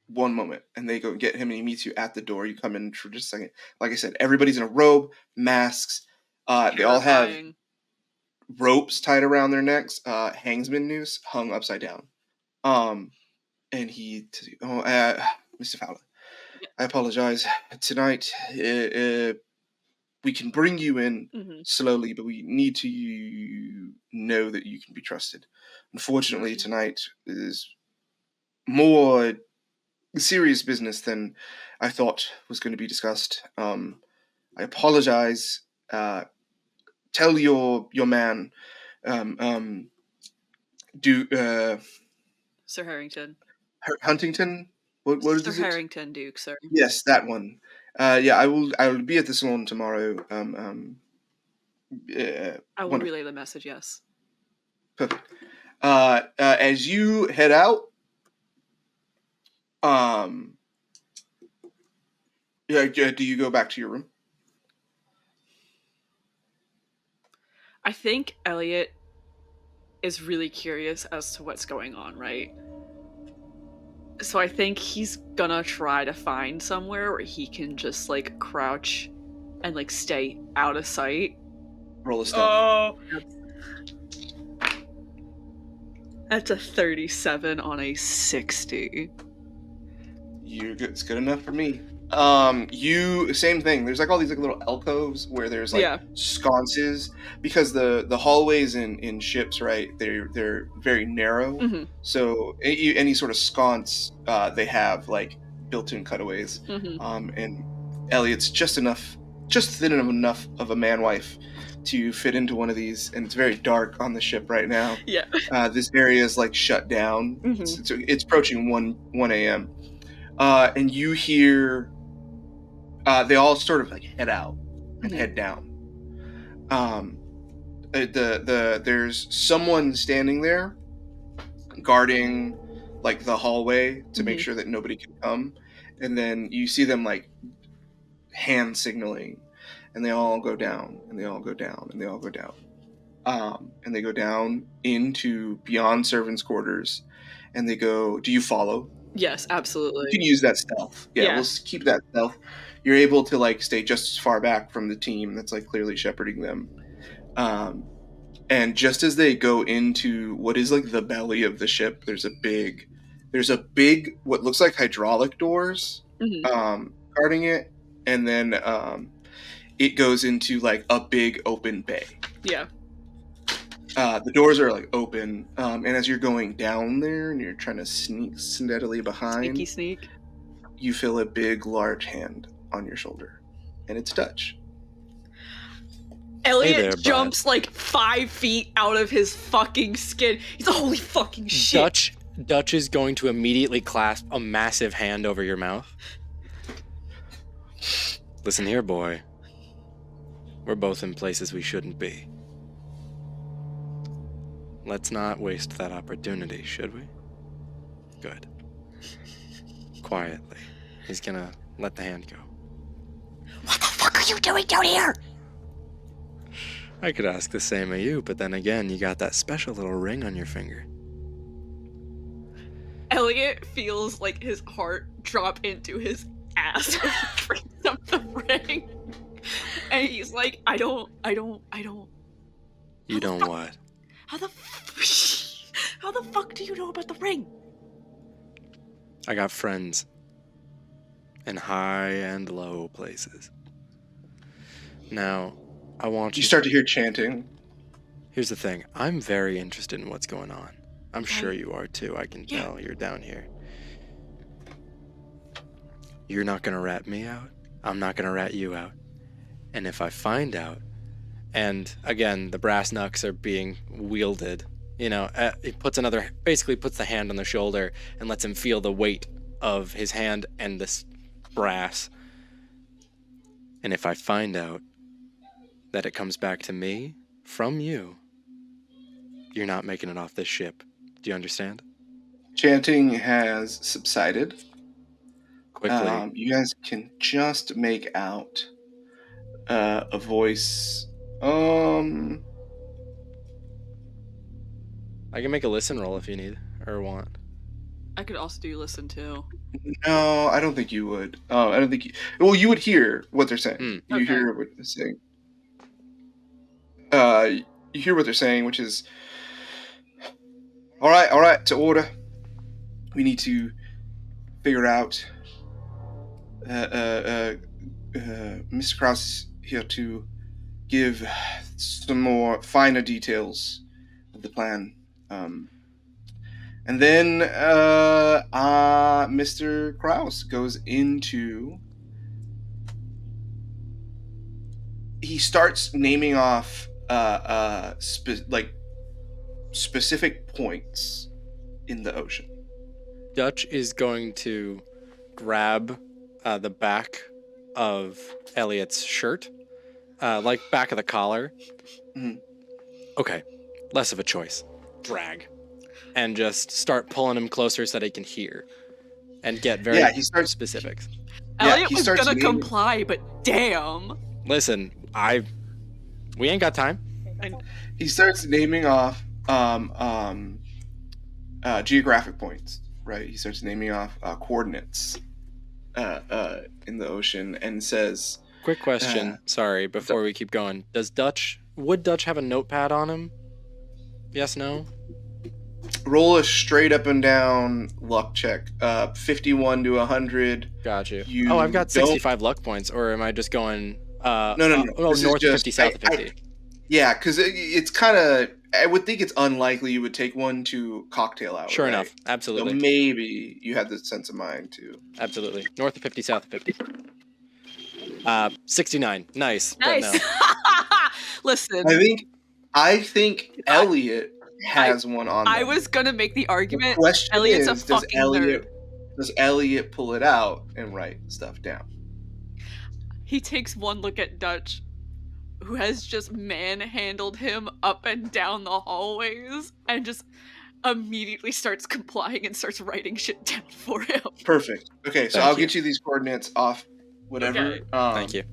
A: one moment, and they go get him, and he meets you at the door. You come in for just a second. Like I said, everybody's in a robe, masks. They all have ropes tied around their necks, hangsman noose hung upside down. And he, Mr. Fowler, I apologize. Tonight, we can bring you in slowly, but we need to know that you can be trusted. Unfortunately, tonight is more serious business than I thought was going to be discussed. I apologize. Tell your man,
E: Sir Harrington.
A: Huntington. What is it?
E: Sir Harrington Duke, sir.
A: Yes, that one. Yeah, I will be at the salon tomorrow.
E: I will relay the message. Yes.
A: Perfect. As you head out, do you go back to your room?
E: I think Elliot is really curious as to what's going on, right? So I think he's gonna try to find somewhere where he can just like crouch and like stay out of sight.
A: Roll a stealth.
E: That's a 37 on a 60.
A: You're good. It's good enough for me. Same thing. There's like all these like little alcoves where there's like sconces, because the hallways in ships, right? They're very narrow. So any sort of sconce, they have like built-in cutaways. And Elliot's just thin enough of a man wife to fit into one of these, and it's very dark on the ship right now.
E: Yeah.
A: This area is like shut down. It's approaching 1 a.m. And you hear they all sort of like head out and head down. There's someone standing there guarding like the hallway to make sure that nobody can come, and then you see them like hand signaling, and they all go down, and they all go down, and they all go down, and they go down into beyond servants' quarters, and they go. Do you follow?
E: Yes, absolutely.
A: You can use that stealth. Yeah, we'll keep that stealth. You're able to like stay just as far back from the team that's like clearly shepherding them. And just as they go into what is like the belly of the ship, there's a big what looks like hydraulic doors guarding it, and then it goes into like a big open bay.
E: Yeah.
A: The doors are like open, and as you're going down there and you're trying to sneak steadily behind,
E: Sneak.
A: you feel a big, large hand on your shoulder, and it's Dutch.
E: Elliot
B: Hey there,
E: jumps like 5 feet out of his fucking skin. He's like, holy fucking shit.
B: Dutch is going to immediately clasp a massive hand over your mouth. Listen here, boy. We're both in places we shouldn't be. Let's not waste that opportunity, should we? Good. Quietly. He's gonna let the hand go.
E: What the fuck are you doing down here?
B: I could ask the same of you, but then again, you got that special little ring on your finger.
E: Elliot feels like his heart drop into his ass when he brings up the ring. And he's like, I don't.
B: You don't what?
E: How the fuck do you know about the ring?
B: I got friends in high and low places. Now, I want you...
A: You start to hear chanting.
B: Here's the thing. I'm very interested in what's going on. I'm sure you are too. I can tell you're down here. You're not gonna rat me out. I'm not gonna rat you out. And if I find out, and again, the brass knucks are being wielded, he basically puts the hand on the shoulder and lets him feel the weight of his hand and this brass. And if I find out that it comes back to me from you, you're not making it off this ship. Do you understand?
A: Chanting has subsided.
B: Quickly.
A: You guys can just make out a voice.
B: I can make a listen roll if you need or want.
E: I could also do listen too.
A: No, I don't think you would. I don't think you... Well, you would hear what they're saying. You
E: Okay.
A: hear what they're saying. You hear what they're saying, which is... All right, to order. We need to figure out... Mr. Krause is here to give some more finer details of the plan. And then Mr. Krause goes into... He starts naming off specific points in the ocean.
B: Dutch is going to grab the back of Elliot's shirt, like back of the collar.
A: Mm-hmm.
B: Okay, less of a choice. Drag. And just start pulling him closer so that he can hear. And get very specifics.
E: Elliot was gonna comply, but damn.
B: Listen, we ain't got time.
A: He starts naming off geographic points, right? He starts naming off coordinates in the ocean and says...
B: Quick question, sorry, before we keep going. Would Dutch have a notepad on him? Yes, no?
A: Roll a straight up and down luck check. 51 to 100.
B: Got you. I've got 65 luck points, or am I just going...
A: No.
B: North of 50, south of 50.
A: Yeah, because it's kind of... I would think it's unlikely you would take one to cocktail hour.
B: Sure
A: right?
B: enough, absolutely.
A: So maybe you have the sense of mind, too.
B: Absolutely. North of 50, south of 50. 69. Nice.
E: Nice.
B: No.
E: Listen.
A: I think Elliot has one on them.
E: I was going to make the argument.
A: The question
E: Elliot's
A: is,
E: a fucking nerd.
A: Does Elliot pull it out and write stuff down?
E: He takes one look at Dutch, who has just manhandled him up and down the hallways, and just immediately starts complying and starts writing shit down for him.
A: Perfect. Okay, so I'll get you these coordinates off whatever.
E: Okay.
B: Thank you.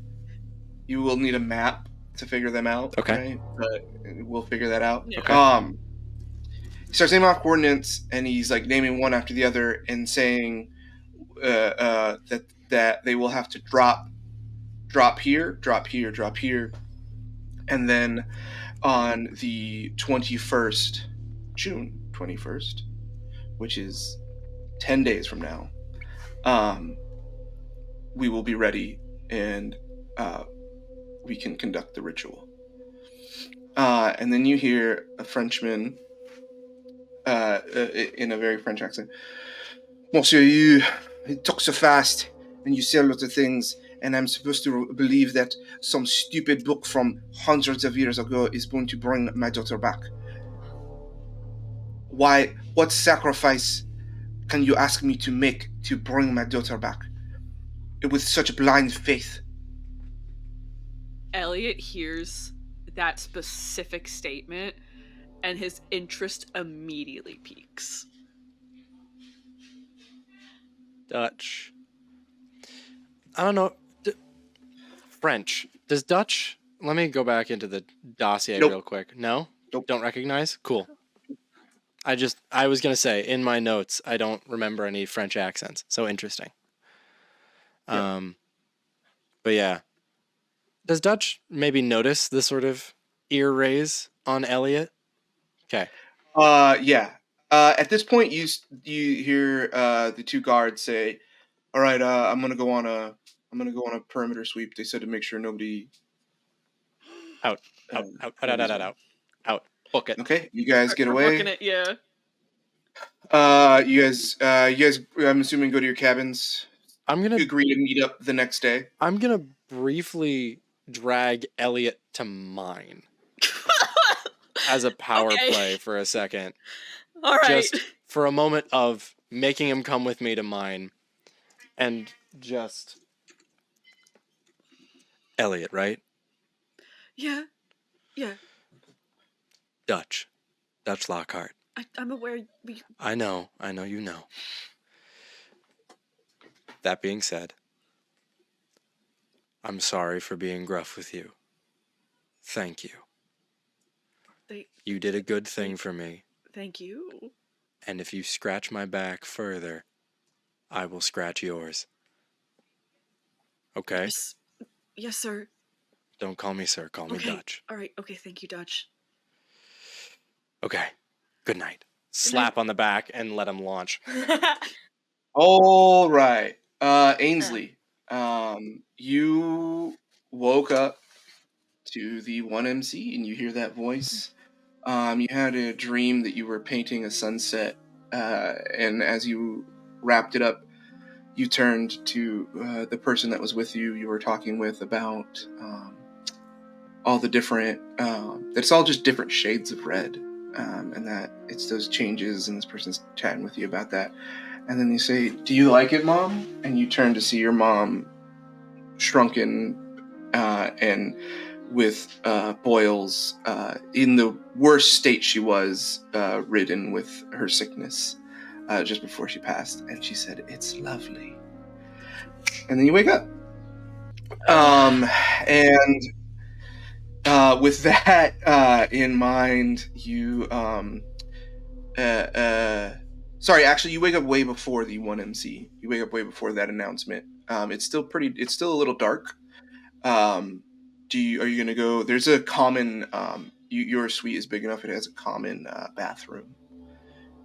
A: You will need a map to figure them out.
B: Okay.
A: Right? But we'll figure that out.
E: Yeah.
B: Okay.
A: He starts naming off coordinates, and he's like naming one after the other and saying that they will have to drop here, drop here, drop here. And then on the 21st, June 21st, which is 10 days from now, we will be ready, and we can conduct the ritual. And then you hear a Frenchman in a very French accent. Monsieur, you talk so fast, and you say a lot of things, and I'm supposed to believe that some stupid book from hundreds of years ago is going to bring my daughter back. Why? What sacrifice can you ask me to make to bring my daughter back? With such blind faith.
E: Elliot hears that specific statement, and his interest immediately peaks.
B: Dutch. I don't know. French. Does Dutch... Let me go back into the dossier real quick. No?
A: Nope.
B: Don't recognize? Cool. I was going to say, in my notes, I don't remember any French accents. So interesting.
A: Yeah.
B: But yeah. Does Dutch maybe notice the sort of ear raise on Elliot? Okay.
A: Yeah. At this point, you hear the two guards say, "All right, I'm gonna go on a perimeter sweep." They said to make sure nobody
B: Out. Book it.
A: Okay, you guys get
E: We're
A: away.
E: booking it, yeah.
A: You guys, I'm assuming go to your cabins.
B: I'm gonna
A: agree to meet up the next day.
B: I'm gonna briefly drag Elliot to mine as a power play for a second.
E: All right.
B: Just for a moment of making him come with me to mine, and just Elliot, right?
E: Yeah.
B: Dutch Lockhart.
E: I'm aware.
B: I know you know. That being said, I'm sorry for being gruff with you. Thank you. You did a good thing for me.
E: Thank you.
B: And if you scratch my back further, I will scratch yours. Okay?
E: Yes, sir.
B: Don't call me sir, call me Dutch.
E: All right. Okay, thank you, Dutch.
B: Okay. Good night. Slap on the back and let him launch.
A: All right. Ainsley, you woke up to the 1MC and you hear that voice. You had a dream that you were painting a sunset, and as you wrapped it up, you turned to the person that was with you. You were talking with about all the different. That it's all just different shades of red, and that it's those changes. And this person's chatting with you about that. And then you say, "Do you like it, Mom?" And you turn to see your mom, shrunken, and with boils, in the worst state she was, ridden with her sickness, just before she passed. And she said, "It's lovely." And then you wake up. And with that in mind, you sorry, actually, you wake up way before the 1MC. You wake up way before that announcement. It's still a little dark. Are you gonna go? There's a common. Your suite is big enough; it has a common bathroom.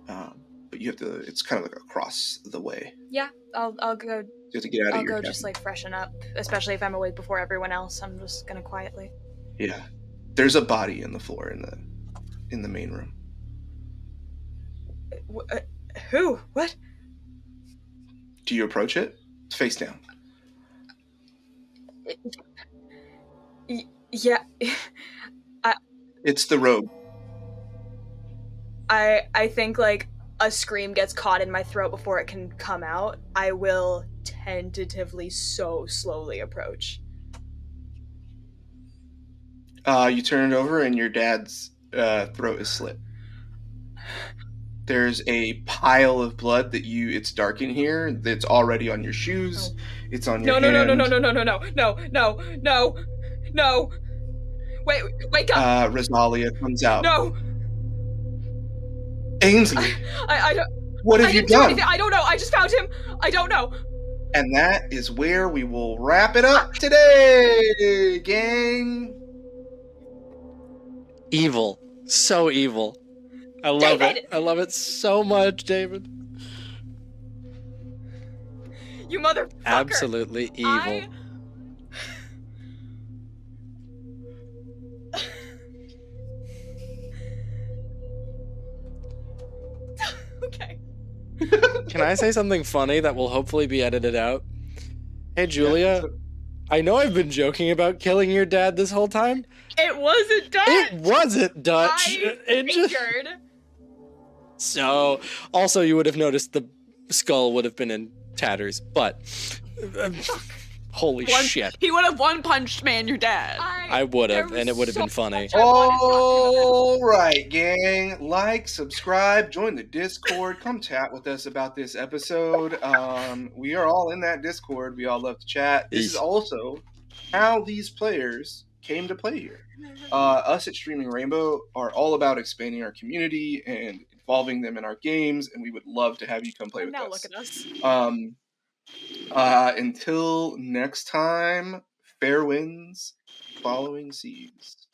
A: But you have to. It's kind of like across the way.
D: Yeah, I'll go.
A: You have to get out of your
D: I'll go
A: cabin.
D: just like freshen up, especially if I'm awake before everyone else. I'm just gonna quietly.
A: Yeah, there's a body in the floor in the main room.
D: Who? What?
A: Do you approach it? It's face down.
D: Yeah.
A: It's the rogue.
D: I think like a scream gets caught in my throat before it can come out. I will tentatively, so slowly approach.
A: You turn it over and your dad's throat is slit. There's a pile of blood it's dark in here. That's already on your shoes. Oh. It's on your hand.
D: No. Wake up.
A: Rosalia comes out.
D: No.
A: Ainsley.
D: I don't.
A: What have you done?
D: I don't know. I just found him. I don't know.
A: And that is where we will wrap it up today, gang.
B: Evil. So evil. I love it. I love it so much, David.
H: You motherfucker.
B: Absolutely evil.
H: Okay.
B: Can I say something funny that will hopefully be edited out? Hey, Julia,
A: Yeah,
B: I know I've been joking about killing your dad this whole time.
H: It wasn't Dutch.
B: It wasn't Dutch.
H: I
B: It just...
H: figured.
B: So, also, you would have noticed the skull would have been in tatters, but... holy shit.
E: He would have one-punched man your dad.
B: I would have, and it would have been funny.
A: All right, gang. Like, subscribe, join the Discord. Come chat with us about this episode. We are all in that Discord. We all love to chat. This is also how these players came to play here. Us at Streaming Rainbow are all about expanding our community and involving them in our games, and we would love to have you come play with
H: Now
A: us.
H: look at us.
A: Until next time, fair winds, following seas.